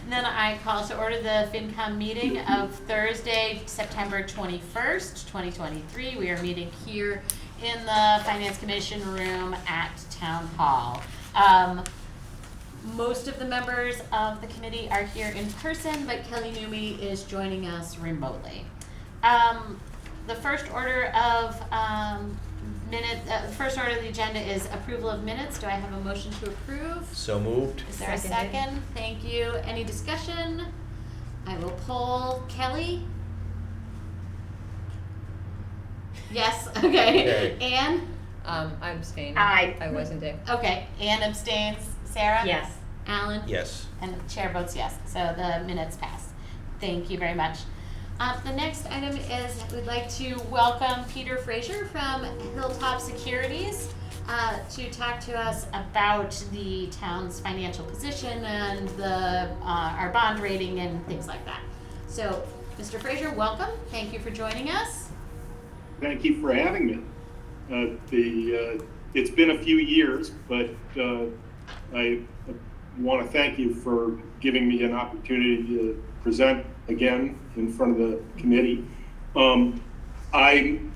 Then I call to order the FinCom meeting of Thursday, September 21st, 2023. We are meeting here in the Finance Commission room at Town Hall. Most of the members of the committee are here in person, but Kelly Newmy is joining us remotely. The first order of first order of the agenda is approval of minutes. Do I have a motion to approve? So moved. Is there a second? Thank you. Any discussion? I will poll Kelly. Yes, okay. Anne? I abstained. Aye. I wasn't there. Okay, Anne abstains. Sarah? Yes. Alan? Yes. And the chair votes yes, so the minutes pass. Thank you very much. The next item is we'd like to welcome Peter Fraser from Hilltop Securities to talk to us about the town's financial position and our bond rating and things like that. So, Mr. Fraser, welcome. Thank you for joining us. Thank you for having me. It's been a few years, but I want to thank you for giving me an opportunity to present again in front of the committee. I'm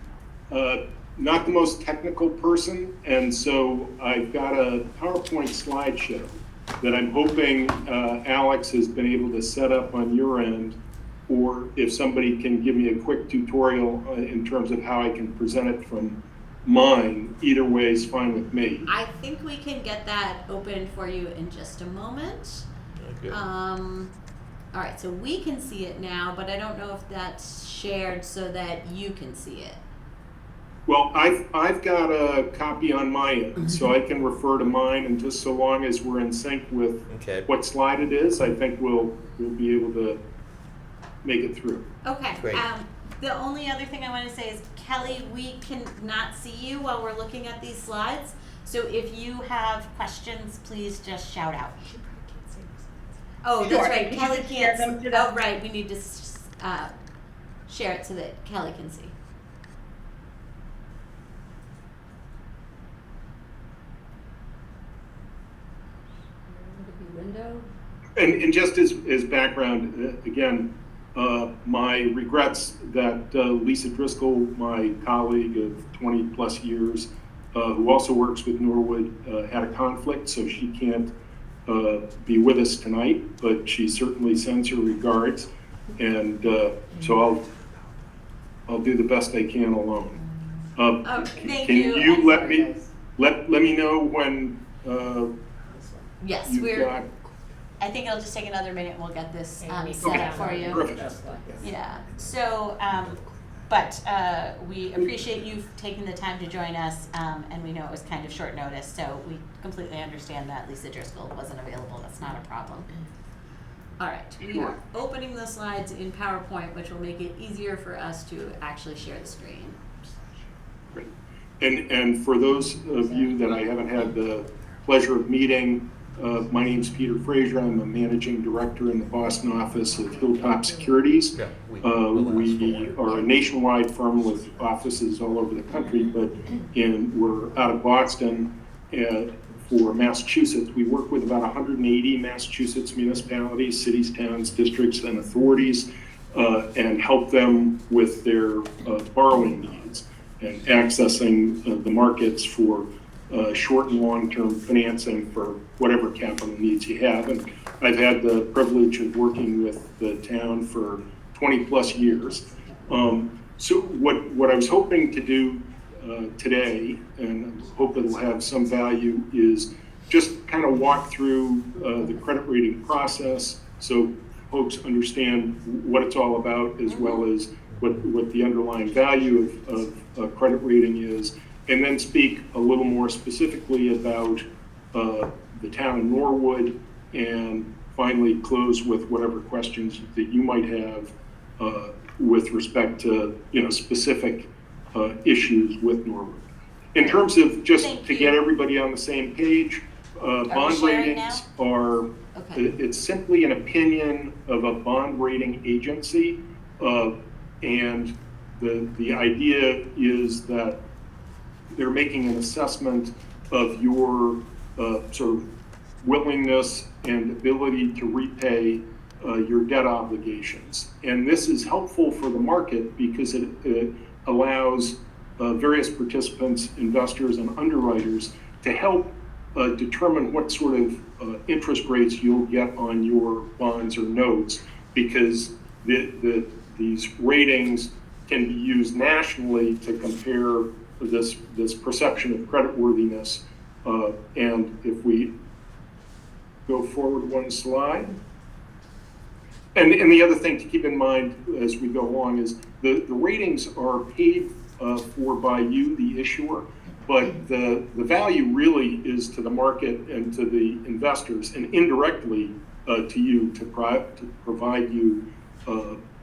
not the most technical person, and so I've got a PowerPoint slideshow that I'm hoping Alex has been able to set up on your end, or if somebody can give me a quick tutorial in terms of how I can present it from mine, either way is fine with me. I think we can get that open for you in just a moment. Okay. All right, so we can see it now, but I don't know if that's shared so that you can see it. Well, I've got a copy on my end, so I can refer to mine, and just so long as we're in sync with Okay. what slide it is, I think we'll be able to make it through. Okay. Great. The only other thing I want to say is, Kelly, we cannot see you while we're looking at these slides. So if you have questions, please just shout out. Oh, Sure. that's right. Did you Kelly just share can't. them to the- Oh, right. We need to share it so that Kelly can see. Window? And just as background, again, my regrets that Lisa Driscoll, my colleague of 20 plus years, who also works with Norwood, had a conflict, so she can't be with us tonight, but she certainly sends her regards, and so I'll do the best I can alone. Thank Can you. you let me know when Yes, you've got? I think it'll just take another minute and we'll get this set up for you. Perfect. Yeah, so, but we appreciate you taking the time to join us, and we know it was kind of short notice, so we completely understand that Lisa Driscoll wasn't available. That's not a problem. All right, we are opening the slides in PowerPoint, which will make it easier for us to actually share the screen. Great. And for those of you that I haven't had the pleasure of meeting, my name's Peter Fraser. I'm a managing director in the Boston office of Hilltop Securities. Yeah, We are a nationwide firm with offices all over the country, but we're out of Boston for Massachusetts. We work with about 180 Massachusetts municipalities, cities, towns, districts, and authorities, and help them with their borrowing needs and accessing the markets for short and long-term financing for whatever capital needs you have. And I've had the privilege of working with the town for 20 plus years. So what I was hoping to do today, and hope it'll have some value, is just kind of walk through the credit rating process so folks understand what it's all about, as well as what the underlying value of credit rating is, and then speak a little more specifically about the town of Norwood, and finally close with whatever questions that you might have with respect to specific issues with Norwood. In terms of just Thank to you. get everybody on the same page, bond sharing ratings are, Okay. it's simply an opinion of a bond rating agency. And the idea is that they're making an assessment of your sort of willingness and ability to repay your debt obligations. And this is helpful for the market because it allows various participants, investors, and underwriters to help determine what sort of interest rates you'll get on your bonds or notes, because these ratings can be used nationally to compare this perception of creditworthiness. And if we go forward one slide. And the other thing to keep in mind as we go along is the ratings are paid for by you, the issuer, but the value really is to the market and to the investors, and indirectly to you to provide you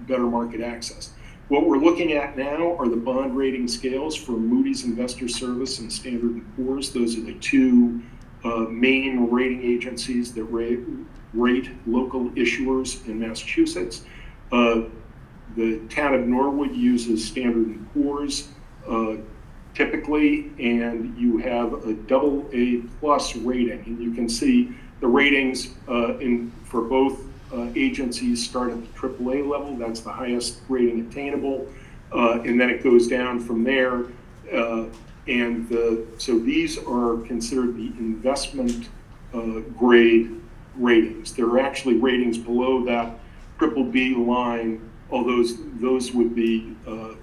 better market access. What we're looking at now are the bond rating scales for Moody's Investor Service and Standard & Poor's. Those are the two main rating agencies that rate local issuers in Massachusetts. The town of Norwood uses Standard & Poor's typically, and you have a AA+ rating. And you can see the ratings for both agencies start at the AAA level. That's the highest rating attainable, and then it goes down from there. So these are considered the investment grade ratings. There are actually ratings below that BBB line, although those would be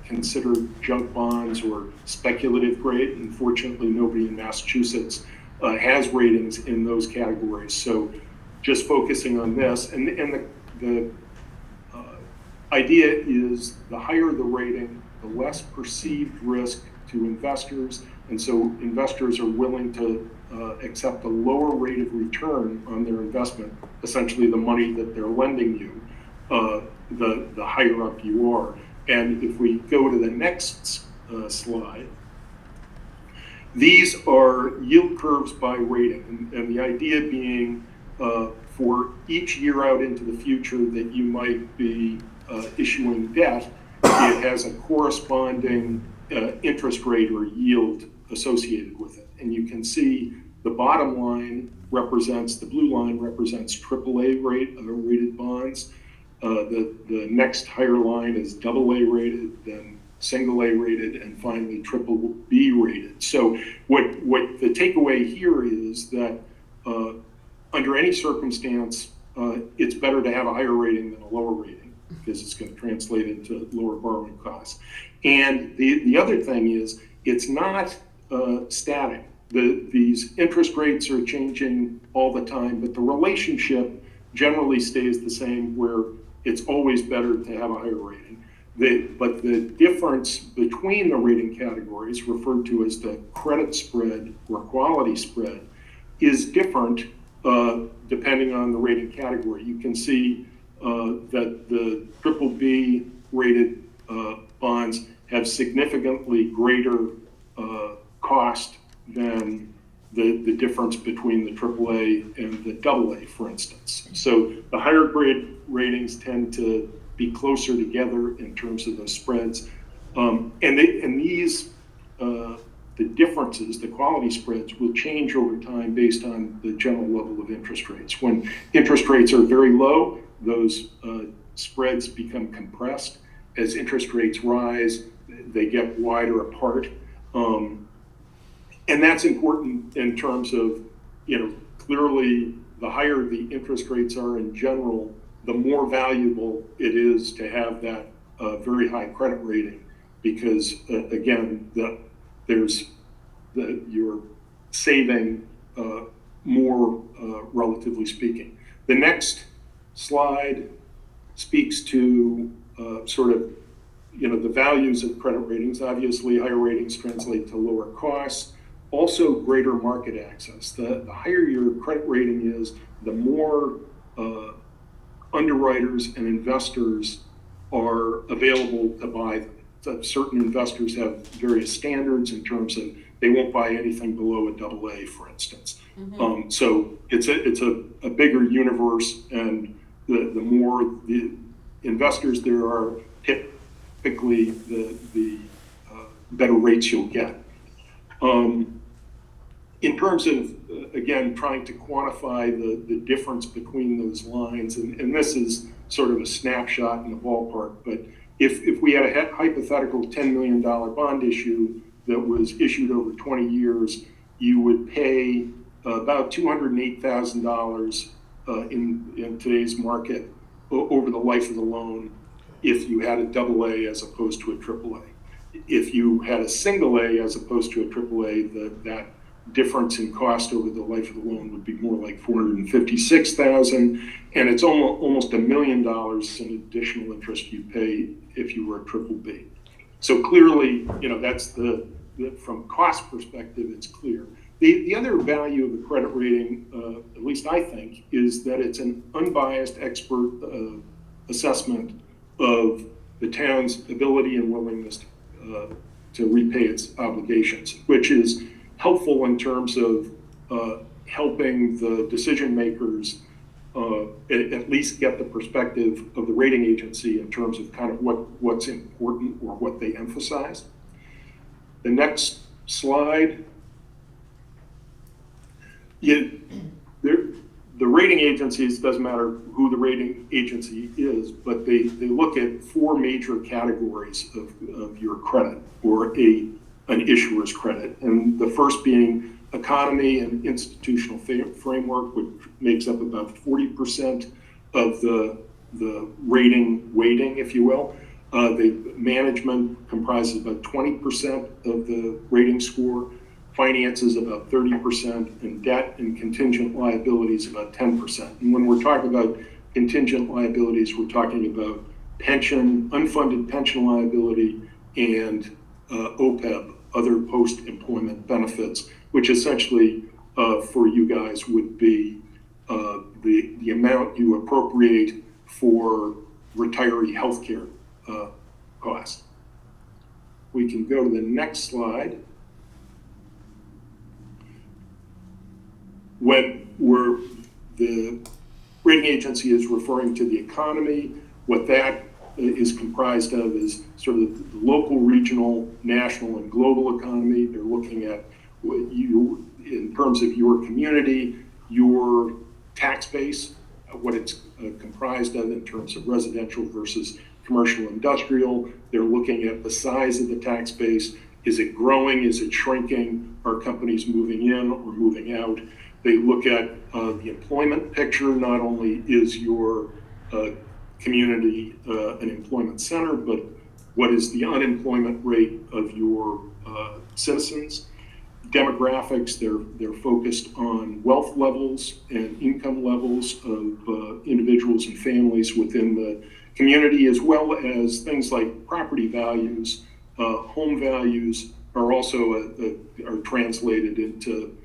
considered junk bonds or speculative grade. Unfortunately, nobody in Massachusetts has ratings in those categories. So just focusing on this, and the idea is the higher the rating, the less perceived risk to investors, and so investors are willing to accept a lower rate of return on their investment, essentially the money that they're lending you, the higher up you are. And if we go to the next slide, these are yield curves by rating, and the idea being for each year out into the future that you might be issuing debt, it has a corresponding interest rate or yield associated with it. And you can see the bottom line represents, the blue line represents AAA rated bonds. The next higher line is AA rated, then single A rated, and finally BBB rated. So what the takeaway here is that under any circumstance, it's better to have a higher rating than a lower rating, because it's going to translate into lower borrowing costs. And the other thing is, it's not static. These interest rates are changing all the time, but the relationship generally stays the same, where it's always better to have a higher rating. But the difference between the rating categories, referred to as the credit spread or quality spread, is different depending on the rating category. You can see that the BBB rated bonds have significantly greater cost than the difference between the AAA and the AA, for instance. So the higher grade ratings tend to be closer together in terms of those spreads. And these, the differences, the quality spreads, will change over time based on the general level of interest rates. When interest rates are very low, those spreads become compressed. As interest rates rise, they get wider apart. And that's important in terms of, clearly the higher the interest rates are in general, the more valuable it is to have that very high credit rating, because again, you're saving more, relatively speaking. The next slide speaks to sort of, the values of credit ratings. Obviously, higher ratings translate to lower costs, also greater market access. The higher your credit rating is, the more underwriters and investors are available to buy them. certain investors have various standards in terms of they won't buy anything below a AA, for instance. So it's a bigger universe, and the more the investors there are, typically the better rates you'll get. In terms of, again, trying to quantify the difference between those lines, and this is sort of a snapshot in the ballpark, but if we had a hypothetical $10 million bond issue that was issued over 20 years, you would pay about $208,000 in today's market over the life of the loan if you had a AA as opposed to a AAA. If you had a single A as opposed to a AAA, that difference in cost over the life of the loan would be more like $456,000, and it's almost $1 million in additional interest you pay if you were a BBB. So clearly, that's from cost perspective, it's clear. The other value of the credit rating, at least I think, is that it's an unbiased expert assessment of the town's ability and willingness to repay its obligations, which is helpful in terms of helping the decision makers at least get the perspective of the rating agency in terms of kind of what's important or what they emphasize. The next slide. The rating agencies, doesn't matter who the rating agency is, but they look at four major categories of your credit or an issuer's credit. And the first being economy and institutional framework, which makes up about 40% of the rating weighting, if you will. The management comprises about 20% of the rating score. Finances about 30%, and debt and contingent liabilities about 10%. And when we're talking about contingent liabilities, we're talking about pension, unfunded pension liability, and OPEB, other post-employment benefits, which essentially for you guys would be the amount you appropriate for retiree healthcare costs. We can go to the next slide. When the rating agency is referring to the economy, what that is comprised of is sort of the local, regional, national, and global economy. They're looking at in terms of your community, your tax base, what it's comprised of in terms of residential versus commercial, industrial. They're looking at the size of the tax base. Is it growing? Is it shrinking? Are companies moving in or moving out? They look at the employment picture. Not only is your community an employment center, but what is the unemployment rate of your citizens? Demographics, they're focused on wealth levels and income levels of individuals and families within the community, as well as things like property values. Home values are also are translated into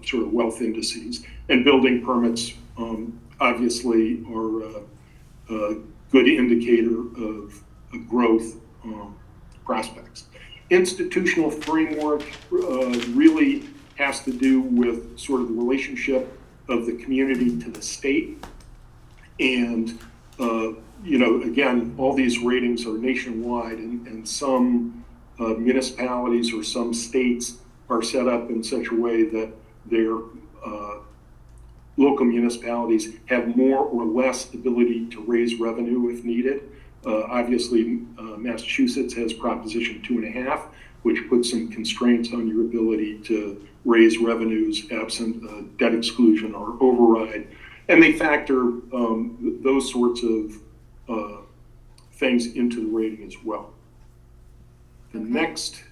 sort of wealth indices, and building permits obviously are a good indicator of growth prospects. Institutional framework really has to do with sort of the relationship of the community to the state. And, again, all these ratings are nationwide, and some municipalities or some states are set up in such a way that their local municipalities have more or less ability to raise revenue if needed. Obviously, Massachusetts has Proposition 2.5, which puts some constraints on your ability to raise revenues absent debt exclusion or override. And they factor those sorts of things into the rating as well. The next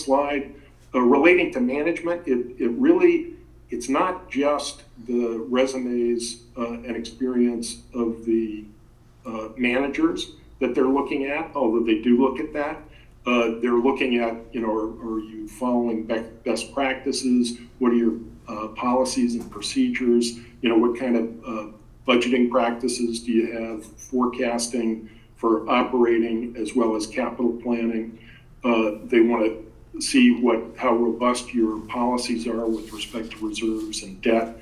slide, relating to management, it's not just the resumes and experience of the managers that they're looking at, although they do look at that. They're looking at, are you following best practices? What are your policies and procedures? What kind of budgeting practices do you have? Forecasting for operating as well as capital planning. They want to see how robust your policies are with respect to reserves and debt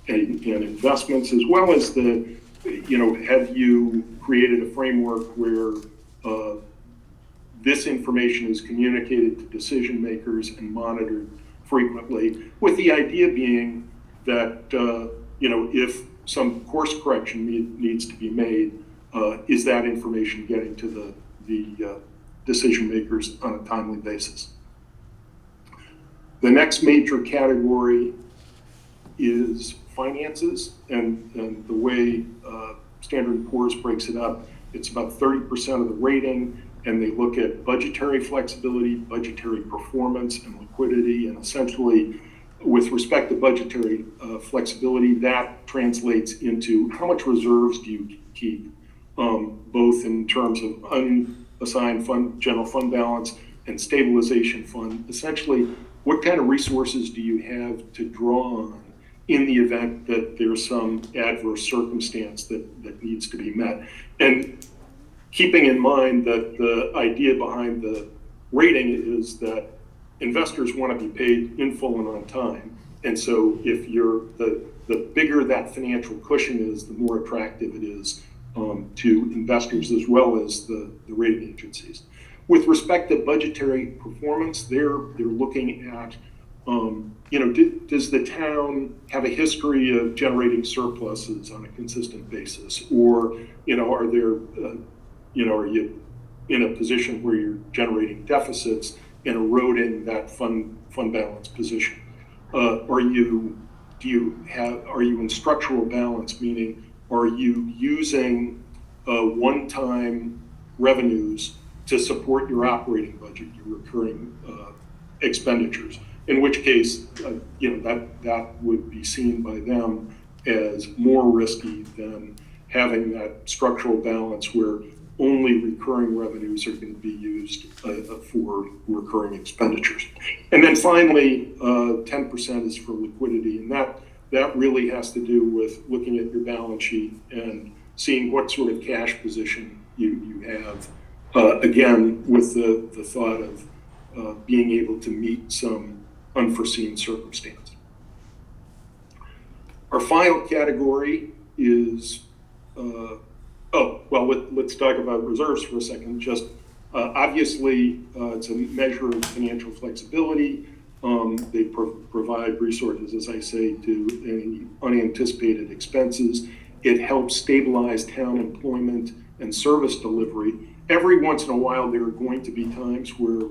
and investments, as well as have you created a framework where this information is communicated to decision makers and monitored frequently, with the idea being that if some course correction needs to be made, is that information getting to the decision makers on a timely basis. The next major category is finances, and the way Standard & Poor's breaks it up, it's about 30% of the rating, and they look at budgetary flexibility, budgetary performance, and liquidity, and essentially, with respect to budgetary flexibility, that translates into how much reserves do you keep, both in terms of unassigned general fund balance and stabilization fund. Essentially, what kind of resources do you have to draw on in the event that there's some adverse circumstance that needs to be met? And keeping in mind that the idea behind the rating is that investors want to be paid in full and on time. And so if the bigger that financial cushion is, the more attractive it is to investors as well as the rating agencies. With respect to budgetary performance, they're looking at, does the town have a history of generating surpluses on a consistent basis? Or, are you in a position where you're generating deficits and eroding that fund balance position? Are you in structural balance, meaning are you using one-time revenues to support your operating budget, your recurring expenditures? In which case, that would be seen by them as more risky than having that structural balance where only recurring revenues are going to be used for recurring expenditures. And then finally, 10% is for liquidity, and that really has to do with looking at your balance sheet and seeing what sort of cash position you have, again, with the thought of being able to meet some unforeseen circumstance. Our final category is, let's talk about reserves for a second. Just obviously, it's a measure of financial flexibility. They provide resources, as I say, to any unanticipated expenses. It helps stabilize town employment and service delivery. Every once in a while, there are going to be times where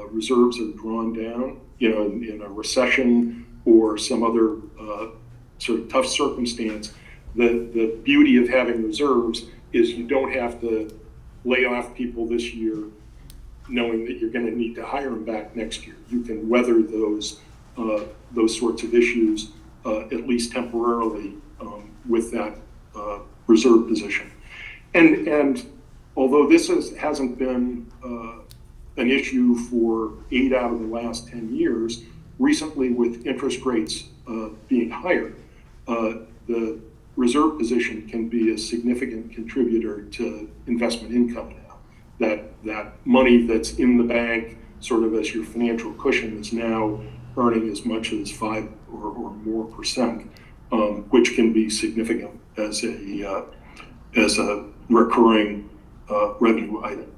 reserves are drawn down, in a recession or some other sort of tough circumstance. The beauty of having reserves is you don't have to lay off people this year knowing that you're going to need to hire them back next year. You can weather those sorts of issues, at least temporarily, with that reserve position. And although this hasn't been an issue for 8 out of the last 10 years, recently with interest rates being higher, the reserve position can be a significant contributor to investment income now. That money that's in the bank, sort of as your financial cushion, is now earning as much as 5 or more percent, which can be significant as a recurring revenue item.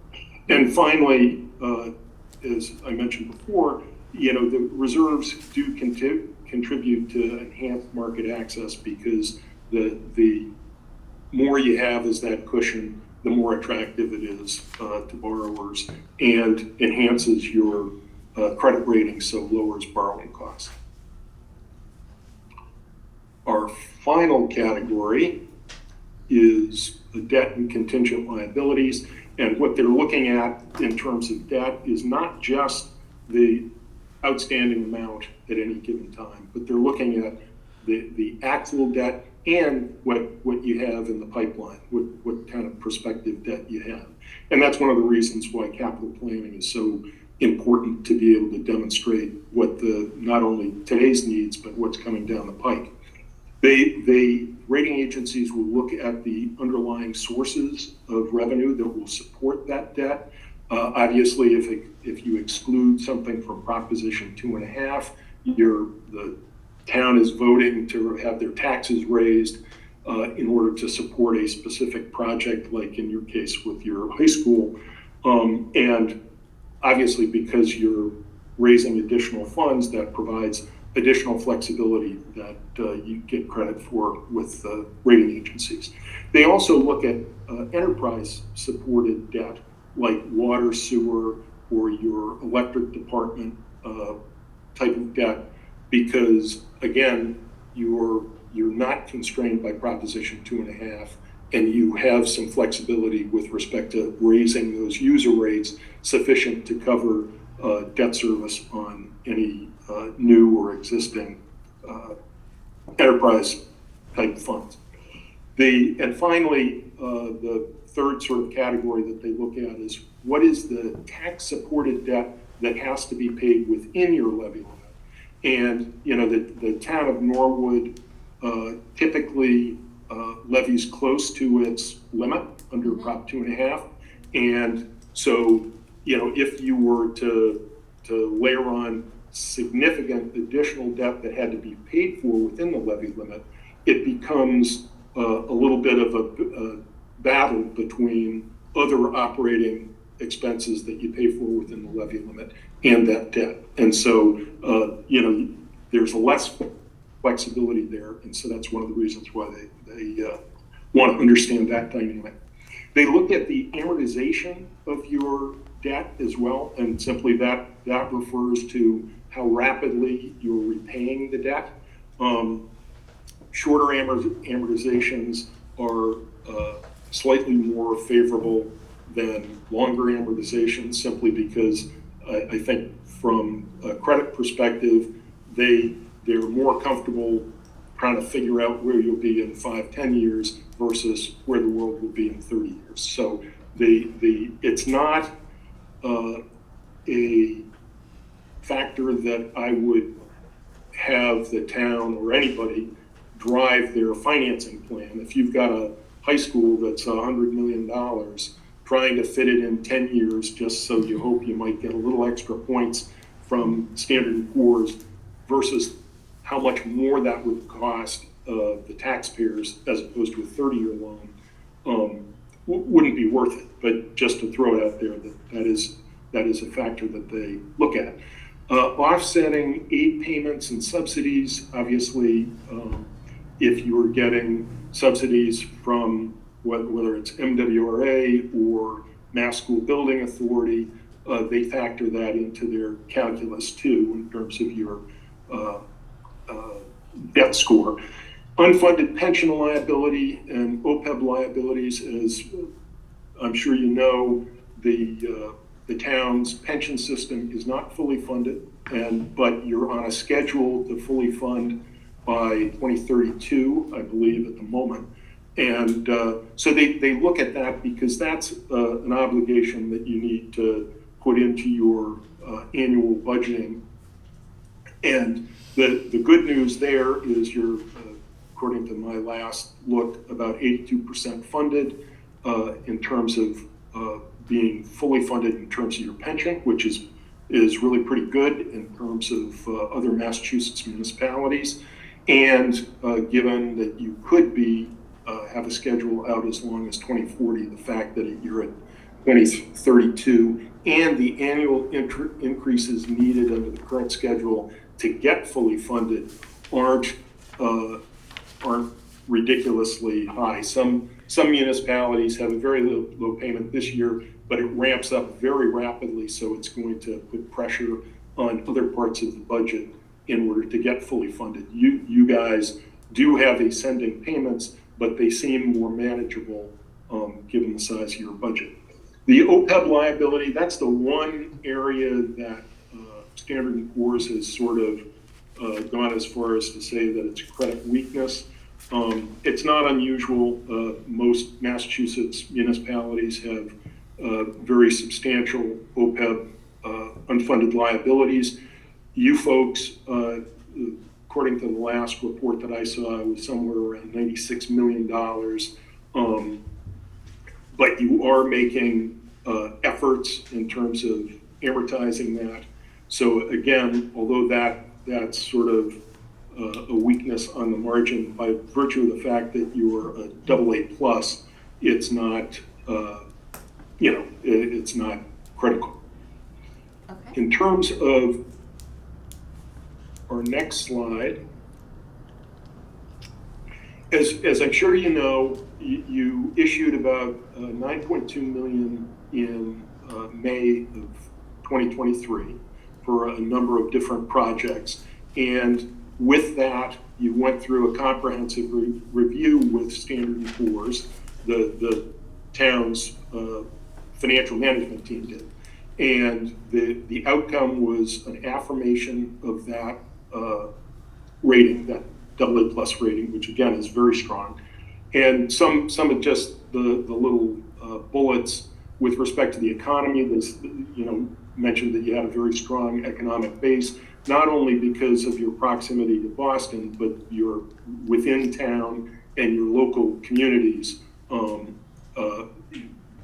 And finally, as I mentioned before, the reserves do contribute to enhanced market access, because the more you have as that cushion, the more attractive it is to borrowers, and enhances your credit rating, so lowers borrowing costs. Our final category is the debt and contingent liabilities. And what they're looking at in terms of debt is not just the outstanding amount at any given time, but they're looking at the actual debt and what you have in the pipeline, what kind of prospective debt you have. And that's one of the reasons why capital planning is so important, to be able to demonstrate what not only today's needs, but what's coming down the pike. Rating agencies will look at the underlying sources of revenue that will support that debt. Obviously, if you exclude something from Proposition 2.5, the town is voting to have their taxes raised in order to support a specific project, like in your case with your high school. And obviously, because you're raising additional funds, that provides additional flexibility that you get credit for with rating agencies. They also look at enterprise supported debt, like water, sewer, or your electric department type of debt, because again, you're not constrained by Proposition 2.5, and you have some flexibility with respect to raising those user rates sufficient to cover debt service on any new or existing enterprise type funds. And finally, the third sort of category that they look at is what is the tax supported debt that has to be paid within your levy limit. And the town of Norwood typically levies close to its limit under Prop 2.5. And so, if you were to layer on significant additional debt that had to be paid for within the levy limit, it becomes a little bit of a battle between other operating expenses that you pay for within the levy limit and that debt. And so, there's less flexibility there. And so that's one of the reasons why they want to understand that dynamic. They look at the amortization of your debt as well, and simply that refers to how rapidly you're repaying the debt. Shorter amortizations are slightly more favorable than longer amortizations, simply because I think from a credit perspective, they're more comfortable trying to figure out where you'll be in 5-10 years versus where the world will be in 30 years. So it's not a factor that I would have the town or anybody drive their financing plan. If you've got a high school that's $100 million, trying to fit it in 10 years just so you hope you might get a little extra points from Standard & Poor's versus how much more that would cost the taxpayers as opposed to a 30-year loan, wouldn't be worth it. But just to throw it out there, that is a factor that they look at. Offsetting aid payments and subsidies, obviously, if you are getting subsidies from whether it's MWRA or Mass School Building Authority, they factor that into their calculus too in terms of your debt score. Unfunded pension liability and OPEB liabilities, as I'm sure you know, the town's pension system is not fully funded, but you're on a schedule to fully fund by 2032, I believe, at the moment. And so they look at that because that's an obligation that you need to put into your annual budgeting. And the good news there is you're, according to my last look, about 82% funded in terms of being fully funded in terms of your pension, which is really pretty good in terms of other Massachusetts municipalities. And given that you could have a schedule out as long as 2040, the fact that you're at 2032 and the annual increases needed under the current schedule to get fully funded aren't ridiculously high. Some municipalities have a very low payment this year, but it ramps up very rapidly, so it's going to put pressure on other parts of the budget in order to get fully funded. You guys do have ascending payments, but they seem more manageable given the size of your budget. The OPEB liability, that's the one area that Standard & Poor's has sort of gone as far as to say that it's credit weakness. It's not unusual. Most Massachusetts municipalities have very substantial OPEB unfunded liabilities. You folks, according to the last report that I saw, it was somewhere around $96 million. But you are making efforts in terms of amortizing that. So again, although that's sort of a weakness on the margin, by virtue of the fact that you're a AA plus, it's not, it's not critical. Okay. In terms of our next slide, as I'm sure you know, you issued about 9.2 million in May of 2023 for a number of different projects. And with that, you went through a comprehensive review with Standard & Poor's, the town's financial management team did. And the outcome was an affirmation of that rating, that AA plus rating, which again is very strong. And some of just the little bullets with respect to the economy. This, mentioned that you had a very strong economic base, not only because of your proximity to Boston, but you're within town and your local communities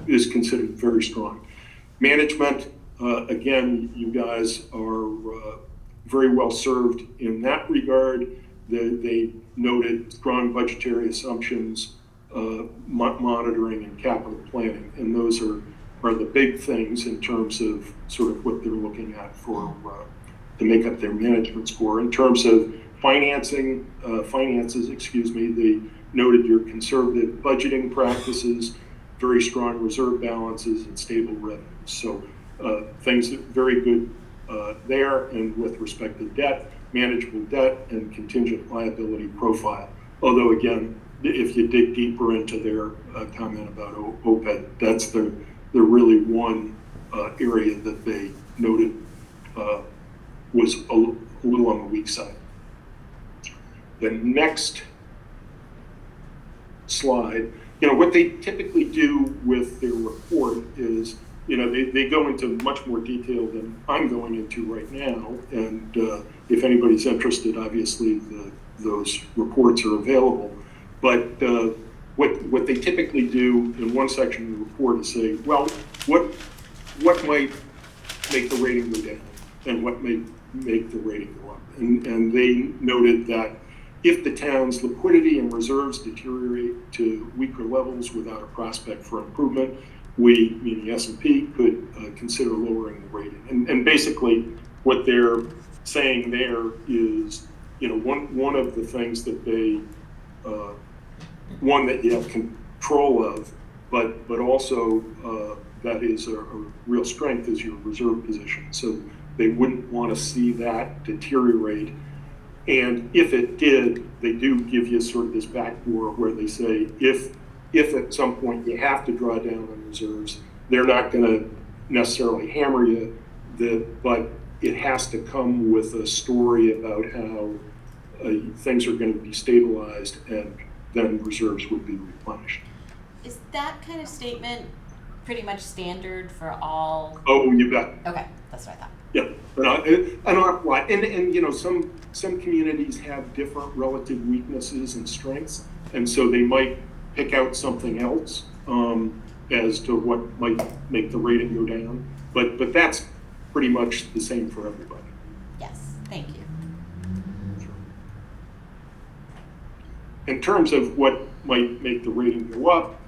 is considered very strong. Management, again, you guys are very well served in that regard. They noted strong budgetary assumptions, monitoring and capital planning, and those are the big things in terms of sort of what they're looking at for to make up their management score. In terms of finances, they noted your conservative budgeting practices, very strong reserve balances, and stable revenues. So things that very good there. And with respect to debt, manageable debt and contingent liability profile. Although again, if you dig deeper into their comment about OPEB, that's the really one area that they noted was a little on the weak side. The next slide, what they typically do with their report is, they go into much more detail than I'm going into right now. And if anybody's interested, obviously those reports are available. But what they typically do in one section of the report is say, well, what might make the rating go down and what may make the rating go up? And they noted that if the town's liquidity and reserves deteriorate to weaker levels without a prospect for improvement, we, meaning S&P, could consider lowering the rating. And basically what they're saying there is, one of the things that they, one that you have control of, but also that is a real strength is your reserve position. So they wouldn't want to see that deteriorate. And if it did, they do give you sort of this backdoor where they say, if at some point you have to draw down on reserves, they're not going to necessarily hammer you, but it has to come with a story about how things are going to be stabilized and then reserves would be replenished. Is that kind of statement pretty much standard for all? Oh, you bet. Okay, that's what I thought. Yeah, an awful lot. And some communities have different relative weaknesses and strengths, and so they might pick out something else as to what might make the rating go down. But that's pretty much the same for everybody. Yes, thank you. In terms of what might make the rating go up,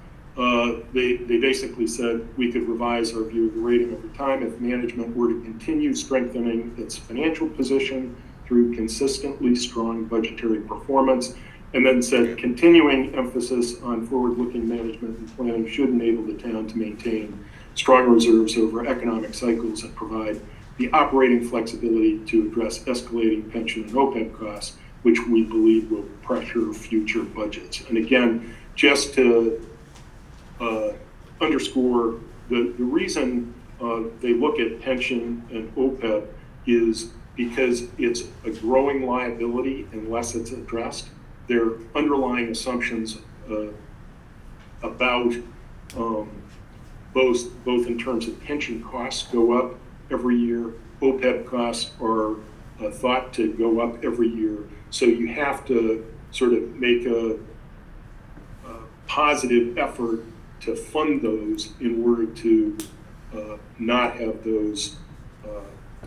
they basically said we could revise our view of the rating over time if management were to continue strengthening its financial position through consistently strong budgetary performance, and then said continuing emphasis on forward-looking management and planning should enable the town to maintain strong reserves over economic cycles and provide the operating flexibility to address escalating pension and OPEB costs, which we believe will pressure future budgets. And again, just to underscore, the reason they look at pension and OPEB is because it's a growing liability unless it's addressed. Their underlying assumptions about both in terms of pension costs go up every year. OPEB costs are thought to go up every year. So you have to sort of make a positive effort to fund those in order to not have those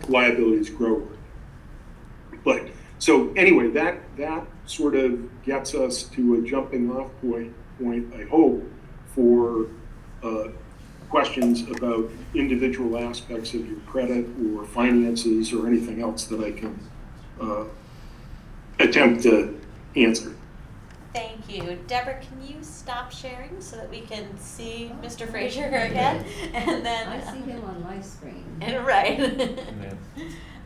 liabilities grow. But so anyway, that sort of gets us to a jumping off point, I hope, for questions about individual aspects of your credit or finances or anything else that I can attempt to answer. Thank you. Deborah, can you stop sharing so that we can see Mr. Frazier again? And then I see him on my screen. right.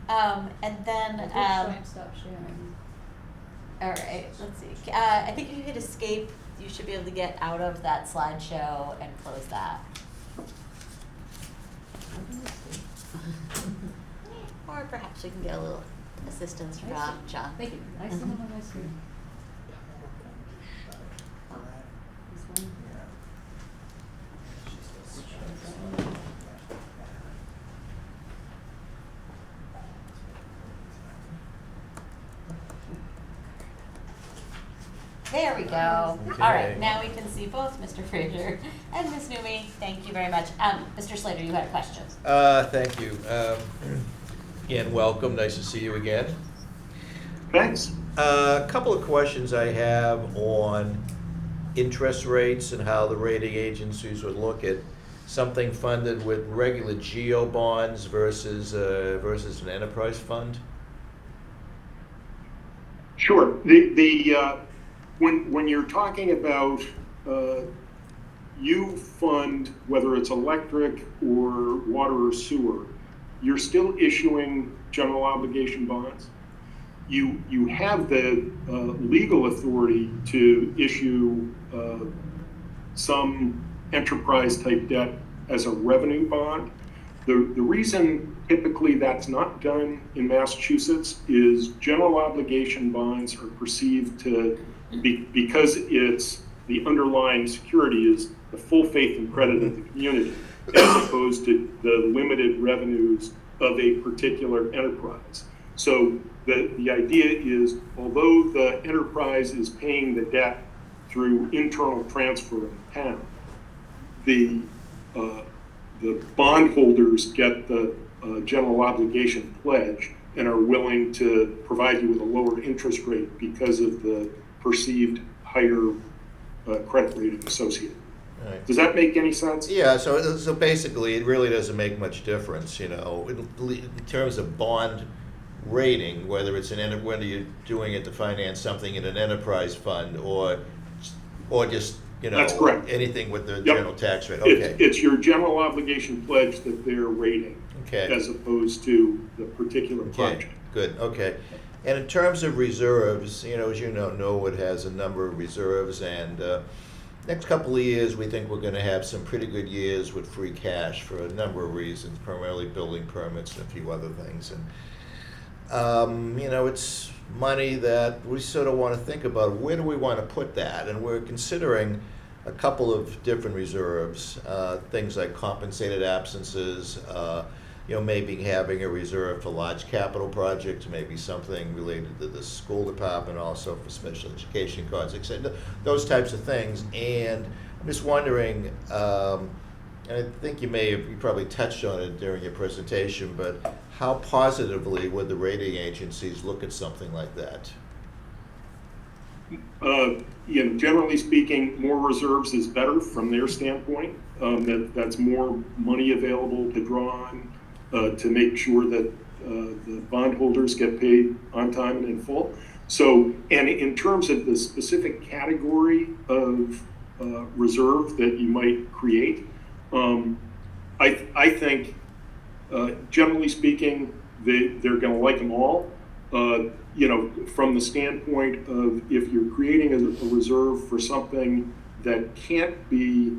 And then Stop sharing. all right, let's see. I think if you hit escape, you should be able to get out of that slideshow and close that. Or perhaps we can get a little assistance from John. Thank you. I see him on my screen. This one? There we go. Okay. All right, now we can see both Mr. Frazier and Ms. Numi. Thank you very much. Mr. Slater, you had a question. Thank you. Again, welcome. Nice to see you again. Thanks. A couple of questions I have on interest rates and how the rating agencies would look at something funded with regular GEO bonds versus an enterprise fund. Sure. When you're talking about you fund, whether it's electric or water or sewer, you're still issuing general obligation bonds. You have the legal authority to issue some enterprise type debt as a revenue bond. The reason typically that's not done in Massachusetts is general obligation bonds are perceived to because it's the underlying security is the full faith and credit of the community, as opposed to the limited revenues of a particular enterprise. So the idea is, although the enterprise is paying the debt through internal transfer in town, the bondholders get the general obligation pledge and are willing to provide you with a lower interest rate because of the perceived higher credit rating associated. Right. Does that make any sense? Yeah, so basically, it really doesn't make much difference, in terms of bond rating, whether whether you're doing it to finance something in an enterprise fund or just That's correct. anything with the Yep. general tax rate. Okay. It's your general obligation pledge that they're rating, Okay. as opposed to the particular Okay, project. good, okay. And in terms of reserves, as you know, Norwood has a number of reserves, and next couple of years, we think we're gonna have some pretty good years with free cash for a number of reasons, primarily building permits and a few other things. And, it's money that we sort of want to think about, where do we want to put that? And we're considering a couple of different reserves, things like compensated absences, maybe having a reserve for large capital projects, maybe something related to the school department, also for special education costs, etc. Those types of things. And I'm just wondering, and I think you probably touched on it during your presentation, but how positively would the rating agencies look at something like that? Generally speaking, more reserves is better from their standpoint. That's more money available to draw on to make sure that the bondholders get paid on time and in full. So, and in terms of the specific category of reserve that you might create, I think, generally speaking, they're going to like them all. From the standpoint of if you're creating a reserve for something that can't be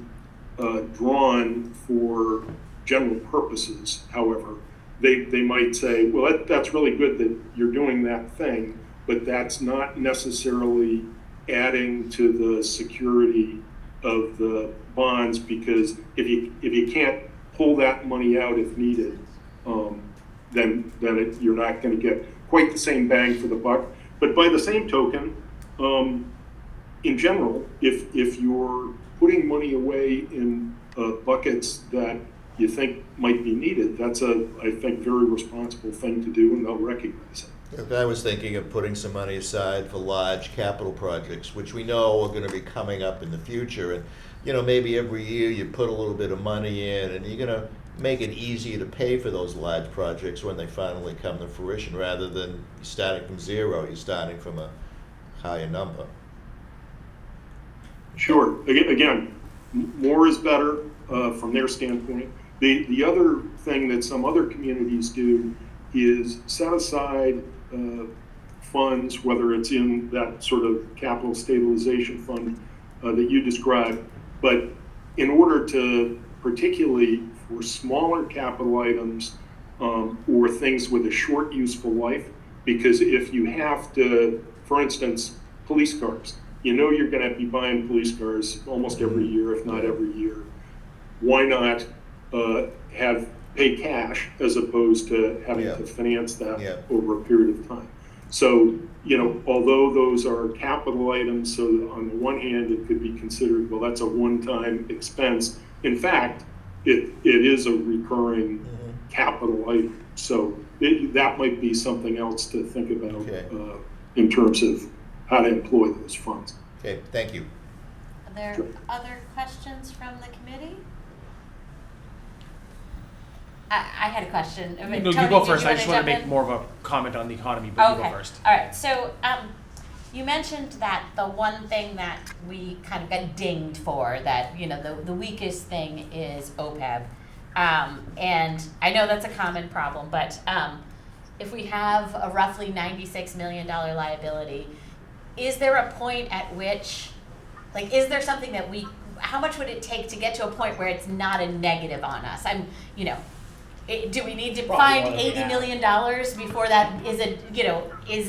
drawn for general purposes, however, they might say, well, that's really good that you're doing that thing, but that's not necessarily adding to the security of the bonds, because if you can't pull that money out if needed, you're not going to get quite the same bang for the buck. But by the same token, in general, if you're putting money away in buckets that you think might be needed, that's I think, very responsible thing to do, and they'll recognize it. If I was thinking of putting some money aside for large capital projects, which we know are going to be coming up in the future, and maybe every year you put a little bit of money in, and you're going to make it easier to pay for those large projects when they finally come to fruition, rather than starting from zero, you're starting from a higher number. Sure. Again, more is better from their standpoint. The other thing that some other communities do is set aside funds, whether it's in that sort of capital stabilization fund that you described, but in order to, particularly for smaller capital items or things with a short useful life, because if you have to, for instance, police cars, you're going to be buying police cars almost every year, if not every year. Why not pay cash as opposed to having to finance that over a period of time? So, although those are capital items, so on the one hand, it could be considered, well, that's a one-time expense. In fact, it is a recurring capital item. So that might be something else to think about in terms of how to employ those funds. Okay, thank you. Are there other questions from the committee? I had a question. No, Tony, you go did first. I just want to jump make in? more of a comment on the economy, but you Okay. go first. All right. So you mentioned that the one thing that we kind of got dinged for, that the weakest thing is OPEB, and I know that's a common problem, but if we have a roughly $96 million liability, is there a point at which, is there something that how much would it take to get to a point where it's not a negative on us? Do we need to find $80 million before that is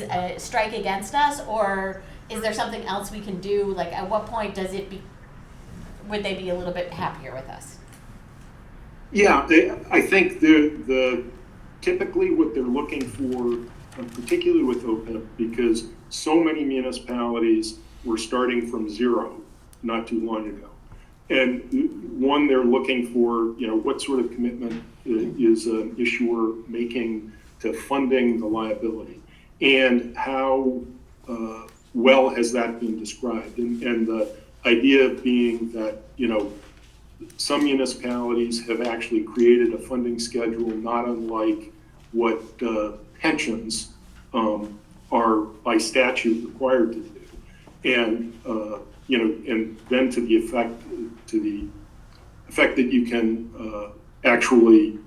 a strike against us, or is there something else we can do? At what point would they be a little bit happier with us? Yeah, I think the typically what they're looking for, particularly with OPEB, because so many municipalities were starting from zero not too long ago. And one, they're looking for, what sort of commitment is an issuer making to funding the liability, and how well has that been described. And the idea being that, some municipalities have actually created a funding schedule not unlike what pensions are by statute required to do. And, and then to the effect that you can actually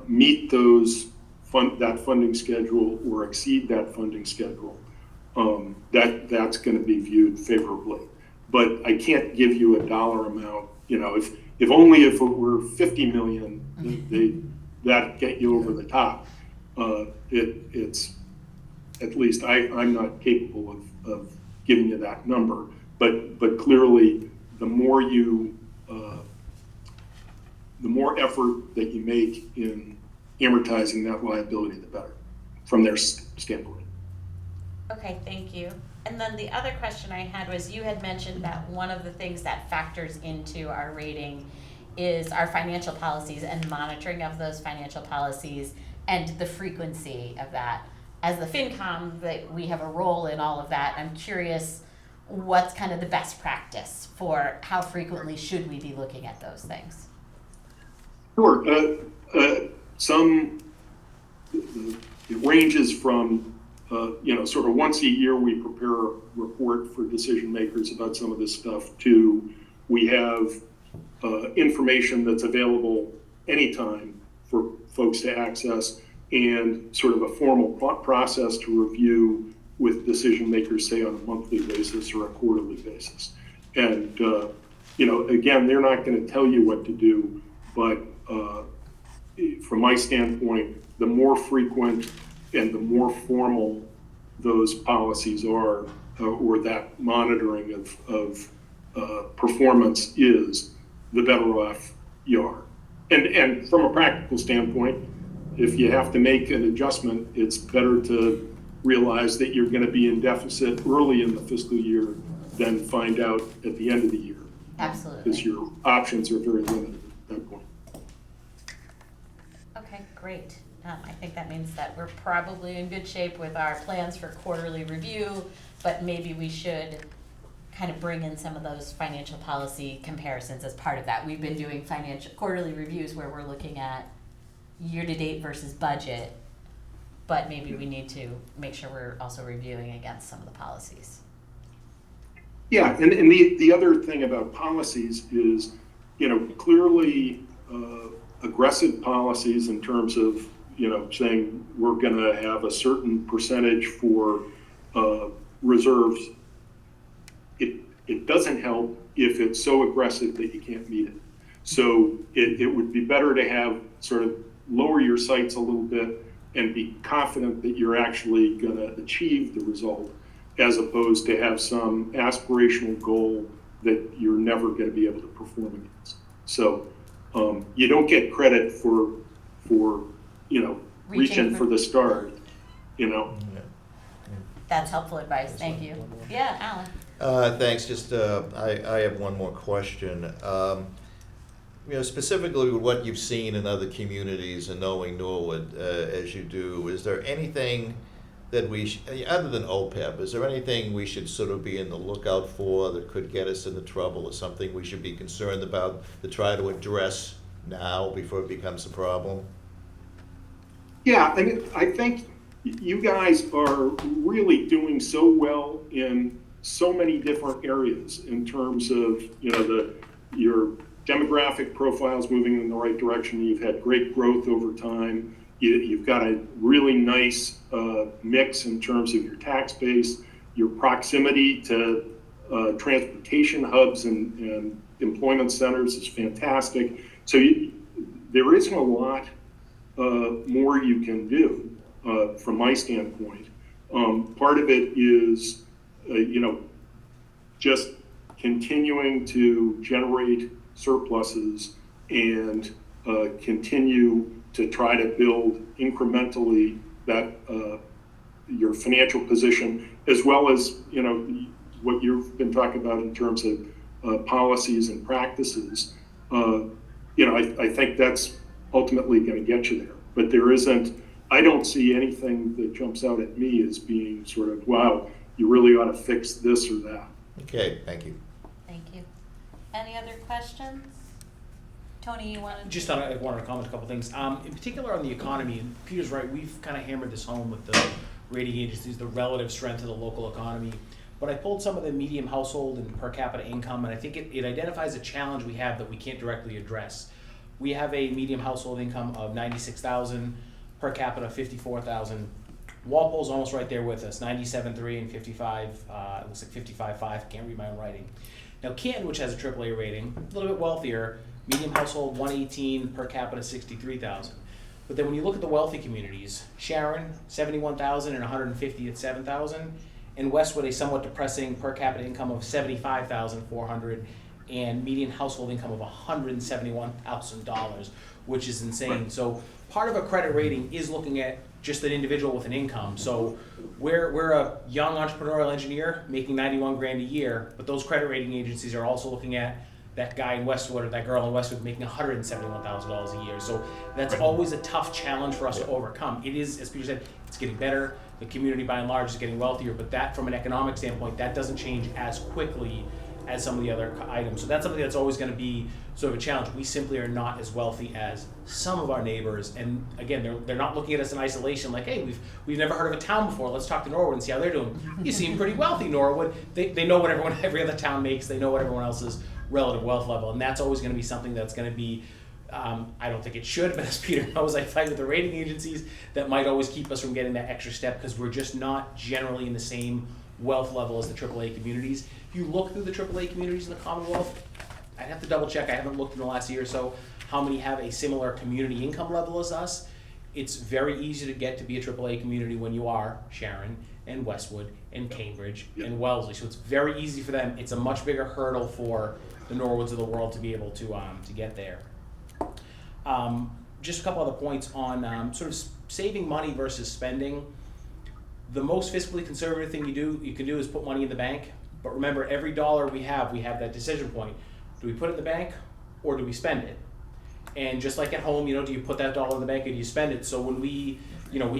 meet that funding schedule or exceed that funding schedule, that's going to be viewed favorably. But I can't give you a dollar amount. If only if it were 50 million, that'd get you over the top. It's at least I'm not capable of giving you that number. But clearly, the more effort that you make in amortizing that liability, the better, from their standpoint. Okay, thank you. And then the other question I had was, you had mentioned that one of the things that factors into our rating is our financial policies and monitoring of those financial policies and the frequency of that. As the FinCom, that we have a role in all of that. I'm curious, what's kind of the best practice for how frequently should we be looking at those things? Sure. It ranges from, sort of once a year we prepare a report for decision makers about some of this stuff, to we have information that's available anytime for folks to access, and sort of a formal process to review with decision makers, say on a monthly basis or a quarterly basis. And, again, they're not going to tell you what to do, but from my standpoint, the more frequent and the more formal those policies are, or that monitoring of performance is, the better off you are. And from a practical standpoint, if you have to make an adjustment, it's better to realize that you're going to be in deficit early in the fiscal year than find out at the end of the year. Absolutely. Because your options are very limited at that point. Okay, great. I think that means that we're probably in good shape with our plans for quarterly review, but maybe we should kind of bring in some of those financial policy comparisons as part of that. We've been doing quarterly reviews where we're looking at year-to-date versus budget, but maybe we need to make sure we're also reviewing against some of the policies. Yeah, and the other thing about policies is, clearly aggressive policies in terms of, saying we're going to have a certain percentage for reserves. It doesn't help if it's so aggressive that you can't meet it. So it would be better to have sort of lower your sights a little bit and be confident that you're actually going to achieve the result, as opposed to have some aspirational goal that you're never going to be able to perform against. So you don't get credit for reaching for the start, That's helpful advice, thank you. Yeah, Alan. Thanks. Just I have one more question. Specifically with what you've seen in other communities and knowing Norwood as you do, is there anything that other than OPEB, is there anything we should sort of be in the lookout for that could get us into trouble, or something we should be concerned about to try to address now before it becomes a problem? Yeah, I think you guys are really doing so well in so many different areas in terms of, your demographic profiles moving in the right direction. You've had great growth over time. You've got a really nice mix in terms of your tax base. Your proximity to transportation hubs and employment centers is fantastic. So there isn't a lot more you can do from my standpoint. Part of it is, just continuing to generate surpluses and continue to try to build incrementally that your financial position, as well as what you've been talking about in terms of policies and practices. I think that's ultimately going to get you there. But I don't see anything that jumps out at me as being sort of, wow, you really ought to fix this or that. Okay, thank you. Thank you. Any other questions? Tony, you wanted to? I wanted to comment a couple things. In particular on the economy, and Peter's right, we've kind of hammered this home with the rating agencies, the relative strength of the local economy. But I pulled some of the medium household and per capita income, and I think it identifies a challenge we have that we can't directly address. We have a medium household income of $96,000, per capita $54,000. Walpole's almost right there with us, 97.3 and 55. It looks like 55.5. I can't read my own writing. Now Canton, which has a AAA rating, a little bit wealthier, medium household 118, per capita 63,000. But then when you look at the wealthy communities, Sharon 71,000 and 150 at 7,000, and Westwood a somewhat depressing per capita income of 75,400 and median household income of $171,000, which is insane. So part of a credit rating is looking at just an individual with an income. So we're a young entrepreneurial engineer making 91 grand a year, but those credit rating agencies are also looking at that guy in Westwood or that girl in Westwood making $171,000 a year. So that's always a tough challenge for us to overcome. It is, as Peter said, it's getting better. The community by and large is getting wealthier, but that from an economic standpoint, that doesn't change as quickly as some of the other items. So that's something that's always going to be sort of a challenge. We simply are not as wealthy as some of our neighbors. And again, they're not looking at us in isolation like, hey, we've never heard of a town before. Let's talk to Norwood and see how they're doing. You seem pretty wealthy, Norwood. They know what every other town makes. They know what everyone else's relative wealth level. And that's always going to be something that's going to be, I don't think it should, but as Peter knows, I fight with the rating agencies that might always keep us from getting that extra step because we're just not generally in the same wealth level as the AAA communities. If you look through the AAA communities in the Commonwealth, I'd have to double check. I haven't looked in the last year or so how many have a similar community income level as us. It's very easy to get to be a AAA community when you are Sharon and Westwood and Cambridge and Wellesley. So it's very easy for them. It's a much bigger hurdle for the Norwoods of the world to be able to get there. just a couple other points on sort of saving money versus spending. The most fiscally conservative thing you can do is put money in the bank. But remember, every dollar we have that decision point. Do we put it in the bank or do we spend it? And just like at home, do you put that dollar in the bank or do you spend it? So when we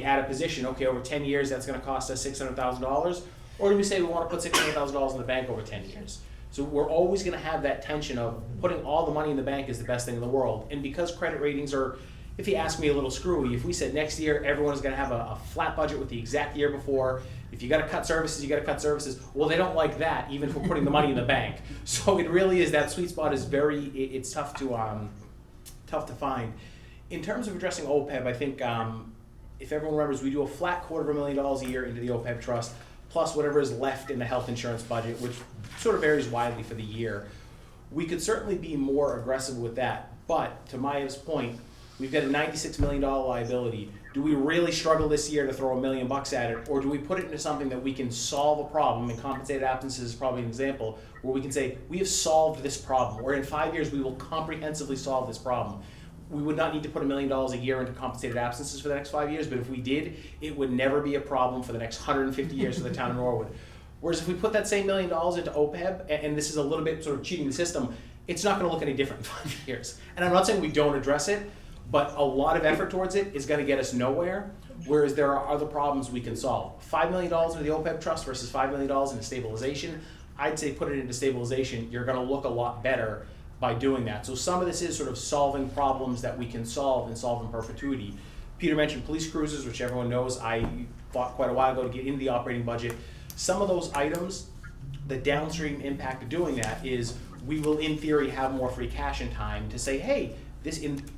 add a position, okay, over 10 years, that's going to cost us $600,000. Or do we say we want to put $600,000 in the bank over 10 years? So we're always going to have that tension of putting all the money in the bank is the best thing in the world. And because credit ratings are, if you ask me, a little screwy, if we said next year everyone's going to have a flat budget with the exact year before, if you got to cut services, you got to cut services. Well, they don't like that, even for putting the money in the bank. So it really is, that sweet spot is it's tough to find. In terms of addressing OPEB, I think if everyone remembers, we do a flat $250,000 a year into the OPEB trust, plus whatever is left in the health insurance budget, which sort of varies widely for the year. We could certainly be more aggressive with that, but to Maya's point, we've got a $96 million liability. Do we really struggle this year to throw $1 million at it, or do we put it into something that we can solve a problem? And compensated absences is probably an example where we can say, we have solved this problem, or in 5 years we will comprehensively solve this problem. We would not need to put $1 million a year into compensated absences for the next 5 years, but if we did, it would never be a problem for the next 150 years for the town of Norwood. Whereas if we put that same $1 million into OPEB, and this is a little bit sort of cheating the system, it's not going to look any different in 5 years. And I'm not saying we don't address it, but a lot of effort towards it is going to get us nowhere, whereas there are other problems we can solve. $5 million into the OPEB trust versus $5 million into stabilization, I'd say put it into stabilization. You're going to look a lot better by doing that. So some of this is sort of solving problems that we can solve and solve in perpetuity. Peter mentioned police cruisers, which everyone knows I fought quite a while ago to get into the operating budget. Some of those items, the downstream impact of doing that is we will in theory have more free cash in time to say, hey,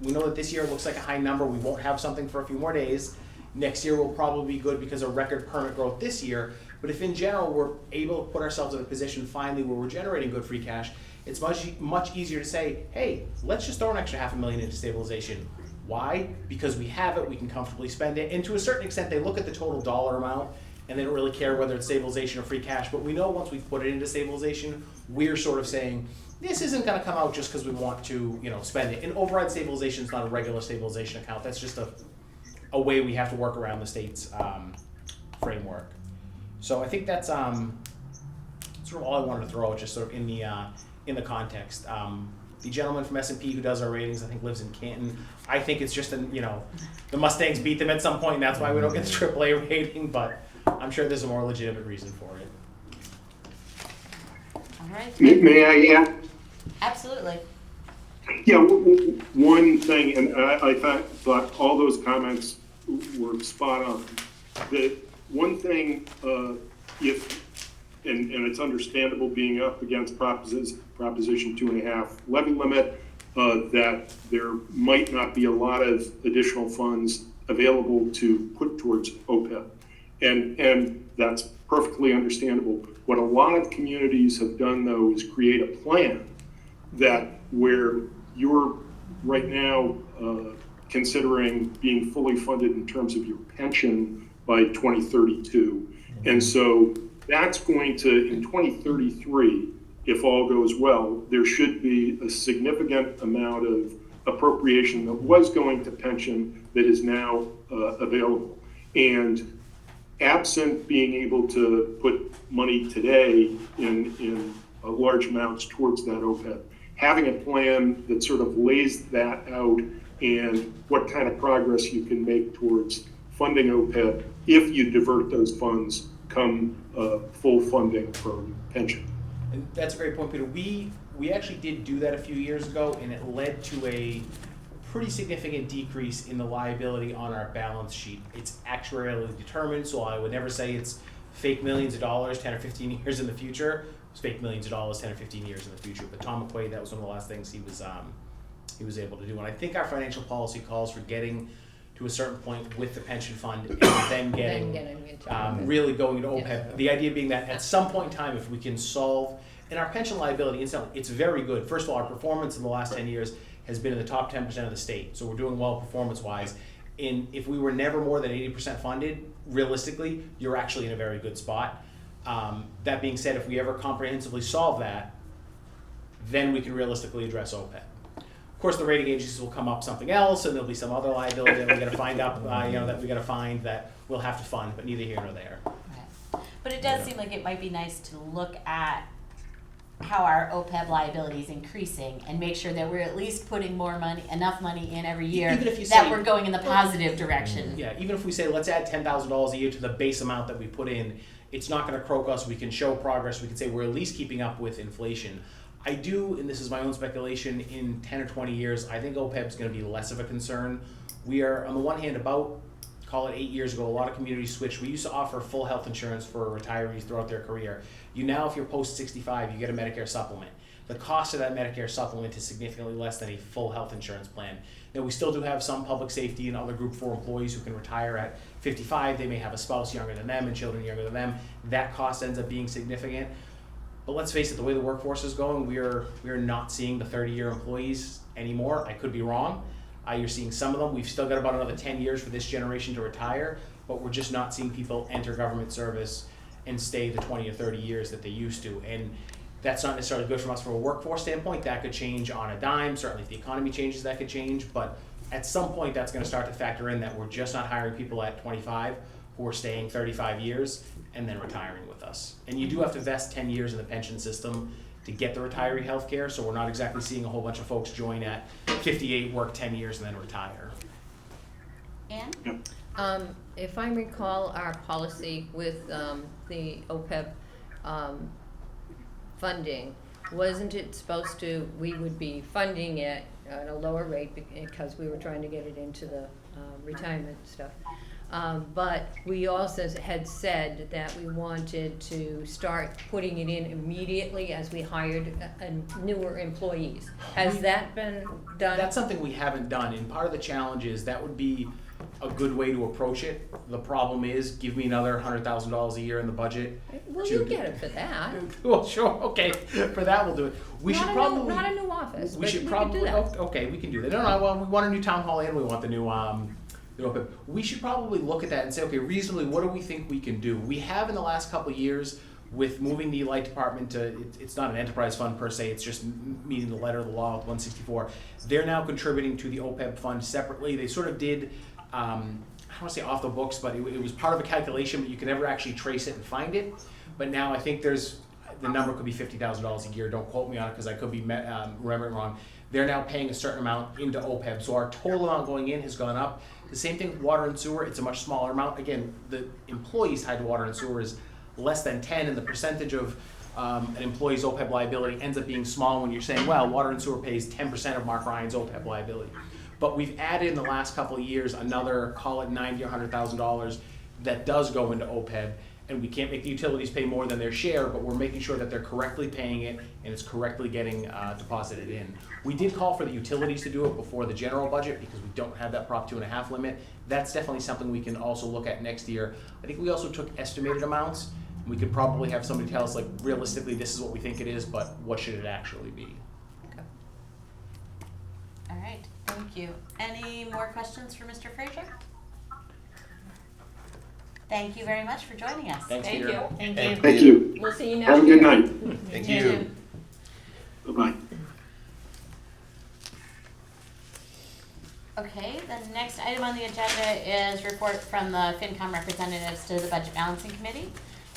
we know that this year looks like a high number, we won't have something for a few more days. Next year will probably be good because of record permit growth this year. But if in general we're able to put ourselves in a position finally where we're generating good free cash, it's much easier to say, hey, let's just throw an extra $500,000 into stabilization. Why? Because we have it, we can comfortably spend it. And to a certain extent, they look at the total dollar amount and they don't really care whether it's stabilization or free cash. But we know once we've put it into stabilization, we're sort of saying, this isn't going to come out just because we want to, spend it. And override stabilization is not a regular stabilization account. That's just a way we have to work around the state's framework. So I think that's sort of all I wanted to throw out, just sort of in the context. The gentleman from S&P who does our ratings, I think lives in Canton. I think it's just the Mustangs beat them at some point, and that's why we don't get the AAA rating. But I'm sure there's a more legitimate reason for it. All right. May I add? Absolutely. Yeah, one thing, and I thought all those comments were spot on. The one thing, and it's understandable being up against Proposition 2.5 levy limit, that there might not be a lot of additional funds available to put towards OPEB. And that's perfectly understandable. What a lot of communities have done, though, is create a plan that where you're right now considering being fully funded in terms of your pension by 2032. And so that's going to, in 2033, if all goes well, there should be a significant amount of appropriation that was going to pension that is now available. And absent being able to put money today in large amounts towards that OPEB, having a plan that sort of lays that out and what kind of progress you can make towards funding OPEB if you divert those funds come full funding from pension. And that's a great point, Peter. We actually did do that a few years ago, and it led to a pretty significant decrease in the liability on our balance sheet. It's actuarially determined, so I would never say it's fake millions of dollars 10 or 15 years in the future. It's fake millions of dollars 10 or 15 years in the future. But Tom McQuaid, that was one of the last things he was able to do. And I think our financial policy calls for getting to a certain point with the pension fund and then getting really going into OPEB. Yes. The idea being that at some point in time, if we can solve, and our pension liability, incidentally, it's very good. First of all, our performance in the last 10 years has been in the top 10% of the state. So we're doing well performance-wise. And if we were never more than 80% funded, realistically, you're actually in a very good spot. That being said, if we ever comprehensively solve that, then we can realistically address OPEB. Of course, the rating agencies will come up something else, and there'll be some other liability that we gotta find up, that we gotta find that we'll have to fund, but neither here nor there. Right. But it does seem like it might be nice to look at how our OPEB liability is increasing and make sure that we're at least putting enough money in every year Even if you that say- we're going in the positive direction. Yeah, even if we say, let's add $10,000 a year to the base amount that we put in, it's not gonna croak us, we can show progress, we can say we're at least keeping up with inflation. I do, and this is my own speculation, in 10 or 20 years, I think OPEB is gonna be less of a concern. We are, on the one hand, call it 8 years ago, a lot of communities switched. We used to offer full health insurance for retirees throughout their career. You now, if you're post 65, you get a Medicare supplement. The cost of that Medicare supplement is significantly less than a full health insurance plan. Now, we still do have some public safety and other Group 4 employees who can retire at 55. They may have a spouse younger than them and children younger than them. That cost ends up being significant. But let's face it, the way the workforce is going, we are not seeing the 30-year employees anymore. I could be wrong. You're seeing some of them. We've still got about another 10 years for this generation to retire, but we're just not seeing people enter government service and stay the 20 or 30 years that they used to. And that's not necessarily good from us from a workforce standpoint. That could change on a dime. Certainly if the economy changes, that could change. But at some point, that's going to start to factor in that we're just not hiring people at 25 who are staying 35 years and then retiring with us. And you do have to vest 10 years in the pension system to get the retiree health care, so we're not exactly seeing a whole bunch of folks join at 58, work 10 years, and then retire. Anne? If I recall our policy with the OPEB funding, wasn't it supposed to, we would be funding it at a lower rate because we were trying to get it into the retirement stuff. But we also had said that we wanted to start putting it in immediately as we hired newer employees. Has that been done? That's something we haven't done, and part of the challenge is that would be a good way to approach it. The problem is, give me another $100,000 a year in the budget. Well, you'll get it for that. Well, sure, okay, for that we'll do it. We should probably. Not a new office, We but should we probably, could do that. okay, we can do that. No, well, we want a new town hall and we want the new OPEB. We should probably look at that and say, okay, reasonably, what do we think we can do? We have in the last couple of years, with moving the light department to, it's not an enterprise fund per se, it's just meeting the letter of the law with 164. They're now contributing to the OPEB fund separately. They sort of did, I don't want to say off the books, but it was part of a calculation, but you can never actually trace it and find it. But now I think the number could be $50,000 a year. Don't quote me on it because I could be remembering wrong. They're now paying a certain amount into OPEB. So our total amount going in has gone up. The same thing with water and sewer. It's a much smaller amount. Again, the employees tied to water and sewer is less than 10, and the percentage of an employee's OPEB liability ends up being small when you're saying, well, water and sewer pays 10% of Mark Ryan's OPEB liability. But we've added in the last couple of years another, call it $90,000 or $100,000 that does go into OPEB, and we can't make the utilities pay more than their share, but we're making sure that they're correctly paying it and it's correctly getting deposited in. We did call for the utilities to do it before the general budget because we don't have that Prop 2.5 limit. That's definitely something we can also look at next year. I think we also took estimated amounts. We could probably have somebody tell us, like, realistically, this is what we think it is, but what should it actually be? Okay. All right, thank you. Any more questions for Mr. Fraser? Thank you very much for joining us. Thanks, Thank Peter. you. Thank you. We'll see you next Have a year. good night. Thank You you. too. Bye-bye. Okay, the next item on the agenda is report from the FinCom representatives to the Budget Balancing Committee.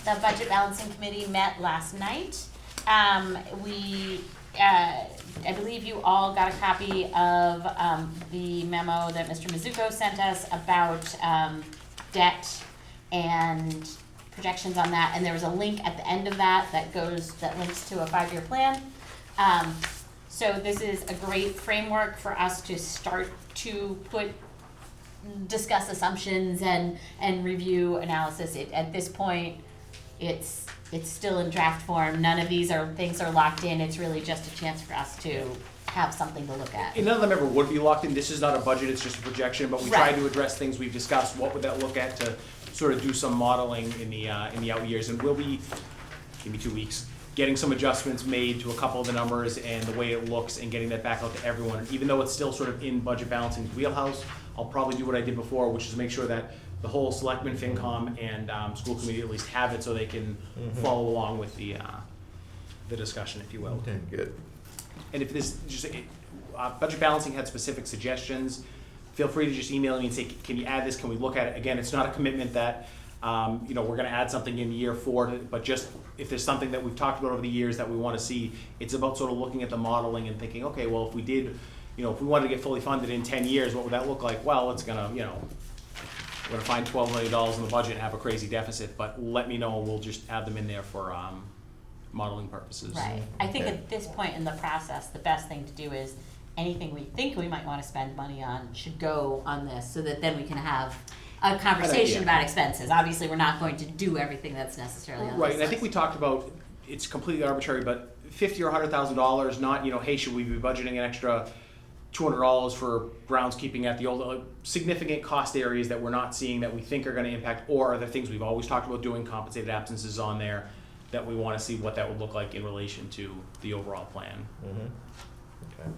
The Budget Balancing Committee met last night. I believe you all got a copy of the memo that Mr. Mizuko sent us about debt and projections on that, and there was a link at the end of that that links to a 5-year plan. So this is a great framework for us to start to discuss assumptions and review analysis. At this point, it's still in draft form. None of these things are locked in. It's really just a chance for us to have something to look at. And none of them ever would be locked in. This is not a budget, it's just a projection, but we Right. tried to address things we've discussed. What would that look at to sort of do some modeling in the out years? And we'll be, give me 2 weeks, getting some adjustments made to a couple of the numbers and the way it looks and getting that back out to everyone. And even though it's still sort of in budget balancing's wheelhouse, I'll probably do what I did before, which is make sure that the whole selectmen, FinCom, and school committee at least have it so they can follow along with the discussion, if you will. Okay, good. And if this, just, Budget Balancing had specific suggestions. Feel free to just email me and say, can you add this, can we look at it? Again, it's not a commitment that, we're gonna add something in year 4, but just if there's something that we've talked about over the years that we wanna see, it's about sort of looking at the modeling and thinking, okay, well, if we did, if we wanted to get fully funded in 10 years, what would that look like? Well, it's gonna, we're gonna find $12 million in the budget and have a crazy deficit, but let me know and we'll just add them in there for, modeling purposes. Right. I think Okay. at this point in the process, the best thing to do is anything we think we might want to spend money on should go on this, so that then we can have a conversation idea. about expenses. Obviously, we're not going to do everything that's necessarily on Right, this and I think we list. talked about, it's completely arbitrary, but $50,000 or $100,000, not, hey, should we be budgeting an extra $200 for groundskeeping at the old, significant cost areas that we're not seeing that we think are gonna impact, or are there things we've always talked about doing, compensated absences on there, that we wanna see what that would look like in relation to the overall plan. Okay.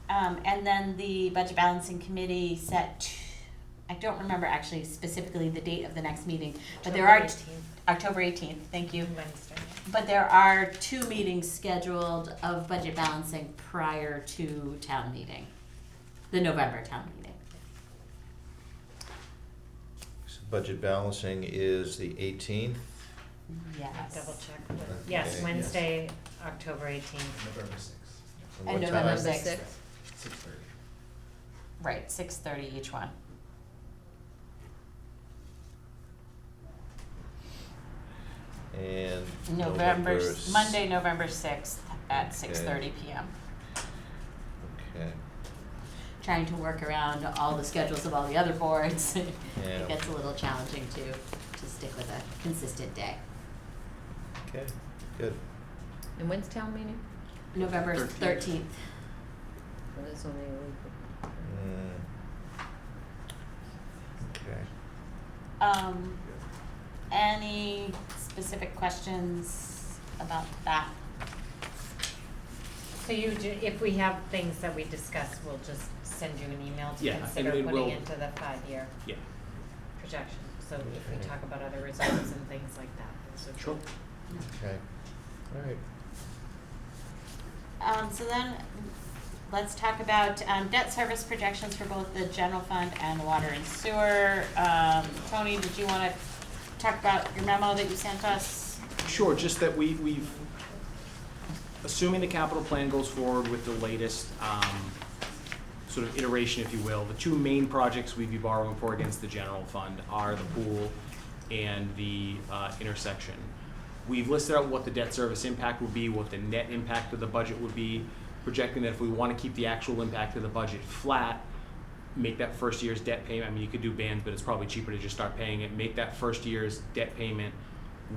And then the Budget Balancing Committee set, I don't remember actually specifically the date of the next meeting, but there are, October 18th, thank you. Wednesday. But there are 2 meetings scheduled of budget balancing prior to town meeting, the November town meeting. So budget balancing is the 18th. Yes. Double check. Yes, Okay. Wednesday, October 18th. November 6th. And And what November time? 6th. 6:30. Right, 6:30 each one. And Monday, November 6th at 6:30 p.m. Okay. Trying to work around all the schedules of all the other boards. Yeah. It gets a little challenging to stick with a consistent day. Okay, good. And when's town meeting? November 13th. 13th. So that's only a week. Okay. Any specific questions about that? So if we have things that we discuss, we'll just send you an email to Yeah, consider and it putting will- into the 5-year Yeah, projection. So if we talk about other reserves and things like that, those would be. sure. Okay. All right. So then, let's talk about debt service projections for both the general fund and water and sewer. Tony, did you want to talk about your memo that you sent us? Sure, just that we've, assuming the capital plan goes forward with the latest sort of iteration, if you will, the 2 main projects we'd be borrowing for against the general fund are the pool and the intersection. We've listed out what the debt service impact would be, what the net impact of the budget would be, projecting that if we want to keep the actual impact of the budget flat, make that first year's debt payment, I mean, you could do bands, but it's probably cheaper to just start paying it, make that first year's debt payment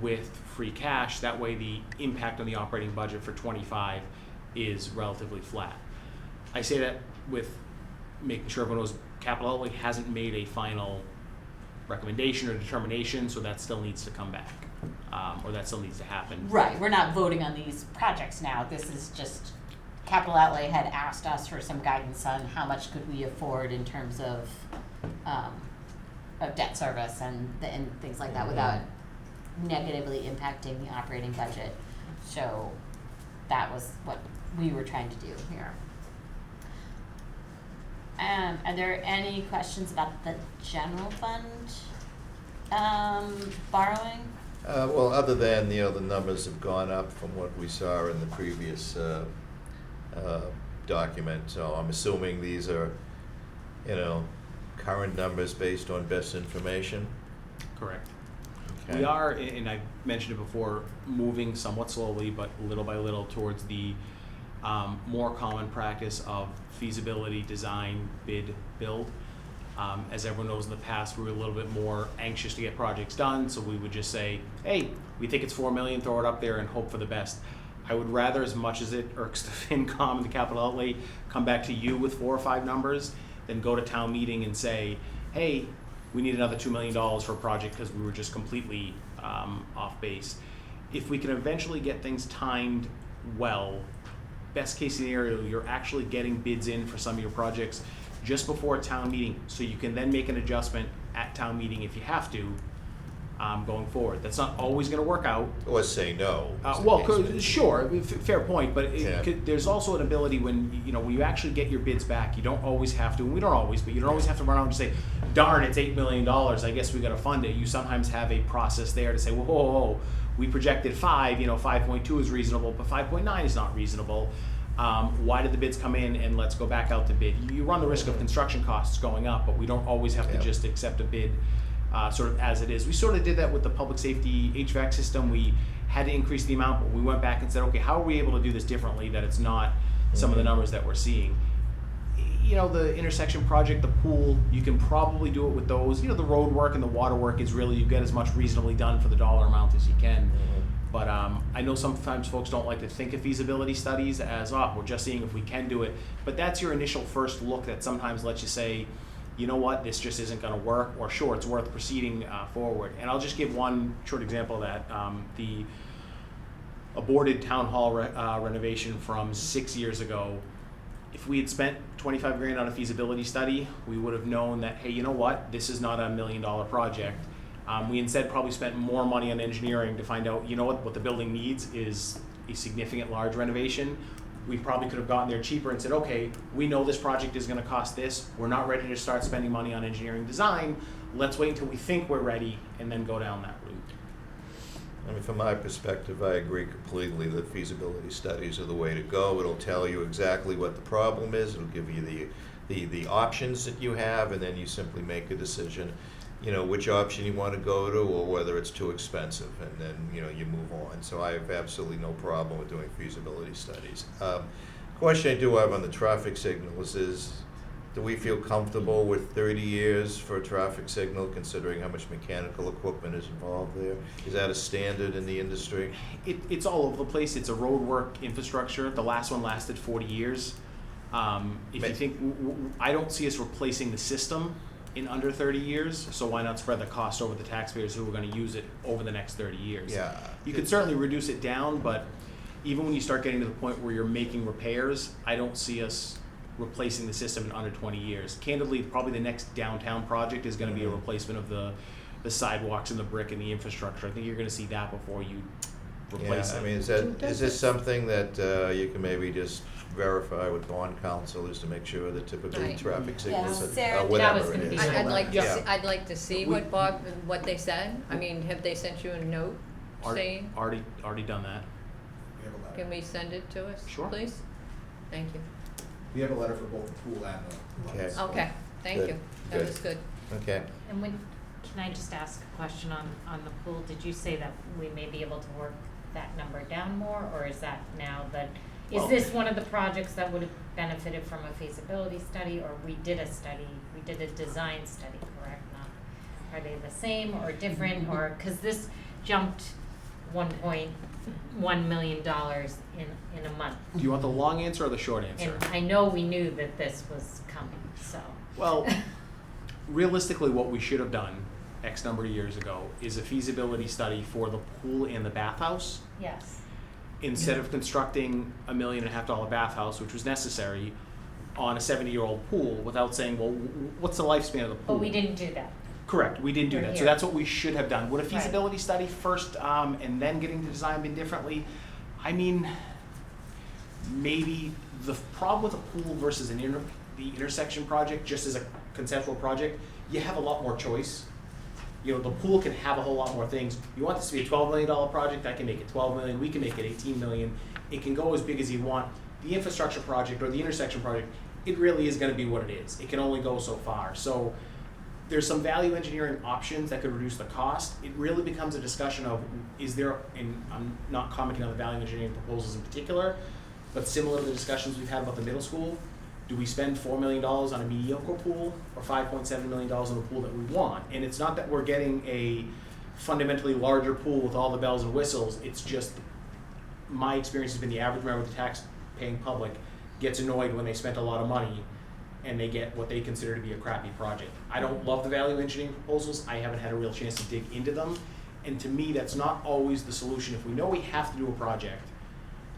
with free cash, that way the impact on the operating budget for '25 is relatively flat. I say that with making sure everyone knows capital outlay hasn't made a final recommendation or determination, so that still needs to come back, or that still needs to happen. Right, we're not voting on these projects now. This is just, Capital Outlay had asked us for some guidance on how much could we afford in terms of debt service and things like that without negatively impacting the operating budget. So that was what we were trying to do here. Are there any questions about the general fund borrowing? Well, other than, the numbers have gone up from what we saw in the previous document, so I'm assuming these are, current numbers based on best information? Correct. Okay. We are, and I mentioned it before, moving somewhat slowly, but little by little towards the more common practice of feasibility, design, bid, build. As everyone knows, in the past, we were a little bit more anxious to get projects done, so we would just say, hey, we think it's $4 million, throw it up there and hope for the best. I would rather, as much as it irks the FinCom and the capital outlay, come back to you with 4 or 5 numbers than go to town meeting and say, hey, we need another $2 million for a project because we were just completely off base. If we can eventually get things timed well, best case scenario, you're actually getting bids in for some of your projects just before a town meeting, so you can then make an adjustment at town meeting if you have to, going forward. That's not always going to work out. Or say no. as the Well, case may be. sure, fair point, but Yeah. there's also an ability when you actually get your bids back, you don't always have to, and we don't always, but you don't always have to run around and say, darn, it's $8 million, I guess we got to fund it. You sometimes have a process there to say, whoa, whoa, whoa, we projected 5, 5.2 is reasonable, but 5.9 is not reasonable. Why did the bids come in, and let's go back out to bid? You run the risk of construction costs going up, but we don't always have to Yeah. just accept a bid sort of as it is. We sort of did that with the public safety HVAC system. We had to increase the amount, but we went back and said, okay, how are we able to do this differently that it's not some of the numbers that we're seeing? The intersection project, the pool, you can probably do it with those. The road work and the water work is really, you get as much reasonably done for the dollar amount as you can. But I know sometimes folks don't like to think of feasibility studies as, we're just seeing if we can do it. But that's your initial first look that sometimes lets you say, you know what, this just isn't going to work, or sure, it's worth proceeding forward. And I'll just give one short example of that. The aborted town hall renovation from 6 years ago. If we had spent $25,000 on a feasibility study, we would have known that, hey, you know what, this is not $1 million project. We instead probably spent more money on engineering to find out, what the building needs is a significant large renovation. We probably could have gotten there cheaper and said, okay, we know this project is going to cost this. We're not ready to start spending money on engineering design. Let's wait until we think we're ready and then go down that route. From my perspective, I agree completely that feasibility studies are the way to go. It'll tell you exactly what the problem is. It'll give you the options that you have, and then you simply make a decision, which option you want to go to, or whether it's too expensive, and then, you move on. So I have absolutely no problem with doing feasibility studies. Question I do have on the traffic signals is, do we feel comfortable with 30 years for a traffic signal, considering how much mechanical equipment is involved there? Is that a standard in the industry? It's all over the place. It's a road work infrastructure. The last one lasted 40 years. If you think, I don't see us replacing the system in under 30 years, so why not spread the cost over the taxpayers who are going to use it over the next 30 years? Yeah. You could certainly reduce it down, but even when you start getting to the point where you're making repairs, I don't see us replacing the system in under 20 years. Candidly, probably the next downtown project is going to be a replacement of the sidewalks and the brick and the infrastructure. I think you're going to see that before you replace Yeah, it. is this something that you can maybe just verify with bond counsel, is to make sure that typically Right. traffic signals, Yes, Sarah, or whatever that was it gonna be is. my I'd like to Yeah. see, I'd like to see what they said. I mean, have they sent you a note saying? Already done that. We have a letter. Can we send it to us, Sure. please? Thank you. We have a letter for both the pool and the Okay. lights. Okay, thank Good, you. That good. was good. Okay. And can I just ask a question on the pool? Did you say that we may be able to work that number down more, or is that now that, is Well- this one of the projects that would have benefited from a feasibility study, or we did a design study, correct? Are they the same or different, or, cause this jumped $1.1 million in a month. Do you want the long answer or the short answer? And I know we knew that this was coming, so. Well, realistically, what we should have done X number of years ago is a feasibility study for the pool and the bathhouse. Yes. Instead of constructing $1.5 million bathhouse, which was necessary, on a 70-year-old pool, without saying, well, what's the lifespan of the pool? But we didn't do that. Correct, we didn't do We're that. So here. that's what we should have done. Would a Right. feasibility study first and then getting the design been differently? I mean, maybe the problem with a pool versus the intersection project, just as a conceptual project, you have a lot more choice. The pool can have a whole lot more things. You want this to be a $12 million project, I can make it 12 million, we can make it 18 million. It can go as big as you want. The infrastructure project or the intersection project, it really is gonna be what it is. It can only go so far. So there's some value engineering options that could reduce the cost. It really becomes a discussion of, is there, and I'm not commenting on the value engineering proposals in particular, but similar to the discussions we've had about the middle school, do we spend $4 million on a mediocre pool or $5.7 million on a pool that we want? And it's not that we're getting a fundamentally larger pool with all the bells and whistles, it's just my experience has been the average member of the tax-paying public gets annoyed when they spent a lot of money and they get what they consider to be a crappy project. I don't love the value engineering proposals. I haven't had a real chance to dig into them. And to me, that's not always the solution. If we know we have to do a project,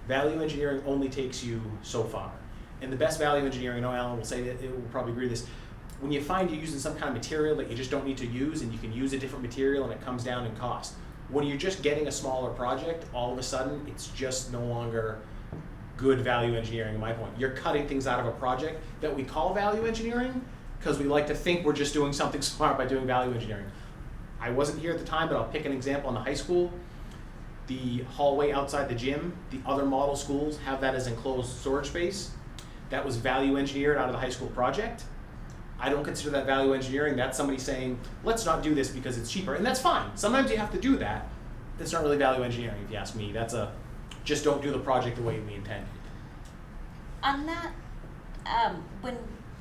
value engineering only takes you so far. And the best value engineering, I know Alan will say that, it will probably agree with this, when you find you're using some kind of material that you just don't need to use, and you can use a different material and it comes down in cost. When you're just getting a smaller project, all of a sudden, it's just no longer good value engineering, in my point. You're cutting things out of a project that we call value engineering because we like to think we're just doing something smart by doing value engineering. I wasn't here at the time, but I'll pick an example in the high school. The hallway outside the gym, the other model schools have that as enclosed storage space. That was value engineered out of the high school project. I don't consider that value engineering. That's somebody saying, let's not do this because it's cheaper. And that's fine. Sometimes you have to do that. That's not really value engineering, if you ask me. That's a, just don't do the project the way we intended. On that, when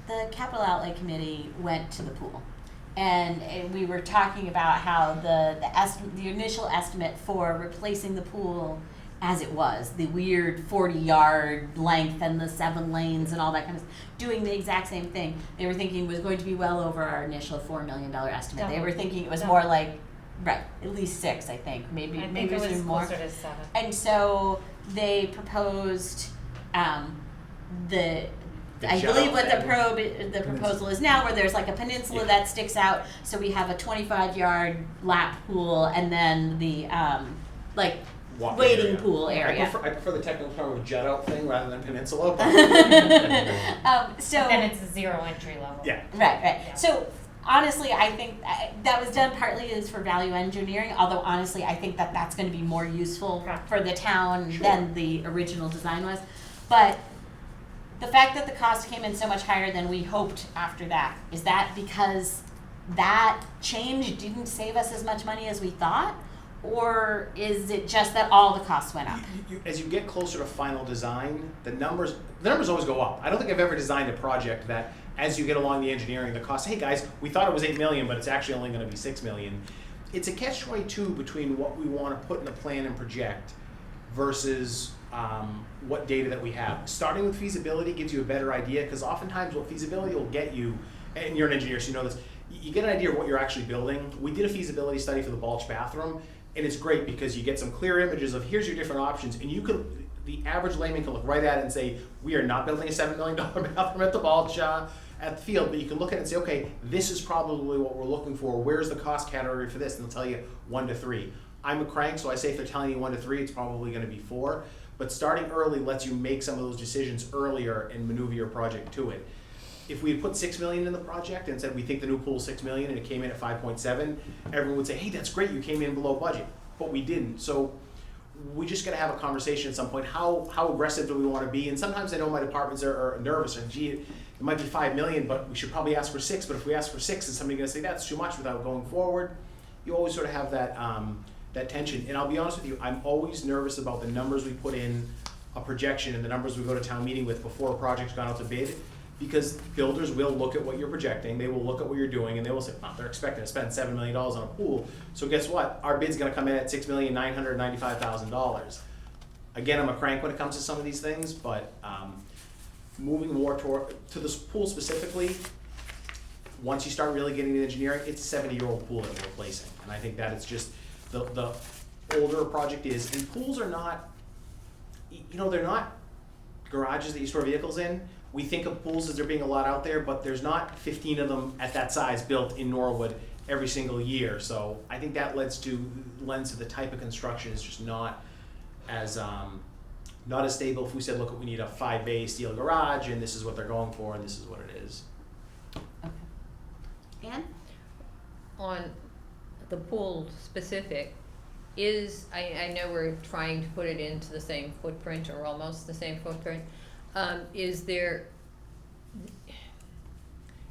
the capital outlay committee went to the pool, and we were talking about how the initial estimate for replacing the pool as it was, the weird 40-yard length and the 7 lanes and all that kind of stuff, doing the exact same thing, they were thinking was going to be well over our initial $4 million estimate. They were thinking it was more like, right, at least 6, I think, maybe I think maybe it was even more. closer to 7. And so they proposed I jet believe out what thing. the proposal is now, where there's like a peninsula that sticks out. So we have a 25-yard lap pool, and then the Walking waiting area. pool area. I prefer the technical term of jet out thing rather than peninsula. So Then it's a 0 entry level. Yeah. right. Yeah. So honestly, I think that was done partly is for value engineering. Although honestly, I think that that's going to be more useful Correct. for the town Sure. than the original design was. But the fact that the cost came in so much higher than we hoped after that, is that because that change didn't save us as much money as we thought? Or is it just that all the costs went up? As you get closer to final design, the numbers always go up. I don't think I've ever designed a project that as you get along the engineering, the cost, hey guys, we thought it was $8 million, but it's actually only going to be $6 million. It's a catch-22 between what we want to put in the plan and project versus what data that we have. Starting with feasibility gives you a better idea, because oftentimes what feasibility will get you, and you're an engineer so you know this, you get an idea of what you're actually building. We did a feasibility study for the Balch bathroom, and it's great because you get some clear images of here's your different options, and you can, the average layman can look right at it and say, we are not building a $7 million bathroom at the Balch at the field, but you can look at it and say, okay, this is probably what we're looking for. Where's the cost category for this? And they'll tell you 1 to 3. I'm a crank, so I say if they're telling you 1 to 3, it's probably going to be 4. But starting early lets you make some of those decisions earlier and maneuver your project to it. If we had put $6 million in the project and said we think the new pool is $6 million and it came in at 5.7, everyone would say, hey, that's great, you came in below budget. But we didn't. So we just got to have a conversation at some point. How aggressive do we want to be? And sometimes I know my departments are nervous and gee, it might be $5 million, but we should probably ask for 6. But if we ask for 6, is somebody going to say that's too much without going forward? You always sort of have that that tension. And I'll be honest with you, I'm always nervous about the numbers we put in a projection and the numbers we go to town meeting with before a project's gone out to bid, because builders will look at what you're projecting, they will look at what you're doing, and they will say, oh, they're expecting to spend $7 million on a pool. So guess what? Our bid's gonna come in at $6,995,000. Again, I'm a crank when it comes to some of these things, but moving more to this pool specifically, once you start really getting into engineering, it's a 70-year-old pool that we're replacing. And I think that it's just the older a project is, and pools are not, they're not garages that you store vehicles in. We think of pools as there being a lot out there, but there's not 15 of them at that size built in Norwood every single year. So I think that lends to the type of construction is just not as stable. If we said, look, we need a 5-bay steel garage, and this is what they're going for, and this is what it is. Ann? On the pool specific, I know we're trying to put it into the same footprint or almost the same footprint. Is there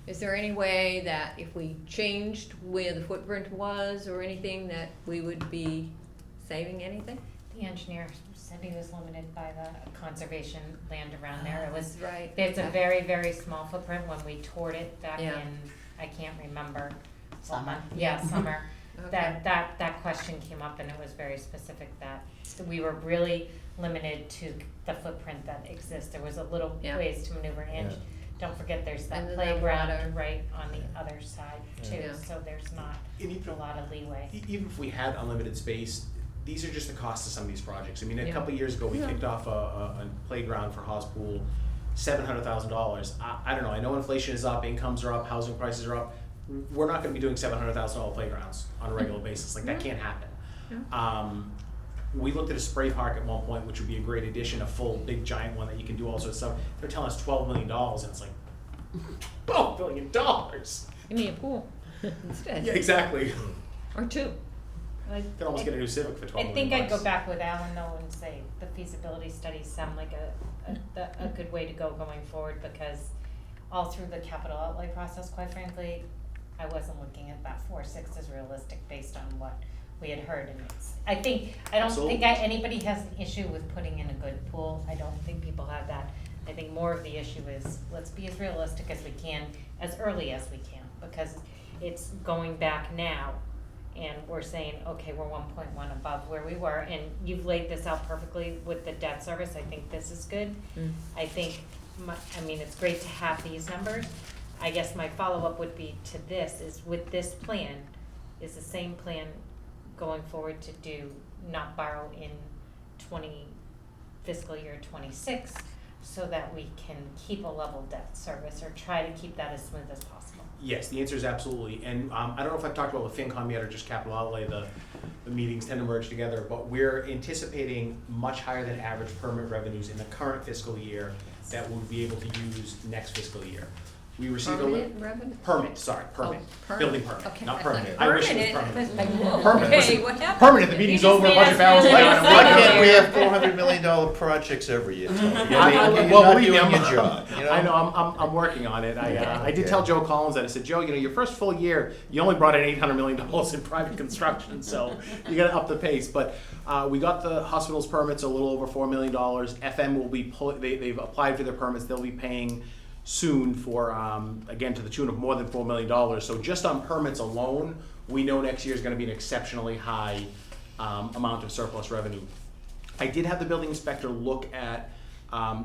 any way that if we changed where the footprint was or anything that we would be saving anything? The engineer said he was limited by the conservation land around there. It was, Right. it's a very, very small footprint. When we toured it back Yeah. in, I can't remember. Summer. Yeah, summer. Okay. That question came up, and it was very specific that we were really limited to the footprint that exists. There was a little Yeah. ways to maneuver in. Yeah. Don't forget there's And that then the playground water. right on the other side too, Yeah. so there's not And even a lot of leeway. Even if we had unlimited space, these are just the costs of some of these projects. I mean, a Yeah. couple of years ago, we Yeah. kicked off a playground for Haas Pool, $700,000. I don't know. I know inflation is up, incomes are up, housing prices are up. We're not going to be doing $700,000 playgrounds on a regular basis. Like that can't happen. We looked at a spray park at one point, which would be a great addition, a full big giant one that you can do all sorts of stuff. They're telling us $12 million, and it's like $12 billion. Give me a pool instead. Yeah, exactly. Or two. I Could almost get a new Civic for $12 million. I think I'd go back with Alan though and say the feasibility studies sound like a good way to go going forward, because all through the capital outlay process, quite frankly, I wasn't looking at that 4.6 as realistic based on what we had heard, and I don't Absolutely. think anybody has an issue with putting in a good pool. I don't think people have that. I think more of the issue is let's be as realistic as we can, as early as we can, because it's going back now, and we're saying, okay, we're 1.1 above where we were, and you've laid this out perfectly with the debt service. I think this is good. I think, it's great to have these numbers. I guess my follow-up would be to this, is with this plan, is the same plan going forward to do, not borrow in fiscal year 26, so that we can keep a level debt service, or try to keep that as smooth as possible. Yes, the answer is absolutely. And I don't know if I've talked about with FinCom yet or just capital outlay, the meetings tend to merge together, but we're anticipating much higher than average permit revenues in the current fiscal year that we'll be able to use next fiscal year. We received Permanent revenue? permit, permit. building permit, Okay, not I thought permanent. I wish it was permanent. permanent. Whoa, Permanent, okay, listen, what happened? permanent, the meeting's You just over, made budget us balance. feel like, like I don't Why know. can't we have $400 million projects every year, Tony? You're Well, not believe me, doing I'm- your job, you know? I know, I'm working on it. I did tell Joe Collins that. I said, Joe, your first full year, you only brought in $800 million in private construction, so you got to up the pace. But we got the hospital's permits a little over $4 million. FM will be they've applied for their permits. They'll be paying soon for again to the tune of more than $4 million. So just on permits alone, we know next year is going to be an exceptionally high amount of surplus revenue. I did have the building inspector look at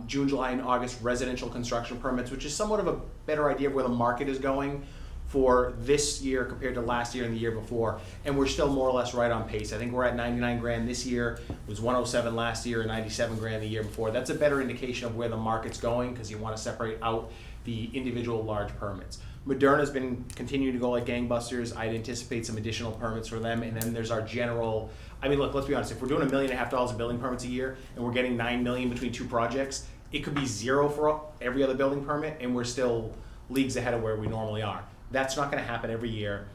June, July, and August residential construction permits, which is somewhat of a better idea of where the market is going for this year compared to last year and the year before, and we're still more or less right on pace. I think we're at 99 grand this year. It was 107 last year and 97 grand the year before. That's a better indication of where the market's going, because you want to separate out the individual large permits. Moderna's been continuing to go like gangbusters. I'd anticipate some additional permits for them, and then there's our general. Look, let's be honest. If we're doing $1.5 million in building permits a year and we're getting $9 million between two projects, it could be zero for every other building permit, and we're still leagues ahead of where we normally are. That's not going to happen every year.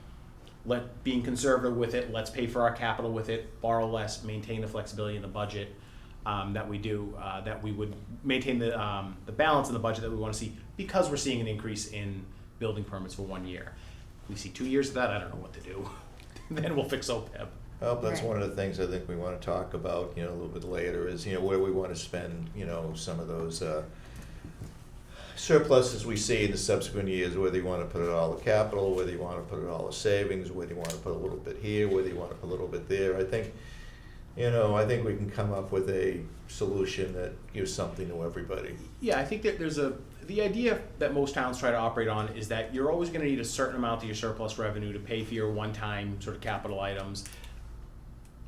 Being conservative with it, let's pay for our capital with it, borrow less, maintain the flexibility in the budget that we do, that we would maintain the balance in the budget that we want to see, because we're seeing an increase in building permits for 1 year. If we see 2 years of that, I don't know what to do. Then we'll fix OPEB. Well, that's Right. one of the things I think we want to talk about, a little bit later is, where we want to spend, some of those surpluses we see in the subsequent years, whether you want to put it all in capital, whether you want to put it all in savings, whether you want to put a little bit here, whether you want to put a little bit there. I think we can come up with a solution that gives something to everybody. Yeah, I think that the idea that most towns try to operate on is that you're always going to need a certain amount of your surplus revenue to pay for your one-time sort of capital items.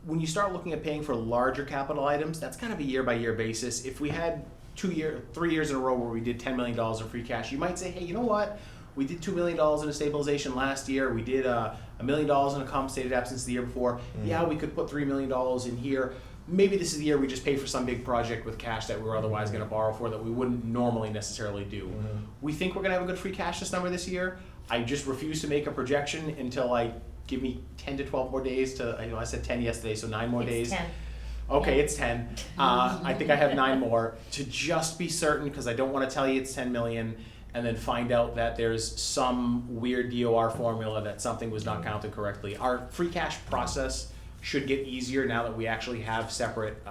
When you start looking at paying for larger capital items, that's kind of a year-by-year basis. If we had 3 years in a row where we did $10 million of free cash, you might say, hey, you know what? We did $2 million in a stabilization last year. We did $1 million in a compensated absence the year before. Yeah, we could put $3 million in here. Maybe this is the year we just pay for some big project with cash that we were otherwise going to borrow for that we wouldn't normally necessarily do. We think we're going to have a good free cash number this year. I just refuse to make a projection until give me 10 to 12 more days to, I said 10 yesterday, so 9 more days. It's 10. Okay, Yeah. it's 10. I think I have 9 more to just be certain, because I don't want to tell you it's 10 million and then find out that there's some weird DOR formula that something was not counted correctly. Our free cash process should get easier now that we actually have separate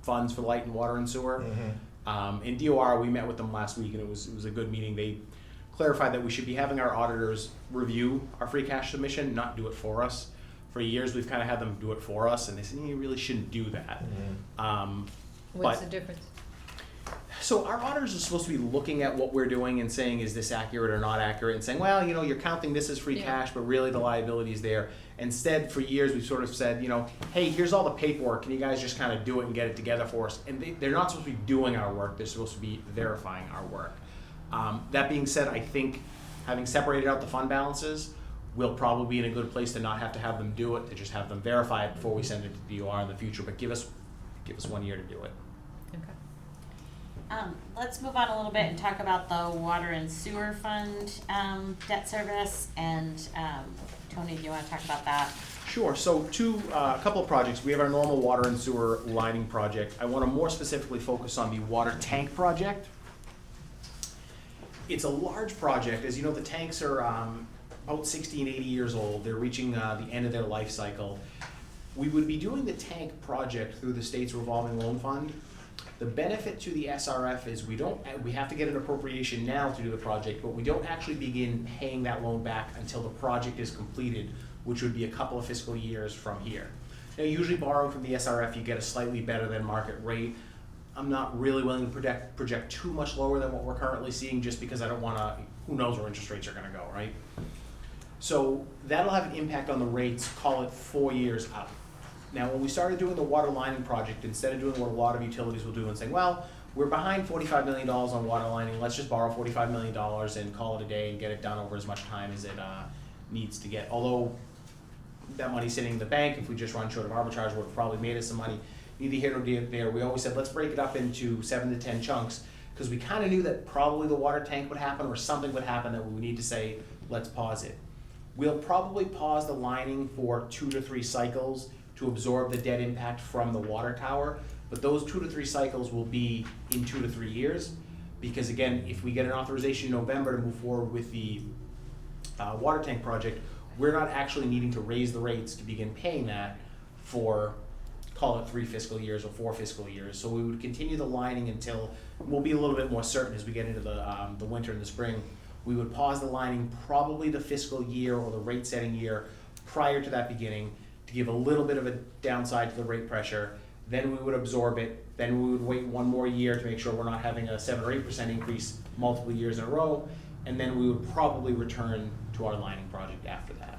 funds for light and water and sewer. In DOR, we met with them last week, and it was a good meeting. They clarified that we should be having our auditors review our free cash submission, not do it for us. For years, we've kind of had them do it for us, and they said, you really shouldn't do that. What's But- the difference? So our auditors are supposed to be looking at what we're doing and saying, is this accurate or not accurate, and saying, well, you know, you're counting this as free Yeah. cash, but really the liability is there. Instead, for years, we've sort of said, you know, hey, here's all the paperwork, can you guys just kind of do it and get it together for us? And they're not supposed to be doing our work, they're supposed to be verifying our work. That being said, I think having separated out the fund balances, we'll probably be in a good place to not have to have them do it, to just have them verify it before we send it to DOR in the future, but give us 1 year to do it. Okay. Let's move on a little bit and talk about the water and sewer fund debt service. And Tony, do you want to talk about that? Sure. So a couple of projects. We have our normal water and sewer lining project. I want to more specifically focus on the water tank project. It's a large project. As you know, the tanks are about 60 and 80 years old. They're reaching the end of their life cycle. We would be doing the tank project through the state's revolving loan fund. The benefit to the SRF is we have to get an appropriation now to do the project, but we don't actually begin paying that loan back until the project is completed, which would be a couple of fiscal years from here. Now, usually borrowing from the SRF, you get a slightly better than market rate. I'm not really willing to project too much lower than what we're currently seeing, just because I don't want to, who knows where interest rates are going to go, right? So that'll have an impact on the rates, call it 4 years out. Now, when we started doing the water lining project, instead of doing what a lot of utilities will do and saying, well, we're behind $45 million on water lining, let's just borrow $45 million and call it a day and get it done over as much time as it needs to get. Although that money's sitting in the bank, if we just run short of arbitrage, would have probably made us some money. Neither here nor there. We always said, let's break it up into 7 to 10 chunks, because we kind of knew that probably the water tank would happen or something would happen that we would need to say, let's pause it. We'll probably pause the lining for 2 to 3 cycles to absorb the debt impact from the water tower, but those 2 to 3 cycles will be in 2 to 3 years, because again, if we get an authorization in November to move forward with the water tank project, we're not actually needing to raise the rates to begin paying that for, call it 3 fiscal years or 4 fiscal years. So we would continue the lining until, we'll be a little bit more certain as we get into the winter and the spring. We would pause the lining probably the fiscal year or the rate setting year prior to that beginning, to give a little bit of a downside to the rate pressure. Then we would absorb it. Then we would wait 1 more year to make sure we're not having a 7 or 8% increase multiple years in a row. And then we would probably return to our lining project after that.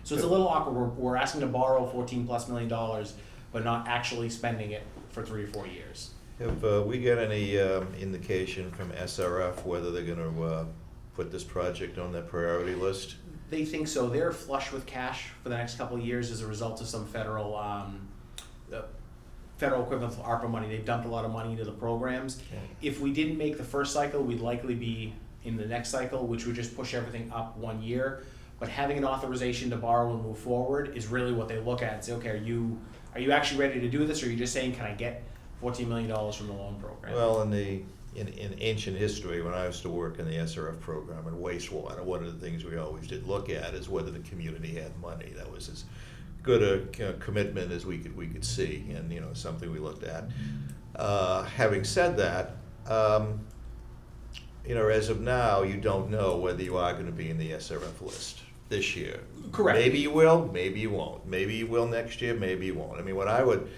So it's a little awkward. We're asking to borrow $14+ million, but not actually spending it for 3 or 4 years. Have we got any indication from SRF whether they're going to put this project on their priority list? They think so. They're flush with cash for the next couple of years as a result of some federal equivalent of ARPA money. They've dumped a lot of money into the programs. Okay. If we didn't make the first cycle, we'd likely be in the next cycle, which would just push everything up 1 year. But having an authorization to borrow and move forward is really what they look at and say, okay, are you actually ready to do this, or are you just saying, can I get $14 million from the loan program? Well, in ancient history, when I used to work in the SRF program in wastewater, one of the things we always did look at is whether the community had money. That was as good a commitment as we could see, and something we looked at. Having said that, as of now, you don't know whether you are going to be in the SRF list this year. Correct. Maybe you will, maybe you won't. Maybe you will next year, maybe you won't. I mean, what I would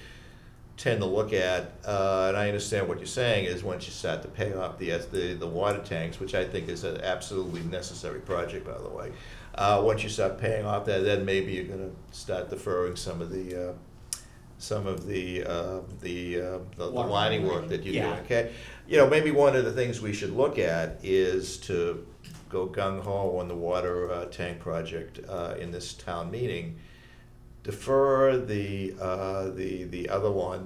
tend to look at, and I understand what you're saying, is once you start to pay off the water tanks, which I think is an absolutely necessary project, by the way. Once you start paying off that, then maybe you're going to start deferring some of the lining work that you're doing. Okay, maybe one of the things we should look at is to go gung ho on the water tank project in this town meeting. Defer the other one,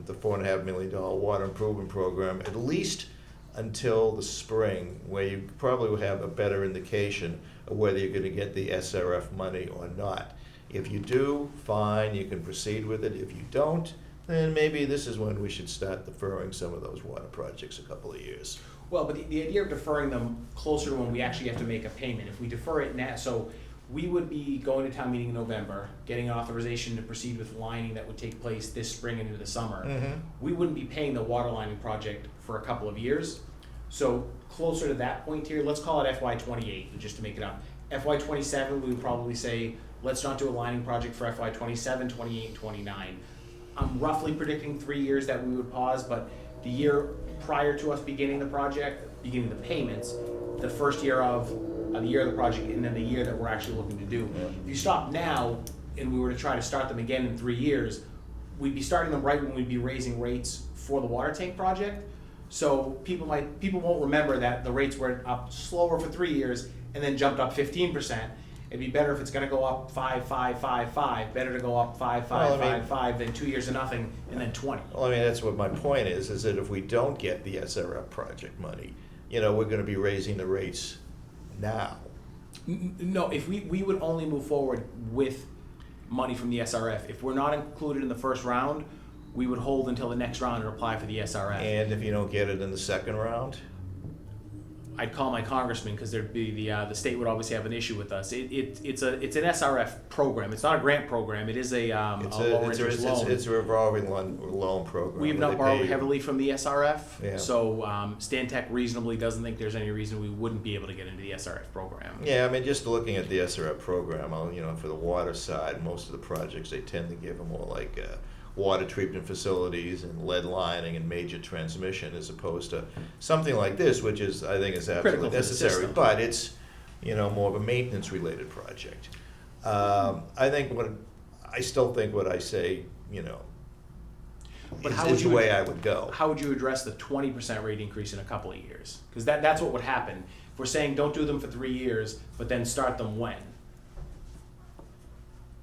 the $4.5 million water improvement program, at least until the spring, where you probably will have a better indication of whether you're going to get the SRF money or not. If you do, fine, you can proceed with it. If you don't, then maybe this is when we should start deferring some of those water projects a couple of years. Well, but the idea of deferring them closer to when we actually have to make a payment, if we defer it now, so we would be going to town meeting in November, getting authorization to proceed with lining that would take place this spring and into the summer. Mm-hmm. We wouldn't be paying the water lining project for a couple of years. So closer to that point here, let's call it FY28, just to make it up. FY27, we would probably say, let's not do a lining project for FY27, 28, and 29. I'm roughly predicting 3 years that we would pause, but the year prior to us beginning the project, beginning the payments, the first year of the year of the project, and then the year that we're actually looking to do. If you stop now and we were to try to start them again in 3 years, we'd be starting them right when we'd be raising rates for the water tank project. So people won't remember that the rates went up slower for 3 years and then jumped up 15%. It'd be better if it's gonna go up 5, 5, 5, 5, better to go up 5, 5, Well, I mean- 5, 5 than 2 years of nothing and then 20. Well, I mean, that's what my point is that if we don't get the SRF project money, we're gonna be raising the rates now. No, if we would only move forward with money from the SRF. If we're not included in the first round, we would hold until the next round and apply for the SRF. And if you don't get it in the second round? I'd call my congressman, because there'd be the state would obviously have an issue with us. It's an SRF program. It's not a grant program. It is a lower interest loan. It's a revolving loan program. We have where not they borrowed pay you. heavily from the SRF, Yeah. so Stantec reasonably doesn't think there's any reason we wouldn't be able to get into the SRF program. Yeah, I mean, just looking at the SRF program, for the water side, most of the projects, they tend to give them more like water treatment facilities and lead lining and major transmission, as opposed to something like this, which is, I think, is Critical absolutely for the necessary, system. but it's, more of a maintenance-related project. I still think what I say, But is how would the you- way I would go. How would you address the 20% rate increase in a couple of years? Because that's what would happen. If we're saying don't do them for 3 years, but then start them when?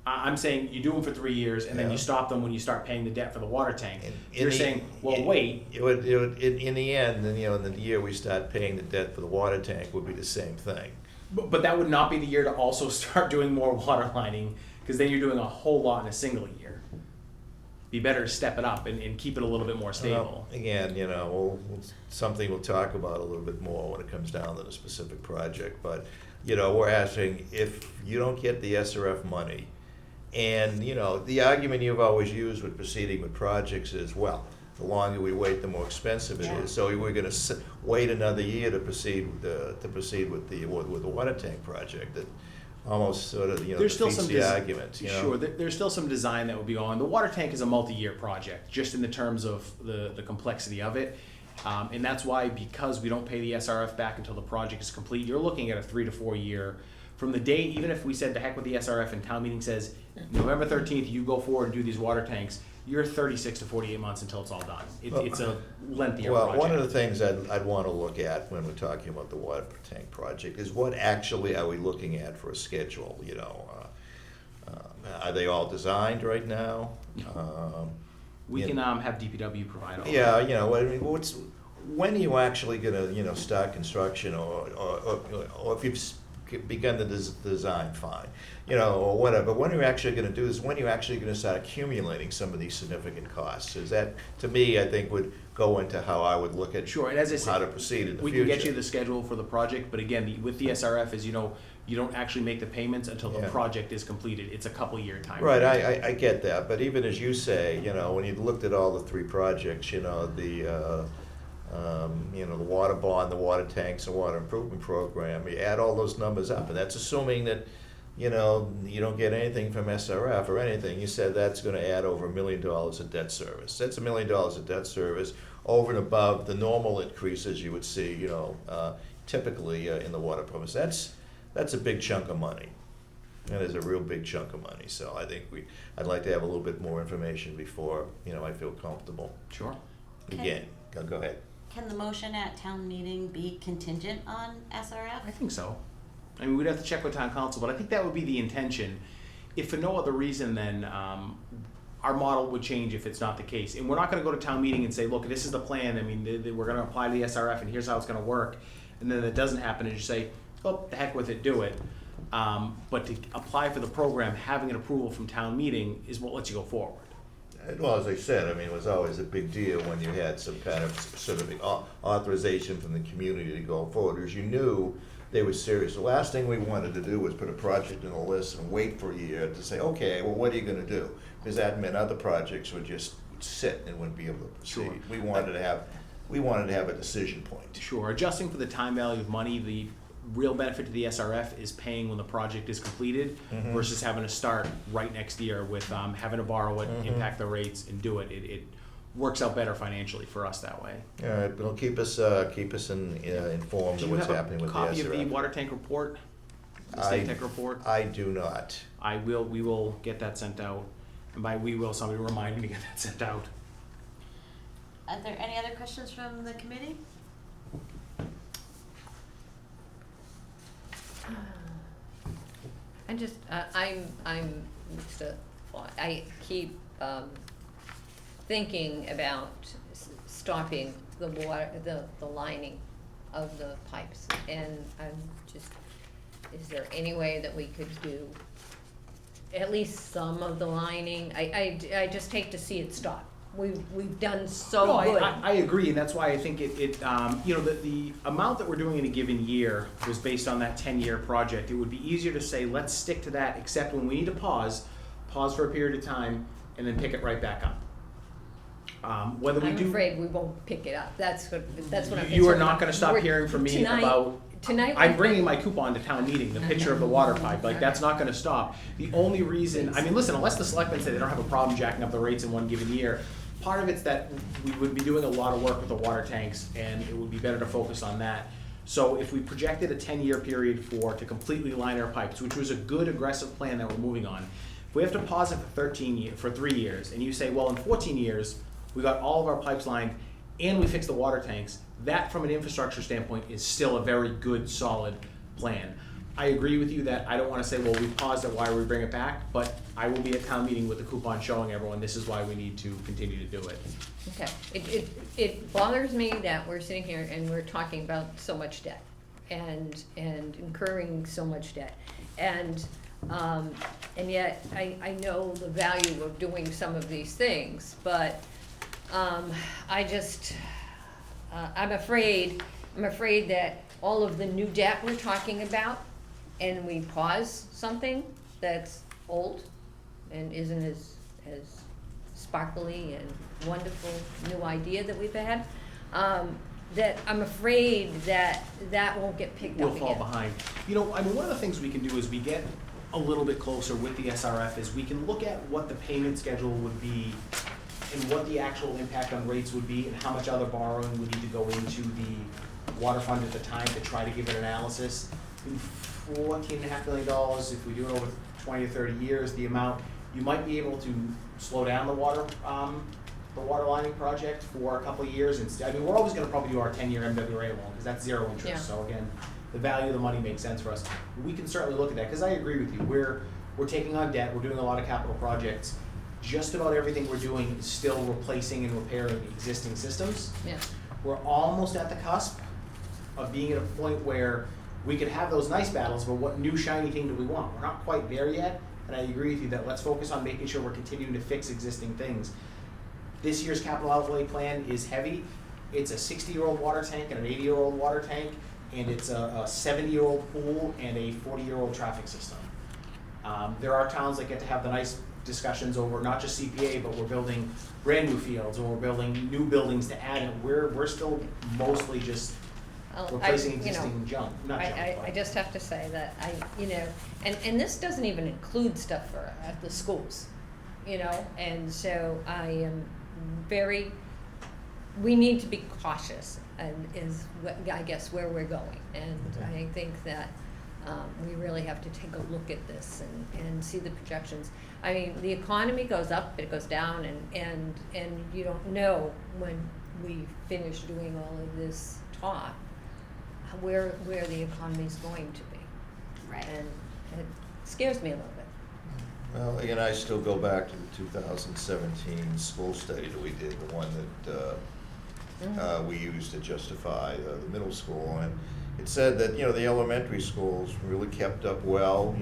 I'm saying you do them for 3 years and then Yeah. you stop them when you start paying the debt for the water tank. In You're the- saying, well, wait. It would, in the end, then, in the year we start paying the debt for the water tank would be the same thing. But that would not be the year to also start doing more water lining, because then you're doing a whole lot in a single year. Be better to step it up and keep it a little bit more stable. Well, again, something we'll talk about a little bit more when it comes down to the specific project, but, we're asking if you don't get the SRF money, and, the argument you've always used with proceeding with projects is, well, the longer we wait, the more expensive it Yeah. is. So we're gonna wait another year to proceed with the water tank project. That almost sort of, There's still defeats some the des- argument, Sure, there's still some design that would be on. The water tank is a multi-year project, just in the terms of the complexity of it. And that's why, because we don't pay the SRF back until the project is complete, you're looking at a 3 to 4 year. From the date, even if we said to heck with the SRF and town meeting says, November 13th, you go forward and do these water tanks, you're 36 to 48 months until it's all done. It's a lengthier Well, project. one of the things I'd want to look at when we're talking about the water tank project is what actually are we looking at for a schedule, Are they all designed right now? We you can know. have DPW provide all that. Yeah, when are you actually gonna, start construction, or if you've begun the design, fine, or whatever, when are you actually gonna do this, when are you actually gonna start accumulating some of these significant costs? Is that, to me, I think would go into how I would look at Sure, and as I said, how to proceed in the we future. can get you the schedule for the project, but again, with the SRF, as you know, you don't actually make the payments until the Yeah. project is completed. It's a couple year time. Right, frame. I get that, but even as you say, when you looked at all the three projects, the water bond, the water tanks, the water improvement program, you add all those numbers up, and that's assuming that, you don't get anything from SRF or anything. You said that's gonna add over $1 million of debt service. That's $1 million of debt service over and above the normal increases you would see, typically in the water promise. That's a big chunk of money. That is a real big chunk of money, so I think I'd like to have a little bit more information before, I feel comfortable. Sure. Okay. Again, go ahead. Can the motion at town meeting be contingent on SRF? I think so. I mean, we'd have to check with town council, but I think that would be the intention. If for no other reason, then our model would change if it's not the case. And we're not gonna go to town meeting and say, look, this is the plan, I mean, we're gonna apply to the SRF and here's how it's gonna work. And then it doesn't happen and you say, oh, the heck with it, do it. But to apply for the program, having an approval from town meeting is what lets you go forward. Well, as I said, it was always a big deal when you had some kind of sort of authorization from the community to go forward, because you knew they were serious. The last thing we wanted to do was put a project in a list and wait for a year to say, okay, well, what are you gonna do? Because that meant other projects would just sit and wouldn't be able to proceed. Sure. We wanted to have a decision point. Sure, adjusting for the time value of money, real benefit to the SRF is paying when the project is completed versus having to start right next year with having to borrow it, impact the rates, and do it. It works out better financially for us that way. All right, but it'll keep us informed Do of you what's have happening a with the copy of the SRF. water tank report? The I- state tech report? I do not. We will get that sent out. And by we will, somebody remind me to get that sent out. Are there any other questions from the committee? I just, I keep thinking about stopping the water, the lining of the pipes. And I'm just, is there any way that we could do at least some of the lining? I just hate to see it stop. We've done so No, good. I agree, and that's why I think the amount that we're doing in a given year was based on that 10-year project. It would be easier to say, let's stick to that, except when we need to pause for a period of time, and then pick it right back up. Whether we I'm do, afraid we won't pick it up. That's what I'm. you are concerned not about. going to stop We're- hearing from me tonight- about. Tonight. I'm bringing my coupon to town meeting, the picture of the water pipe, like, Okay. that's not gonna stop. The only reason, I mean, listen, unless the selectmen say they don't have a problem jacking up the rates in one given year, part of it's that we would be doing a lot of work with the water tanks, and it would be better to focus on that. So if we projected a 10-year period to completely line our pipes, which was a good aggressive plan that we're moving on, if we have to pause it for 3 years, and you say, well, in 14 years, we got all of our pipes lined, and we fixed the water tanks, that from an infrastructure standpoint is still a very good, solid plan. I agree with you that I don't wanna say, well, we paused it, why would we bring it back? But I will be at town meeting with the coupon showing everyone this is why we need to continue to do it. Okay, it bothers me that we're sitting here and we're talking about so much debt and incurring so much debt. And yet I know the value of doing some of these things, but I just, I'm afraid that all of the new debt we're talking about, and we pause something that's old and isn't as sparkly and wonderful new idea that we've had, that I'm afraid that won't get picked up We'll again. fall behind. You know, I mean, one of the things we can do as we get a little bit closer with the SRF is we can look at what the payment schedule would be and what the actual impact on rates would be and how much other borrowing would need to go into the water fund at the time to try to give an analysis. $14.5 million, if we do it over 20 or 30 years, the amount, you might be able to slow down the water lining project for a couple of years. I mean, we're always gonna probably do our 10-year MWRA loan, because that's zero interest. Yeah. So again, the value of the money makes sense for us. We can certainly look at that, because I agree with you. We're taking on debt, we're doing a lot of capital projects. Just about everything we're doing is still replacing and repairing existing systems. Yeah. We're almost at the cusp of being at a point where we could have those nice battles, but what new shiny thing do we want? We're not quite there yet, and I agree with you that let's focus on making sure we're continuing to fix existing things. This year's capital outlay plan is heavy. It's a 60-year-old water tank and an 80-year-old water tank, and it's a 70-year-old pool and a 40-year-old traffic system. There are towns that get to have the nice discussions over not just CPA, but we're building brand new fields, or we're building new buildings to add, and we're still mostly just replacing existing junk, not junk. I but- just have to say that and this doesn't even include stuff for at the schools, and so I am we need to be cautious, and is I guess where we're going, and I think that we really have to take a look at this and see the projections. I mean, the economy goes up, it goes down, and you don't know when we finish doing all of this talk where the economy's going to be. Right. And it scares me a little bit. Well, again, I still go back to the 2017 school study that we did, the one that we used to justify the middle school, and it said that, the elementary schools really kept up well,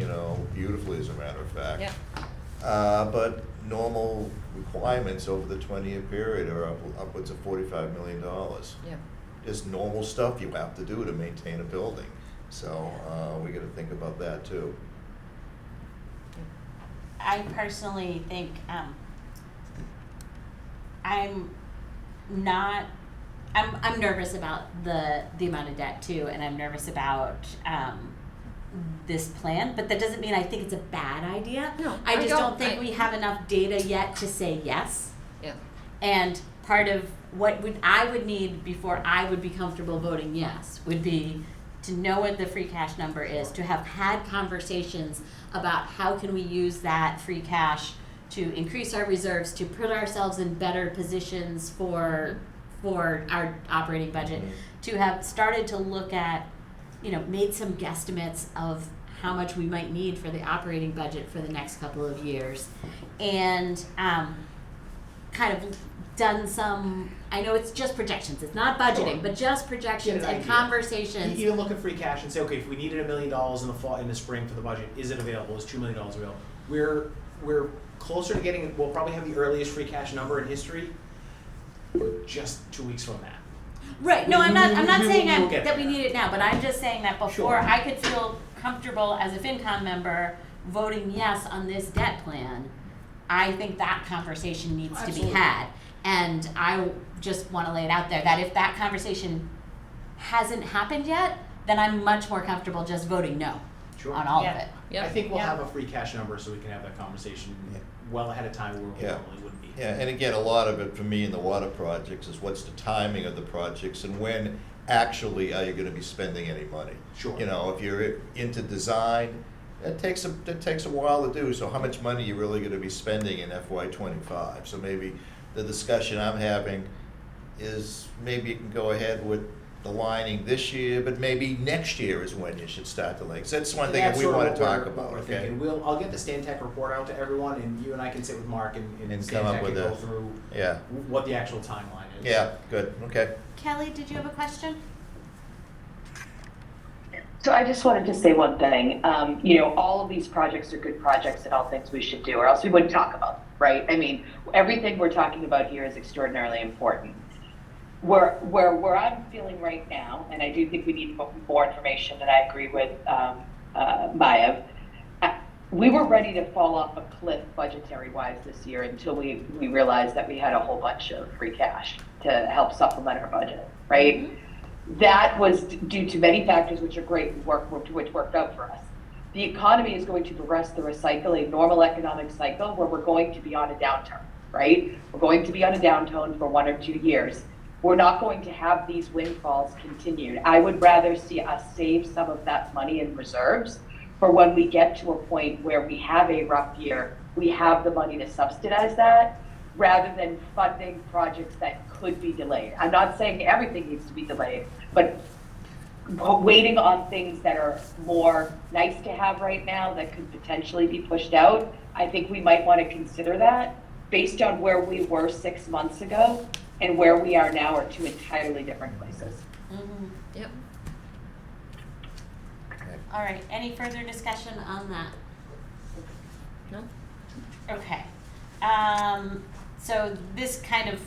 beautifully as a matter of fact. Yeah. But normal requirements over the 20-year period are upwards of $45 million. Yeah. Just normal stuff you have to do to maintain a building. So we got to think about that too. I personally think I'm I'm nervous about the amount of debt too, and I'm nervous about this plan, but that doesn't mean I think it's a bad idea. No, I just don't think I- we have enough data yet to say yes. Yeah. And part of what I would need before I would be comfortable voting yes would be to know what the free cash number is, to have had conversations about how can we use that free cash to increase our reserves, to put ourselves in better positions for our operating budget, to have started to look at, made some guesstimates of how much we might need for the operating budget for the next couple of years, and kind of done some, I know it's just projections, it's not budgeting, Sure. but just projections Get an and idea. conversations. Even look at free cash and say, okay, if we needed $1 million in the fall, in the spring for the budget, is it available? Is $2 million available? We're closer to getting, we'll probably have the earliest free cash number in history. We're just 2 weeks from that. Right, no, I'm not saying we'll get that we there. need it now, but I'm just saying that before Sure. I could feel comfortable as a FinCom member voting yes on this debt plan, I think that conversation needs to be Absolutely. had. And I just wanna lay it out there, that if that conversation hasn't happened yet, then I'm much more comfortable just voting no Sure. on all of Yeah. it. Yep. I think we'll Yeah. have a free cash number so we can have that conversation Yeah. well ahead of time where we Yeah. normally wouldn't be. Yeah, and again, a lot of it for me in the water projects is what's the timing of the projects and when actually are you gonna be spending any money? Sure. If you're into design, it takes a while to do, so how much money are you really gonna be spending in FY '25? So maybe the discussion I'm having is maybe you can go ahead with the lining this year, but maybe next year is when you should start the legs. That's one thing that That's we sort of wanna what talk we're- about, what we're okay? thinking. I'll get the Stantec report out to everyone, and you and I can sit with Mark and And Stantec come up can with go a- through Yeah, what the actual timeline is. yeah, good, okay. Kelly, did you have a question? So I just wanted to say one thing. All of these projects are good projects and all things we should do, or else we wouldn't talk about them, right? I mean, everything we're talking about here is extraordinarily important. Where I'm feeling right now, and I do think we need more information, and I agree with Maya. We were ready to fall off a cliff budgetary-wise this year until we realized that we had a whole bunch of free cash to help supplement our budget, right? Mm-hmm. That was due to many factors which are great, which worked out for us. The economy is going to progress through a normal economic cycle where we're going to be on a downturn, right? We're going to be on a downturn for 1 or 2 years. We're not going to have these windfalls continued. I would rather see us save some of that money in reserves for when we get to a point where we have a rough year, we have the money to subsidize that, rather than funding projects that could be delayed. I'm not saying everything needs to be delayed, but waiting on things that are more nice to have right now that could potentially be pushed out, I think we might want to consider that based on where we were 6 months ago and where we are now are two entirely different places. Mm-hmm. Yep. All right, any further discussion on that? No? Okay. So this kind of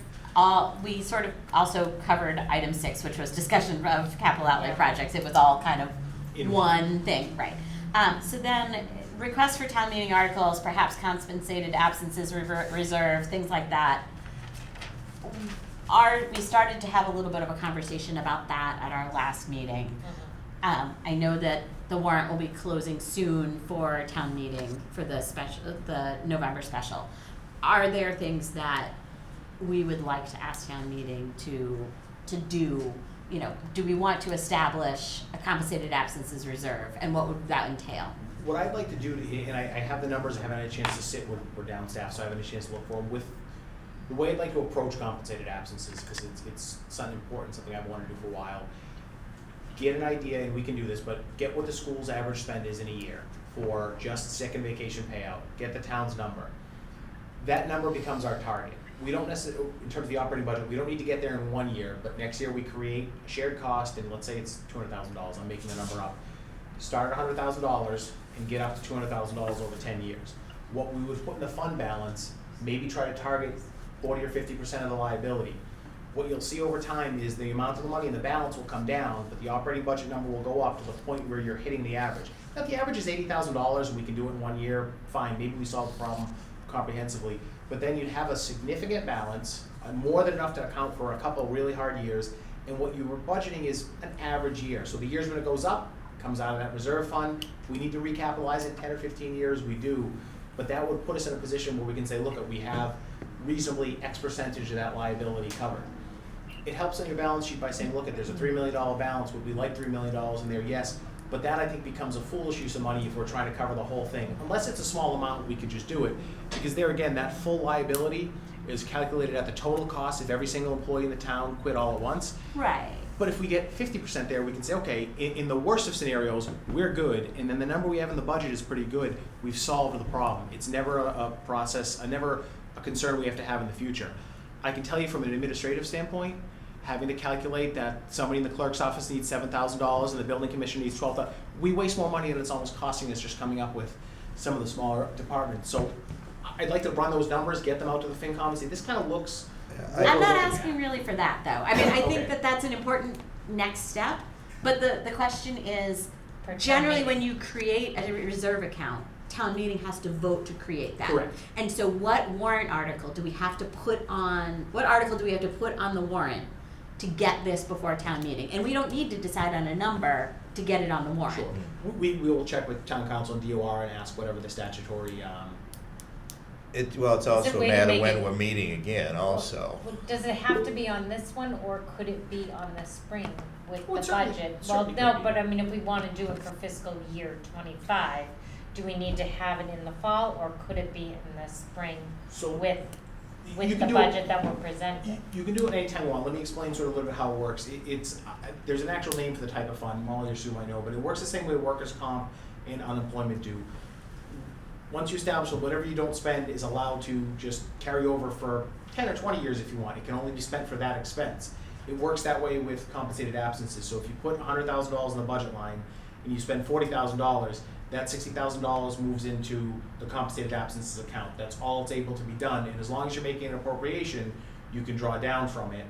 we sort of also covered item 6, which was discussion of capital outlay projects. It was all kind of In one thing, right? So then requests for town meeting articles, perhaps compensated absences reserve, things like that. We started to have a little bit of a conversation about that at our last meeting. I know that the warrant will be closing soon for town meeting for the November special. Are there things that we would like to ask town meeting to do? Do we want to establish a compensated absences reserve, and what would that entail? What I'd like to do, and I have the numbers, I haven't had a chance to sit, we're down staff, so I haven't had a chance to look for them, with the way I'd like to approach compensated absences, because it's something important, something I've wanted to do for a while. Get an idea, and we can do this, but get what the school's average spend is in a year for just sick and vacation payout. Get the town's number. That number becomes our target. We don't necessarily, in terms of the operating budget, we don't need to get there in 1 year, but next year we create a shared cost, and let's say it's $200,000, I'm making the number up. Start at $100,000 and get up to $200,000 over 10 years. What we would put in the fund balance, maybe try to target 40 or 50% of the liability. What you'll see over time is the amount of the money in the balance will come down, but the operating budget number will go up to the point where you're hitting the average. Now, if the average is $80,000 and we can do it in 1 year, fine, maybe we solve the problem. comprehensively, but then you'd have a significant balance, more than enough to account for a couple of really hard years, and what you were budgeting is an average year. So the years when it goes up, comes out of that reserve fund. If we need to recapitalize it 10 or 15 years, we do. But that would put us in a position where we can say, look, we have reasonably X percentage of that liability covered. It helps on your balance sheet by saying, look, there's a $3 million balance. Would we like $3 million in there? Yes. But that, I think, becomes a foolish use of money if we're trying to cover the whole thing. Unless it's a small amount, we could just do it. Because there again, that full liability is calculated at the total cost if every single employee in the town quit all at once. Right. But if we get 50% there, we can say, okay, in the worst of scenarios, we're good, and then the number we have in the budget is pretty good. We've solved the problem. It's never a process, never a concern we have to have in the future. I can tell you from an administrative standpoint, having to calculate that somebody in the clerk's office needs $7,000 and the building commissioner needs $12,000, we waste more money than it's almost costing us just coming up with some of the smaller departments. So I'd like to run those numbers, get them out to the FinCom and say, this kind of looks. I'm not asking really for that, though. I mean, I think Okay. that's an important next step. But the question is, For town generally, when meeting. you create a reserve account, town meeting has to vote to create that. Correct. And so, what warrant article do we have to put on? What article do we have to put on the warrant to get this before town meeting? And we don't need to decide on a number to get it on the warrant. Sure. We will check with town council and DOR and ask whatever the statutory. Well, it's also a way to matter make when it- we're meeting again also. Well, does it have to be on this one, or could it be on the spring with Well, the it certainly- budget? certainly Well, could no, be. but I mean, if we wanna do it for fiscal year 25, do we need to have it in the fall, or could it be in the spring So with you the can do it- budget that we're presenting? You can do it anytime you want. Let me explain sort of a little bit how it works. It's there's an actual name for the type of fund. Molly or Sue might know, but it works the same way workers' comp and unemployment do. Once you establish that whatever you don't spend is allowed to just carry over for 10 or 20 years if you want. It can only be spent for that expense. It works that way with compensated absences. So if you put $100,000 in the budget line and you spend $40,000, that $60,000 moves into the compensated absences account. That's all it's able to be done. And as long as you're making an appropriation, you can draw down from it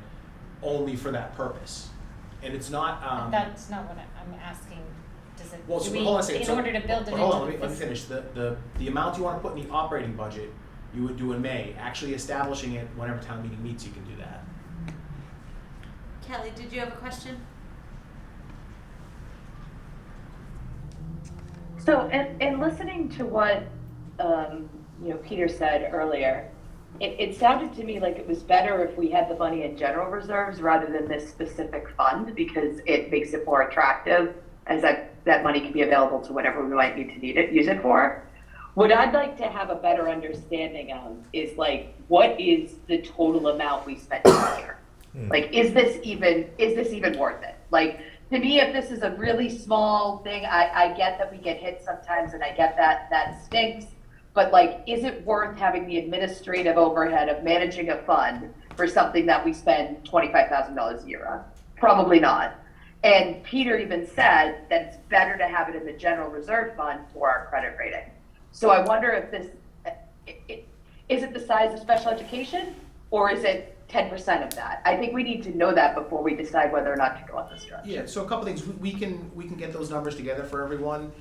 only for that purpose. And it's not. But that's not what I'm asking. Does it, Well, do so we, hold on a second. in So- order to build it but into hold on, the let me finish. The amount you want to put in the operating budget, you would do in May. Actually establishing it whenever town meeting meets, you can do that. Kelly, did you have a question? So, in listening to what, Peter said earlier, it sounded to me like it was better if we had the money in general reserves rather than this specific fund, because it makes it more attractive, as that money can be available to whatever we might need to use it for. What I'd like to have a better understanding of is like, what is the total amount we spent this year? Like, is this even worth it? Like, to me, if this is a really small thing, I get that we get hit sometimes, and I get that stinks. But like, is it worth having the administrative overhead of managing a fund for something that we spend $25,000 a year on? Probably not. And Peter even said that it's better to have it in the general reserve fund for our credit rating. So I wonder if this, is it the size of special education, or is it 10% of that? I think we need to know that before we decide whether or not to go on this direction. Yeah, so a couple things. We can get those numbers together for everyone.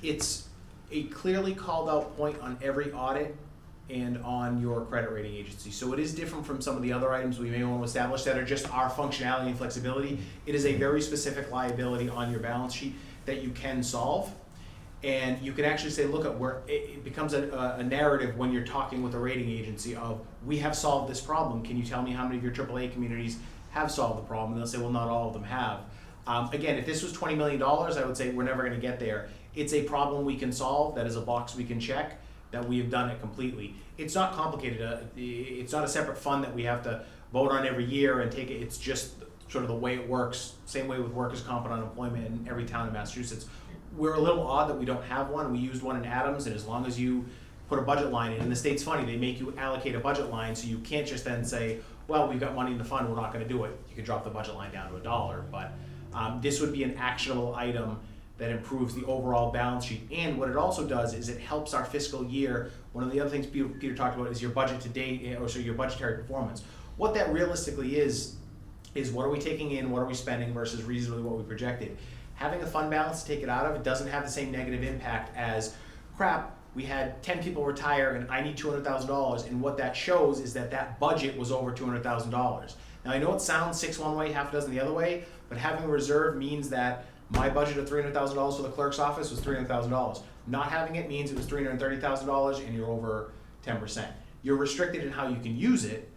It's a clearly called out point on every audit and on your credit rating agency. So it is different from some of the other items we may want to establish that are just our functionality and flexibility. It is a very specific liability on your balance sheet that you can solve. And you can actually say, look at where it becomes a narrative when you're talking with a rating agency of, we have solved this problem. Can you tell me how many of your AAA communities have solved the problem? And they'll say, well, not all of them have. Again, if this was $20 million, I would say we're never going to get there. It's a problem we can solve. That is a box we can check, that we have done it completely. It's not complicated. It's not a separate fund that we have to vote on every year and take it. It's just sort of the way it works. Same way with workers' comp and unemployment in every town in Massachusetts. We're a little odd that we don't have one. We used one in Adams, and as long as you put a budget line in, and the state's funny, they make you allocate a budget line, so you can't just then say, well, we've got money in the fund, we're not gonna do it. You can drop the budget line down to $1, but this would be an actionable item that improves the overall balance sheet. And what it also does is it helps our fiscal year. One of the other things Peter talked about is your budget to date, or so your budgetary performance. What that realistically is what are we taking in, what are we spending versus reasonably what we projected. Having a fund balance to take it out of, it doesn't have the same negative impact as, crap, we had 10 people retire and I need $200,000, and what that shows is that that budget was over $200,000. Now I know it sounds 6 one way, half a dozen the other way, but having a reserve means that my budget of $300,000 for the clerk's office was $300,000. Not having it means it was $330,000 and you're over 10%. You're restricted in how you can use it,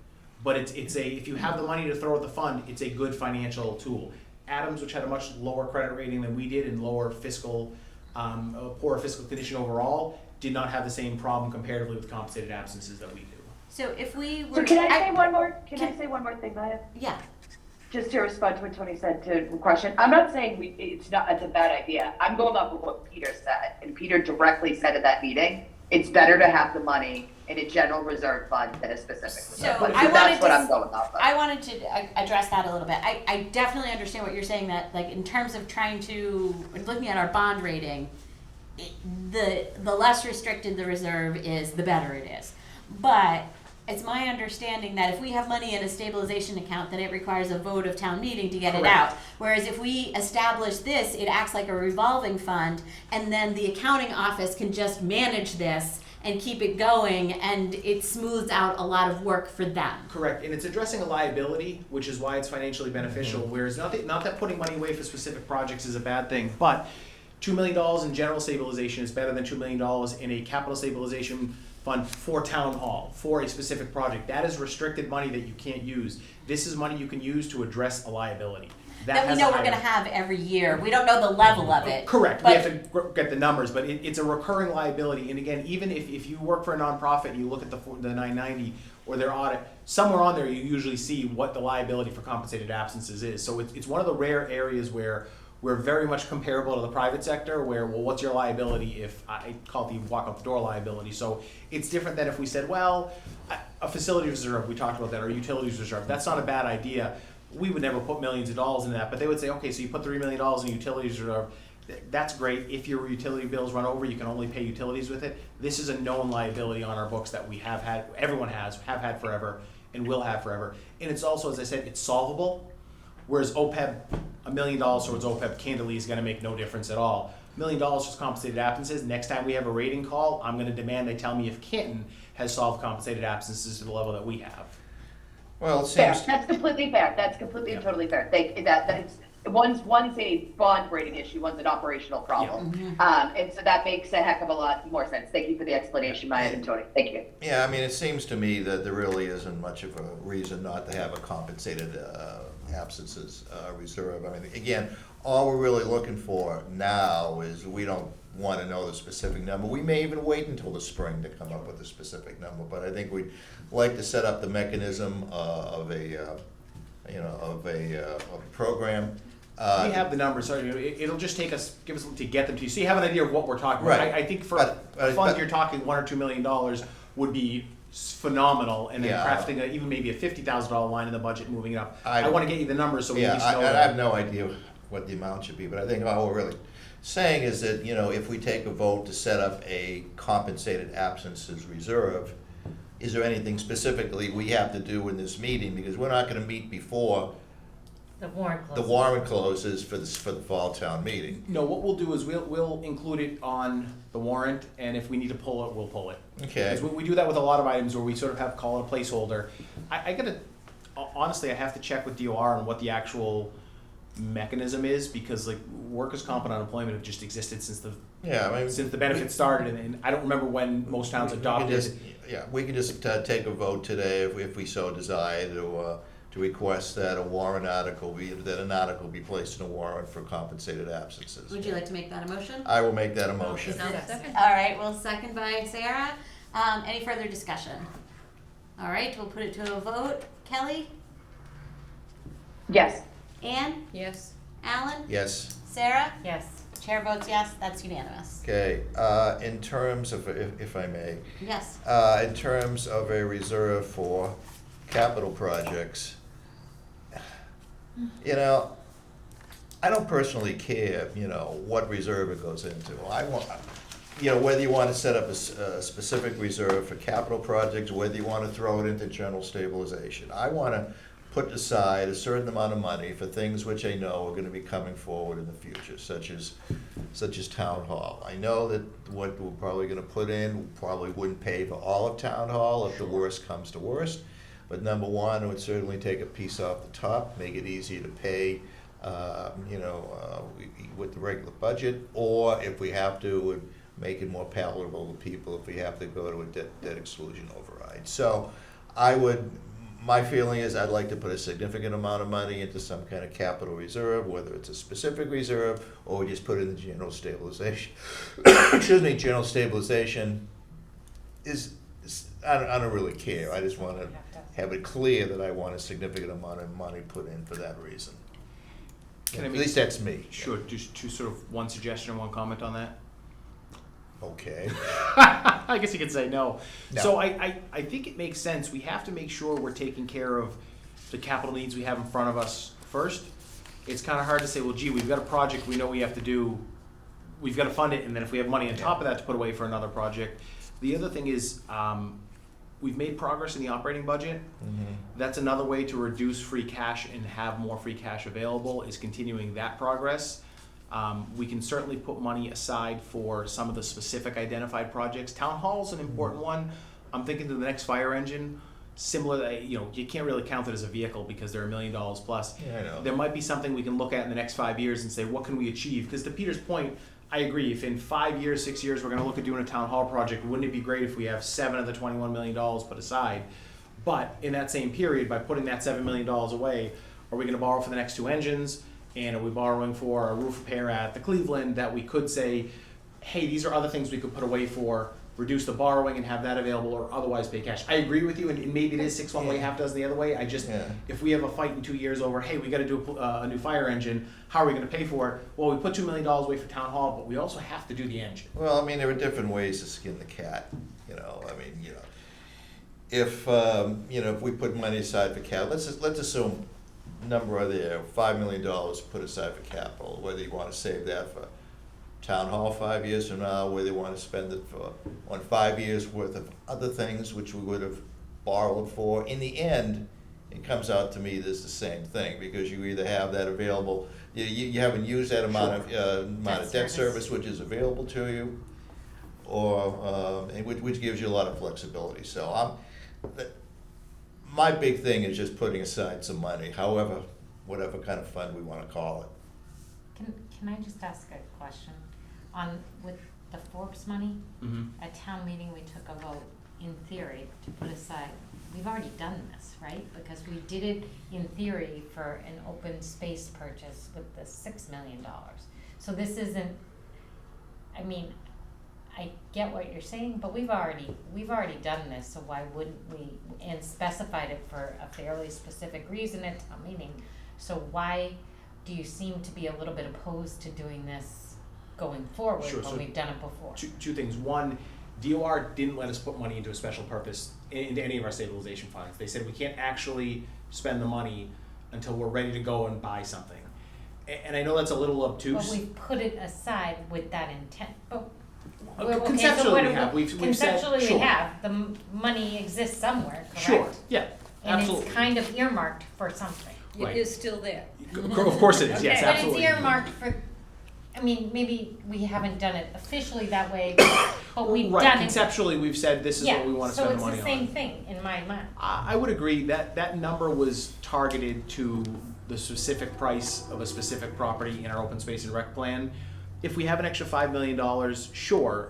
but if you have the money to throw at the fund, it's a good financial tool. Adams, which had a much lower credit rating than we did and lower poorer fiscal condition overall, did not have the same problem comparatively with compensated absences that we do. So if we were. So can I say one more, say one more thing, Maya? Yeah. Just to respond to what Tony said to the question, I'm not saying it's a bad idea. I'm going off of what Peter said, and Peter directly said at that meeting, it's better to have the money in a general reserve fund than a specific reserve fund. So that's what I'm going off of. I wanted to address that a little bit. I definitely understand what you're saying, that like in terms of looking at our bond rating, the less restricted the reserve is, the better it is. But it's my understanding that if we have money in a stabilization account, then it requires a vote of town meeting to get it out. Whereas if we establish this, it acts like a revolving fund, and then the accounting office can just manage this and keep it going, and it smooths out a lot of work for them. Correct, and it's addressing a liability, which is why it's financially beneficial, whereas not that putting money away for specific projects is a bad thing, but $2 million in general stabilization is better than $2 million in a capital stabilization fund for town hall, for a specific project. That is restricted money that you can't use. This is money you can use to address a liability. That we know we're going to have every year. We don't know the level of it. Correct. We have to get the numbers, but it's a recurring liability. And again, even if you work for a nonprofit and you look at the 990 or their audit, somewhere on there you usually see what the liability for compensated absences is. So it's one of the rare areas where we're very much comparable to the private sector, where, well, what's your liability if I call it the walk out the door liability. So it's different than if we said, well, a facility reserve, we talked about that, or utilities reserve. That's not a bad idea. We would never put millions of dollars into that, but they would say, okay, so you put $3 million in utilities reserve. That's great. If your utility bills run over, you can only pay utilities with it. This is a known liability on our books that we have had, everyone have had forever, and will have forever. And it's also, as I said, it's solvable. Whereas OPEB, $1 million towards OPEB candidly is going to make no difference at all. $1 million for compensated absences. Next time we have a rating call, I'm going to demand they tell me if Canton has solved compensated absences to the level that we have. Well, it Fair. seems. That's completely fair. That's completely and totally fair. One's a bond rating issue, one's an operational problem. And so that makes a heck of a lot more sense. Thank you for the explanation, Maya and Tony. Thank you. Yeah, I mean, it seems to me that there really isn't much of a reason not to have a compensated absences reserve. I mean, again, all we're really looking for now is we don't want to know the specific number. We may even wait until the spring to come up with a specific number, but I think we'd like to set up the mechanism of a program. We have the numbers, so it'll just give us to get them to you, so you have an idea of what we're talking about. Right. I think for a fund, you're talking $1 or $2 million would be phenomenal, and then crafting even maybe a $50,000 line in the budget, moving it up. I want to get you the numbers so we at least know. I have no idea what the amount should be, but I think all we're really saying is that, if we take a vote to set up a compensated absences reserve, is there anything specifically we have to do in this meeting? Because we're not going to meet before The warrant the closes. warrant closes for the fall town meeting. No, what we'll do is we'll include it on the warrant, and if we need to pull it, we'll pull it. Okay. Because we do that with a lot of items where we sort of have call it a placeholder. Honestly, I have to check with DOR on what the actual mechanism is, because like workers' comp and unemployment have just existed since the benefits started, and I don't remember when most towns adopted. We can just take a vote today if we so desire to request that an article be placed in a warrant for compensated absences. Would you like to make that a motion? I will make that a motion. Second. All right, well, second by Sarah. Any further discussion? All right, we'll put it to a vote. Kelly? Yes. Ann? Yes. Alan? Yes. Sarah? Yes. Chair votes yes, that's unanimous. Okay, in terms of, if I may, Yes. in terms of a reserve for capital projects, I don't personally care, what reserve it goes into. I want, whether you want to set up a specific reserve for capital projects, whether you want to throw it into general stabilization. I want to put aside a certain amount of money for things which I know are gonna be coming forward in the future, such as town hall. I know that what we're probably gonna put in, probably wouldn't pay for all of town hall if the worst comes to worst. But number one, it would certainly take a piece off the top, make it easier to pay, with the regular budget, or if we have to, would make it more palatable to people if we have to go to a debt exclusion override. So my feeling is I'd like to put a significant amount of money into some kind of capital reserve, whether it's a specific reserve or we just put it in the general stabilization. General stabilization I don't really care. I just want to have it clear that I want a significant amount of money put in for that reason. Can I At make- least that's me. Sure, just two sort of one suggestion and one comment on that. Okay. I guess you could say no. No. So I think it makes sense. We have to make sure we're taking care of the capital needs we have in front of us first. It's kind of hard to say, well, gee, we've got a project we know we have to do. We've got to fund it, and then if we have money on top of that to put away for another project. The other thing is we've made progress in the operating budget. Mm-hmm. That's another way to reduce free cash and have more free cash available is continuing that progress. We can certainly put money aside for some of the specific identified projects. Town hall's an important one. I'm thinking to the next fire engine, similar, you can't really count it as a vehicle because they're $1 million plus. Yeah, I know. There might be something we can look at in the next 5 years and say, what can we achieve? Because to Peter's point, I agree, if in 5 years, 6 years, we're gonna look at doing a town hall project, wouldn't it be great if we have 7 of the $21 million put aside? But in that same period, by putting that $7 million away, are we gonna borrow for the next 2 engines? And are we borrowing for a roof repair at the Cleveland that we could say, hey, these are other things we could put away for, reduce the borrowing and have that available or otherwise pay cash. I agree with you, and maybe it is 6 one way, half dozen the other way. If we have a fight in 2 years over, hey, we gotta do a new fire engine, how are we gonna pay for it? Well, we put $2 million away for town hall, but we also have to do the engine. Well, I mean, there are different ways to skin the cat, if we put money aside for capital, let's assume number there, $5 million put aside for capital, whether you want to save that for town hall 5 years from now, whether you want to spend it on 5 years worth of other things which we would have borrowed for. In the end, it comes out to me this the same thing, because you either have that available, you haven't used that amount of debt service which is available to you, or which gives you a lot of flexibility. So my big thing is just putting aside some money, whatever kind of fund we want to call it. Can I just ask a question? With the Forbes money, at town meeting, we took a vote in theory to put aside, we've already done this, right? Because we did it in theory for an open space purchase with the $6 million. So this isn't, I get what you're saying, but we've already done this, so why wouldn't we, and specified it for a fairly specific reason at town meeting. So why do you seem to be a little bit opposed to doing this going forward Sure, when so we've done it before? Two things. One, DOR didn't let us put money into a special purpose into any of our stabilization funds. They said we can't actually spend the money until we're ready to go and buy something. And I know that's a little obtuse. But we've put it aside with that intent, but. Conceptually we have. We've said, Conceptually we sure. have, the money exists somewhere, correct? Sure, yeah, And absolutely. it's kind of earmarked for something. Right. It is still there. Of course it is, yes, But absolutely. it's earmarked for, maybe we haven't done it officially that way, but we've Right, done it. conceptually we've said this is what we want to spend the money on. So it's the same thing in my mind. I would agree that number was targeted to the specific price of a specific property in our open space and rec plan. If we have an extra $5 million, sure,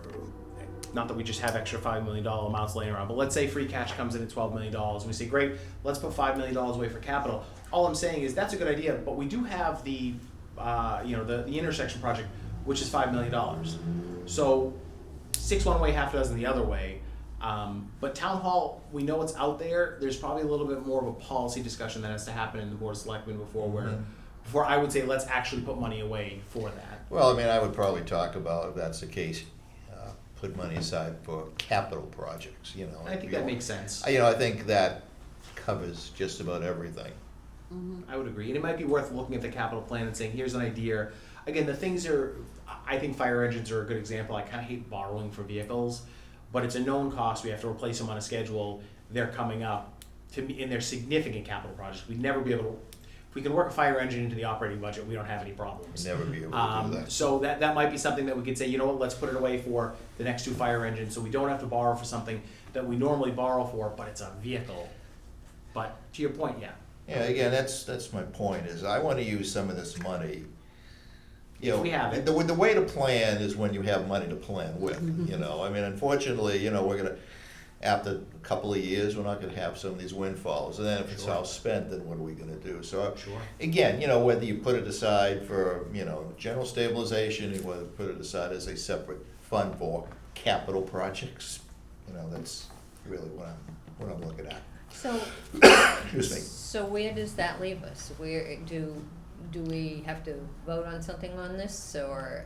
not that we just have extra $5 million amounts laying around, but let's say free cash comes in at $12 million, and we say, great, let's put $5 million away for capital. All I'm saying is that's a good idea, but we do have the intersection project, which is $5 million. So 6 one way, half dozen the other way. But town hall, we know it's out there. There's probably a little bit more of a policy discussion that has to happen in the board of selectmen before I would say let's actually put money away for that. Well, I would probably talk about, if that's the case, put money aside for capital projects, I think that makes sense. I think that covers just about everything. I would agree. And it might be worth looking at the capital plan and saying, here's an idea. Again, the things I think fire engines are a good example. I kind of hate borrowing for vehicles, but it's a known cost. We have to replace them on a schedule. They're coming up. to me, and they're significant capital projects, we'd never be able to, if we can work a fire engine into the operating budget, we don't have any problems. Never be able to do that. So that might be something that we could say, you know what, let's put it away for the next 2 fire engines, so we don't have to borrow for something that we normally borrow for, but it's a vehicle. But to your point, yeah. Yeah, again, that's my point, is I wanna use some of this money. You know, We have it. the way to plan is when you have money to plan with, you know, I mean, unfortunately, you know, we're gonna, after a couple of years, we're not gonna have some of these windfalls, and then if it's Sure. all spent, then what are we gonna do? So, Sure. again, you know, whether you put it aside for, you know, general stabilization, or whether you put it aside as a separate fund for capital projects, you know, that's really what I'm looking at. So, Excuse me. so where does that leave us? Where, do we have to vote on something on this, or,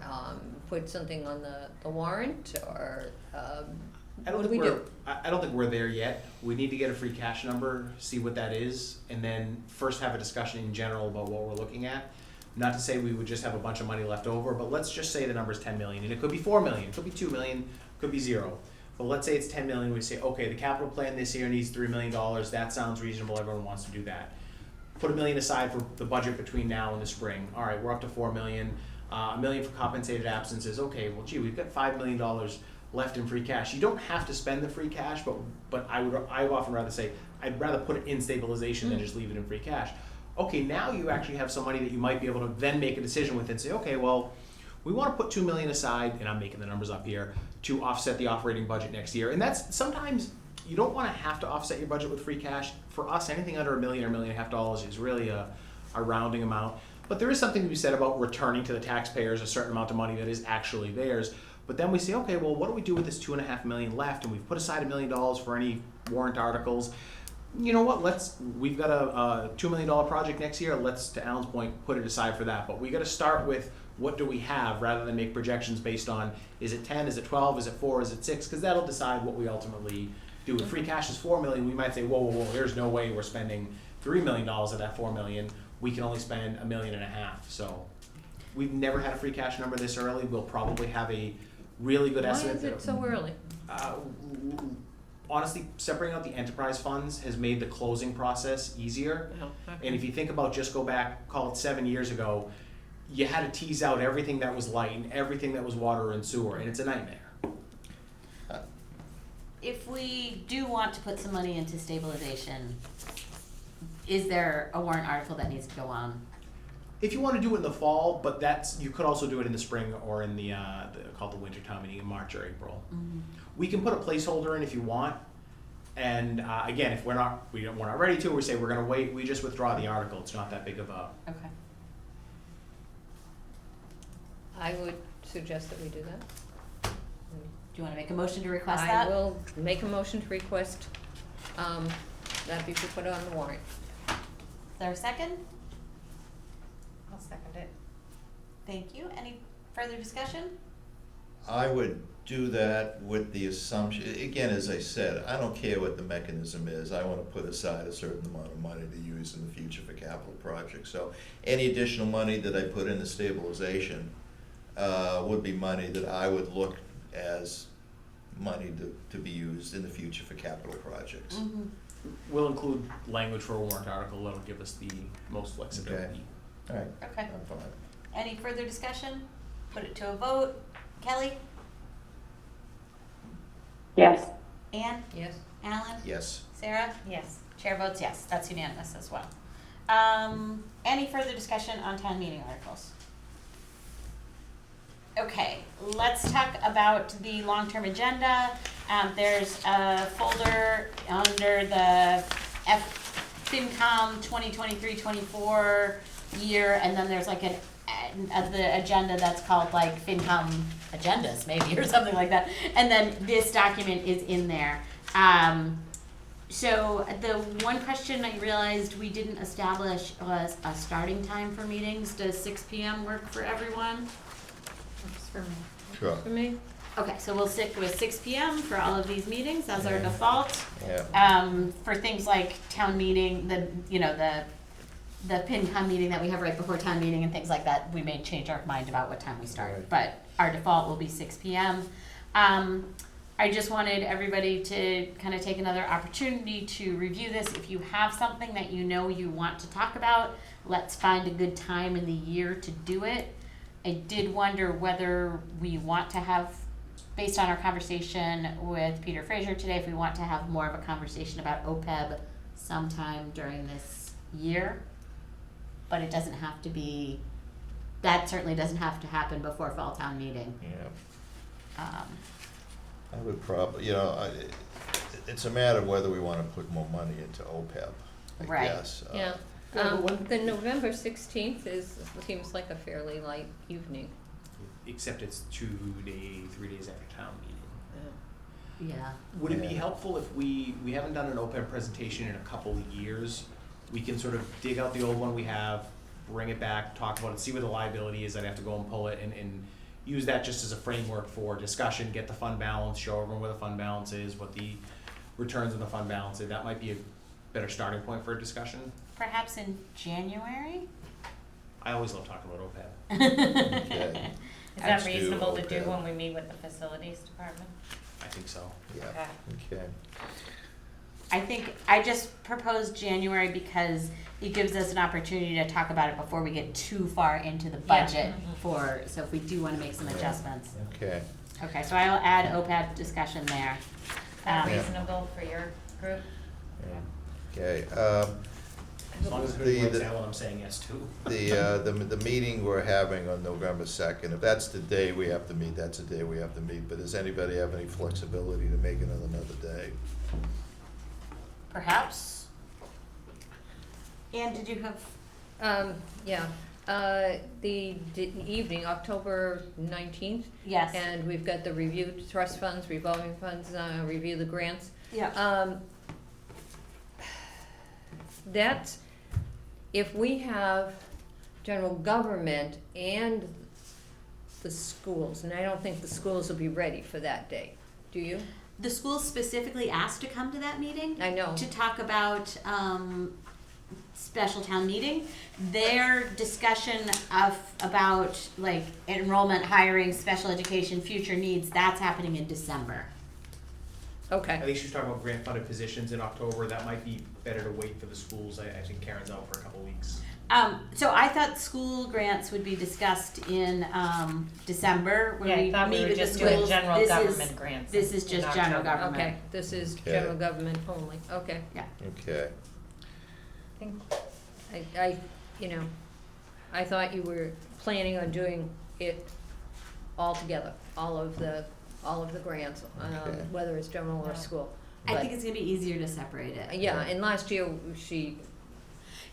put something on the warrant, or, I don't what do think we we're, do? I don't think we're there yet. We need to get a free cash number, see what that is, and then first have a discussion in general about what we're looking at. Not to say we would just have a bunch of money left over, but let's just say the number's 10 million, and it could be 4 million, it could be 2 million, it could be 0. But let's say it's 10 million, we say, okay, the capital plan this year needs $3 million, that sounds reasonable, everyone wants to do that. Put $1 million aside for the budget between now and the spring. All right, we're up to 4 million, $1 million for compensated absences. Okay, well, gee, we've got $5 million left in free cash. You don't have to spend the free cash, but I would often rather say I'd rather put it in stabilization than just leave it in free cash. Okay, now you actually have some money that you might be able to then make a decision with and say, okay, well, we want to put $2 million aside, and I'm making the numbers up here, to offset the operating budget next year. And that's sometimes you don't want to have to offset your budget with free cash. For us, anything under $1 million or $1.5 million is really a rounding amount. But there is something to be said about returning to the taxpayers a certain amount of money that is actually theirs. But then we say, okay, well, what do we do with this $2.5 million left? And we've put aside $1 million for any warrant articles. You know what? We've got a $2 million project next year. Let's, to Alan's point, put it aside for that. But we got to start with what do we have rather than make projections based on is it 10, is it 12, is it 4, is it 6? Because that'll decide what we ultimately do. If free cash is $4 million, we might say, whoa, there's no way we're spending $3 million of that $4 million. We can only spend $1.5 million. So we've never had a free cash number this early. We'll probably have a really good Why estimate. is it so early? Honestly, separating out the enterprise funds has made the closing process easier. Oh, okay. And if you think about just go back, call it 7 years ago, you had to tease out everything that was light and everything that was water and sewer, and it's a nightmare. If we do want to put some money into stabilization, is there a warrant article that needs to go on? If you want to do it in the fall, but you could also do it in the spring or in the called the winter time meeting in March or April. Mm-hmm. We can put a placeholder in if you want. And again, if we're not ready to, we say we're going to wait. We just withdraw the article. It's not that big of a. Okay. I would suggest that we do that. Do you want to make a motion to request I that? will make a motion to request, that be put on the warrant. Is there a second? I'll second it. Thank you. Any further discussion? I would do that with the assumption, again, as I said, I don't care what the mechanism is. I want to put aside a certain amount of money to use in the future for capital projects. So any additional money that I put into stabilization would be money that I would look as money to be used in the future for capital projects. Mm-hmm. We'll include language for a warrant article that'll give us the most flexibility. All right, Okay. I'm fine. Any further discussion? Put it to a vote. Kelly? Yes. Ann? Yes? Alan? Yes. Sarah? Yes. Chair votes yes. That's unanimous as well. Any further discussion on town meeting articles? Okay, let's talk about the long-term agenda. There's a folder under the FinCom 2023-24 year, and then there's like the agenda that's called like FinCom agendas maybe or something like that. And then this document is in there. So the one question I realized we didn't establish was a starting time for meetings. Does 6 p.m. work for everyone? Works for me. Sure. For me? Okay, so we'll stick with 6 p.m. for all of these meetings as our default. Yeah. For things like town meeting, the FinCom meeting that we have right before town meeting and things like that, we may change our mind about what time we start. Right. But our default will be 6 p.m. I just wanted everybody to kind of take another opportunity to review this. If you have something that you know you want to talk about, let's find a good time in the year to do it. I did wonder whether we want to have, based on our conversation with Peter Fraser today, if we want to have more of a conversation about OPEB sometime during this year. But it doesn't have to be, that certainly doesn't have to happen before fall town meeting. Yeah, Um, I would probably, it's a matter of whether we wanna put more money into OPEB, I Right. guess. Yeah. Yeah, but The November 16th seems like a fairly light evening. Except it's 3 days after town meeting. yeah. Would it be Yeah. helpful if we haven't done an OPEB presentation in a couple of years? We can sort of dig out the old one we have, bring it back, talk about it, see where the liability is, I'd have to go and pull it and use that just as a framework for discussion, get the fund balance, show everyone where the fund balance is, what the returns on the fund balance is. That might be a better starting point for a discussion. Perhaps in January? I always love talking about OPEB. Okay, Is Let's that do reasonable to do OPEB. when we meet with the facilities department? I think so. yeah, Okay. okay. I think I just proposed January because it gives us an opportunity to talk about it before we get too far into the budget so if we do wanna make some adjustments. Okay, Okay, so I'll add OPEB discussion there. Is that Um, reasonable for your group? okay, As long as The- everybody the- understands what I'm saying yes to. the meeting we're having on November 2nd, if that's the day we have to meet, that's the day we have to meet, but does anybody have any flexibility to make it on another day? Perhaps? Ann, did you have, Yeah, the evening, October 19th, yes, and we've got the review trust funds, revolving funds, review the grants. yeah, That's, if we have general government and the schools, and I don't think the schools will be ready for that day, do you? the school specifically asked to come to that meeting. I know. To talk about special town meeting. Their discussion about like enrollment, hiring, special education, future needs, that's happening in December. I Okay, think she's talking about grant funded positions in October. That might be better to wait for the schools. I think Karen's out for a couple weeks. So I thought school grants would be discussed in December when Yeah, I we thought we meet were with the just doing schools. general This government is, grants. this is in just general October. government. okay, this is Okay. general government only, okay. Okay, I think I thought you were planning on doing it all together, all of the grants, Okay. whether it's general or Yeah. school. I But- think it's gonna be easier to separate it. Yeah, and last year,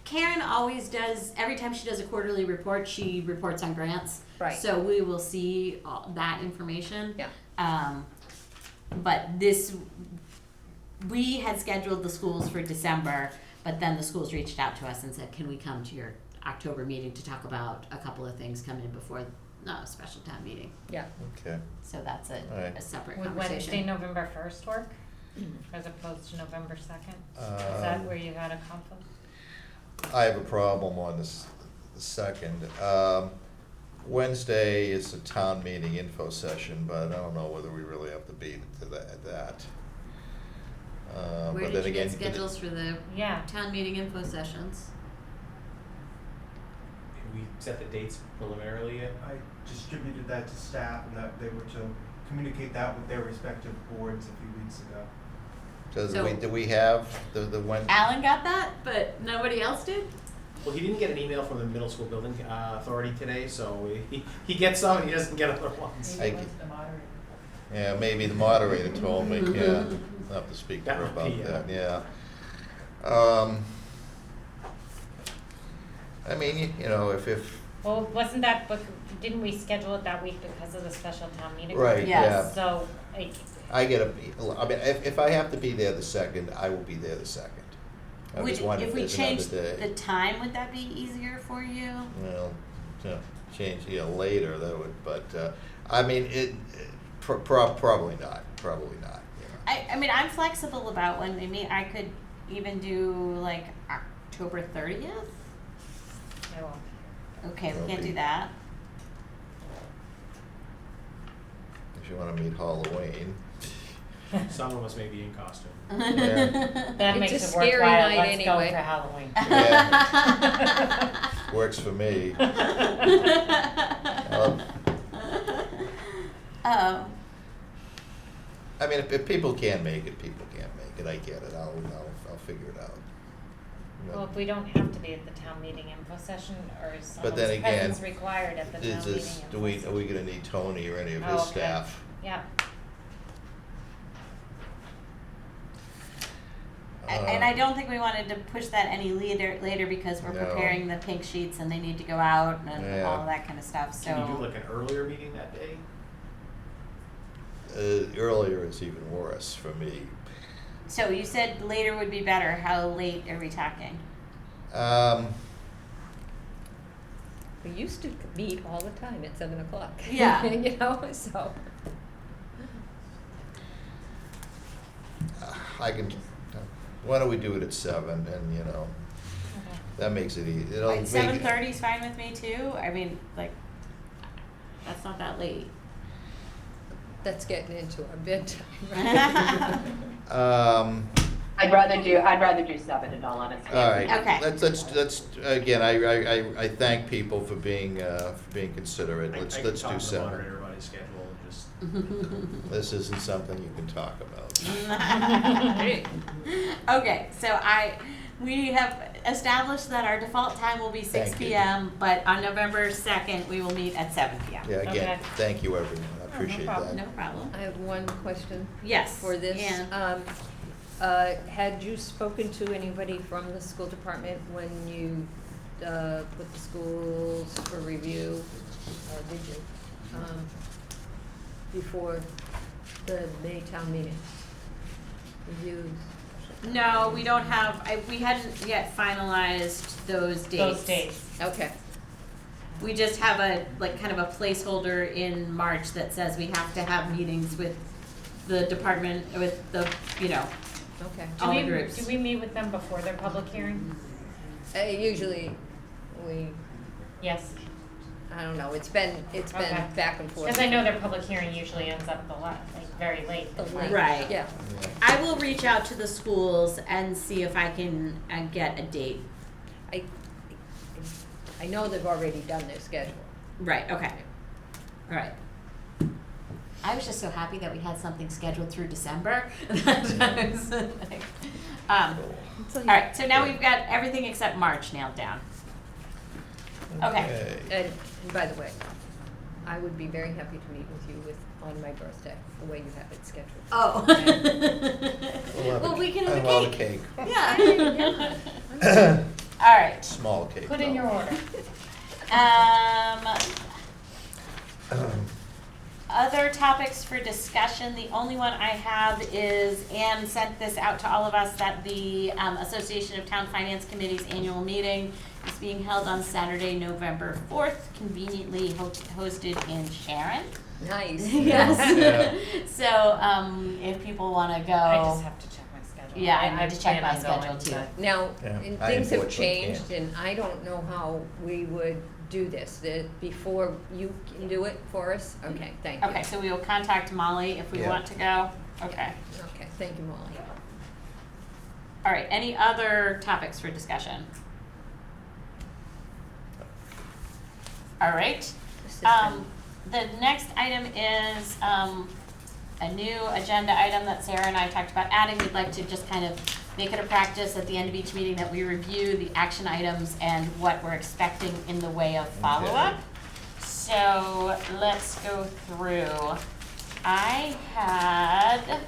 Karen always does, every time she does a quarterly report, she reports on grants. Right. So we will see all that information. Yeah. But we had scheduled the schools for December, but then the schools reached out to us and said, can we come to your October meeting to talk about a couple of things coming before, a special town meeting. yeah, okay. So that's All right. a separate Would conversation. Wednesday, November 1st work as opposed to November 2nd? Is that where you had a conflict? I have a problem on the second. Wednesday is a town meeting info session, but I don't know whether we really have to be to that. Where But did then you get again, schedules for the Yeah. town meeting info sessions? Can we set the dates preliminarily yet? I distributed that to staff and that they were to communicate that with their respective boards a few weeks ago. do we have the Wednesday? Alan got that, but nobody else did? Well, he didn't get an email from the middle school building authority today, so he gets some and he doesn't get other ones. Yeah, maybe the moderator told me, yeah, I'll have to speak to That her would about be, that, yeah. I mean, if, Well, wasn't that, didn't we schedule it that week because of the special town meeting? right, Yes. yeah. So, I mean, if I have to be there the second, I will be there the second. I was wondering If we there's another change day. the time, would that be easier for you? Well, change, later, that would, but, I mean, probably not, I mean, I'm flexible about when they meet. I could even do like October 30th. I won't. Okay, we That'll can't be- do that. If you wanna meet Halloween. Some of us may be in costume. That It's makes a it scary worthwhile, night let's go anyway. for Halloween. Yeah, works for me. I mean, if people can't make it, people can't make it. I get it. I'll figure it out. Well, if we don't have to be at the town meeting info session, or is But then someone's again, presence required at the town Is meeting this, info are we session? gonna need Tony or any of Oh, his okay. staff? Yeah, And I don't think we wanted to push that any later because we're No. preparing the pink sheets and they need to go out and Yeah. all of that kind of stuff, so. Can you do like an earlier meeting that day? Earlier is even worse for me. So you said later would be better. How late are we talking? We used to meet all the time at 7 o'clock. Yeah. You know, so. I can, why don't we do it at 7 and, you know, okay. that makes it easy. It'll Like make 7:30 is fine with me too. I mean, like, that's not that late. That's getting into our bedtime. I'd rather do 7 in all honesty. All right. Okay. Let's again. I thank people for being considerate. I Let's can do talk to the 7. moderator about his schedule and just. This isn't something you can talk about. Okay, so we have established that our default time will be 6 Thank you. p.m., but on November 2nd, we will meet at 7 p.m. Yeah. Again, Okay. thank you, everyone. I no appreciate problem. that. No problem. I have one question Yes. for this. And Had you spoken to anybody from the school department when you put the schools for review, did you, before the May town meeting? Reviews? no, we don't have, we hadn't yet finalized those dates. Those dates. Okay, We just have kind of a placeholder in March that says we have to have meetings with the department, with the, okay. all the groups. Do we meet with them before their public hearing? Usually, Yes, I don't know, it's been Okay. back and forth. because I know their public hearing usually ends up very late. The late- Right. Yeah, I will reach out to the schools and see if I can get a date. I know they've already done their schedule. Right, okay. All right. I was just so happy that we had something scheduled through December. All right, so now we've got everything except March nailed down. Okay. And by the way, I would be very happy to meet with you on my birthday, the way you have it scheduled. Oh. Well, we can have I'll a have a cake. cake. Yeah. All right. Small cake. Put in though. your order. Other topics for discussion, the only one I have is, Anne sent this out to all of us, that the Association of Town Finance Committee's annual meeting is being held on Saturday, November 4th, conveniently hosted in Sharon. Nice. Yes. So, if people wanna go. I just have to check my schedule. Yeah, I need to check my plan on schedule going, too. but- Now, Yeah, and I things have unfortunately changed, can't. and I don't know how we would do this, before you can do it for us? Okay, thank you. Okay, so we will contact Molly if we Yeah. want to go. Okay. Okay, thank you, Molly. All right, any other topics for discussion? All right. This has been- The next item is, a new agenda item that Sarah and I talked about adding. We'd like to just kind of make it a practice at the end of each meeting that we review the action items and what we're expecting in the way of follow-up. So let's go through. I had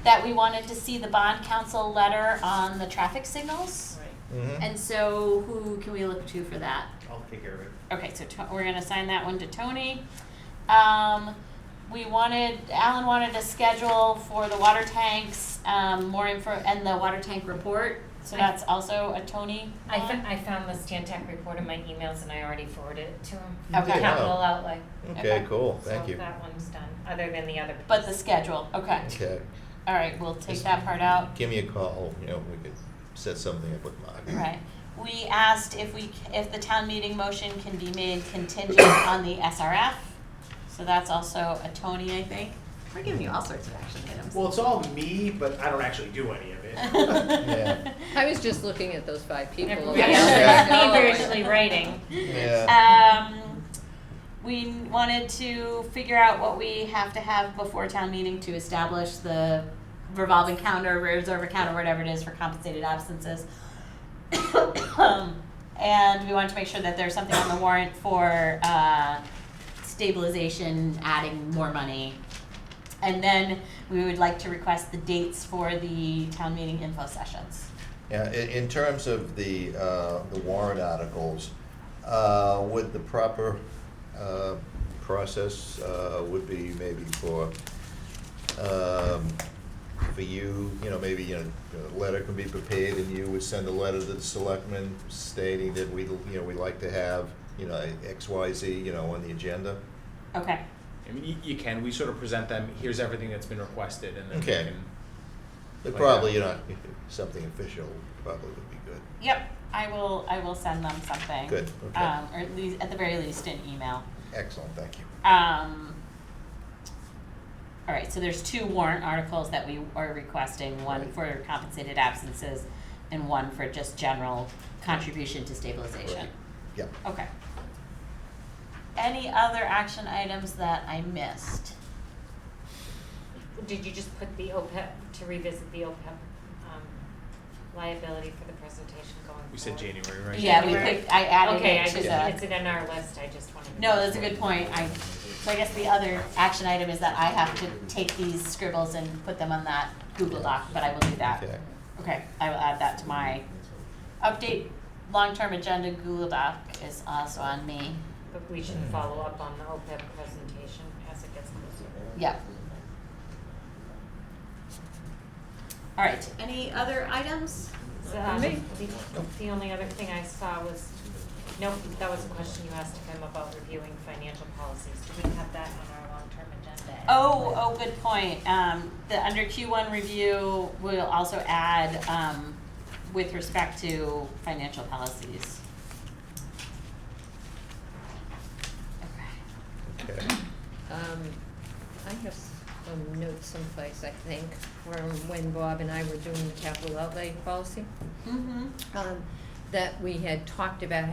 that we wanted to see the bond council letter on the traffic signals. Right. Mhm. And so who can we look to for that? I'll take care of it. Okay, so we're gonna assign that one to Tony. Alan wanted a schedule for the water tanks, more info, and the water tank report, so that's also a Tony I one. found the Stantec report in my emails and I already forwarded it to him. Okay. Capital Oh. outlay. Okay, cool, thank So you. that one's done, other than the other. But the schedule, okay, Okay, all right, we'll take that part out. give me a call, we could set something up with Mark. Right, we asked if the town meeting motion can be made contingent on the SRF, so that's also a Tony, I think. We're giving you all sorts of action items. Well, it's all me, but I don't actually do any of it. Yeah. I was just looking at those 5 people. Everybody Yeah. else is Yeah. feverishly writing. Yeah. We wanted to figure out what we have to have before town meeting to establish the revolving calendar, reserve account, or whatever it is for compensated absences. And we wanted to make sure that there's something on the warrant for stabilization, adding more money. And then we would like to request the dates for the town meeting info sessions. Yeah, in terms of the warrant articles, would the proper process would be maybe for you, maybe, a letter can be prepared and you would send a letter to the selectmen stating that we'd like to have, X, Y, Z, on the agenda? Okay. I mean, you can, we sort of present them, here's everything that's been requested, and then we Okay. can. But Like probably, that. something official probably would be good. Yep, I will send them something. Good, okay. Or at least, at the very least, an email. Excellent, thank you. All right, so there's 2 warrant articles that we are requesting, one Right. for compensated absences and one for just general contribution to stabilization. Right. Yeah. Okay. Any other action items that I missed? Did you just put the OPEB, to revisit the OPEB liability for the presentation going forward? We said January, right? Yeah, we January. picked, I added Okay, it I to just, the. it's in our list, I just wanted to. No, that's a good point. So I guess the other action item is that I have to take these scribbles and put them on that Google Doc, but I will do that. Okay. Okay, I will add that to my update long-term agenda. Google Doc is also on me. But we should follow up on the OPEB presentation as it gets closer. Yep. All right, any other items? The only other thing I saw was, nope, that was a question you asked him about reviewing financial policies. Do we have that on our long-term agenda? Oh, good point. Under Q1 review, we'll also add, with respect to financial policies. Okay. Okay. I have some notes someplace, I think, from when Bob and I were doing the capital outlay policy. Mm-hmm. That we had talked about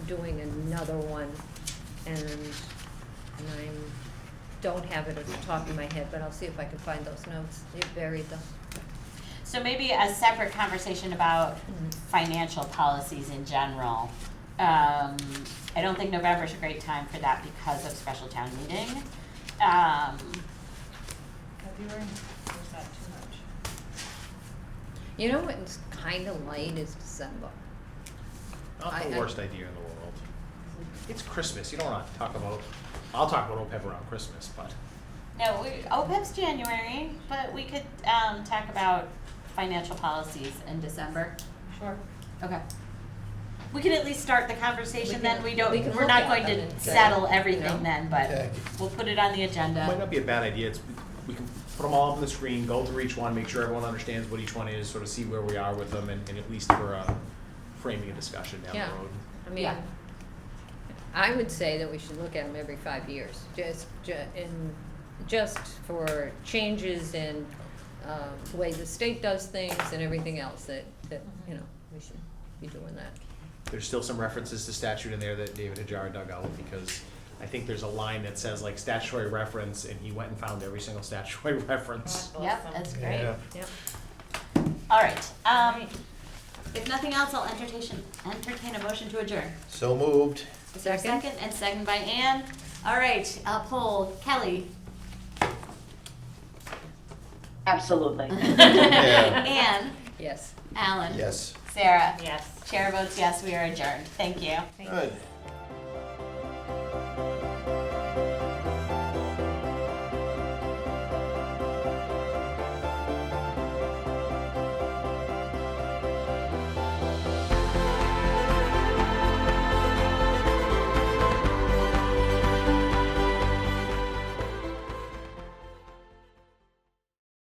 doing another one, and I don't have it at the top of my head, but I'll see if I can find those notes. You buried them. So maybe a separate conversation about financial policies in general. I don't think November's a great time for that because of special town meeting. February, or is that too much? You know what's kind of light is December. Not the I- worst idea in the world. It's Christmas, you don't want to talk about, I'll talk about OPEB around Christmas, but. No, OPEB's January, but we could talk about financial policies in December. Sure. Okay. We can at least start the conversation then. we We're can not look at going them to and say, settle you everything know. then, but Okay. we'll put it on the agenda. Might not be a bad idea, we can put them all up on the screen, go through each one, make sure everyone understands what each one is, sort of see where we are with them, and at least for framing a discussion down Yeah. the road. I mean, Yeah. I would say that we should look at them every 5 years, just for changes in the way the state does things and everything else that we should be doing that. There's still some references to statute in there that David Hajar dug out, because I think there's a line that says like statutory reference, and he went and found every single statutory reference. Yep, that's great. Yeah. Yep. All right. If nothing else, I'll entertain a motion to adjourn. So moved. Is there a Second. second? And second by Ann. All right, poll. Kelly. Absolutely. Ann. Yes. Alan. Yes. Sarah. Yes. Chair votes yes, we are adjourned. Thank you. Thank you. Good.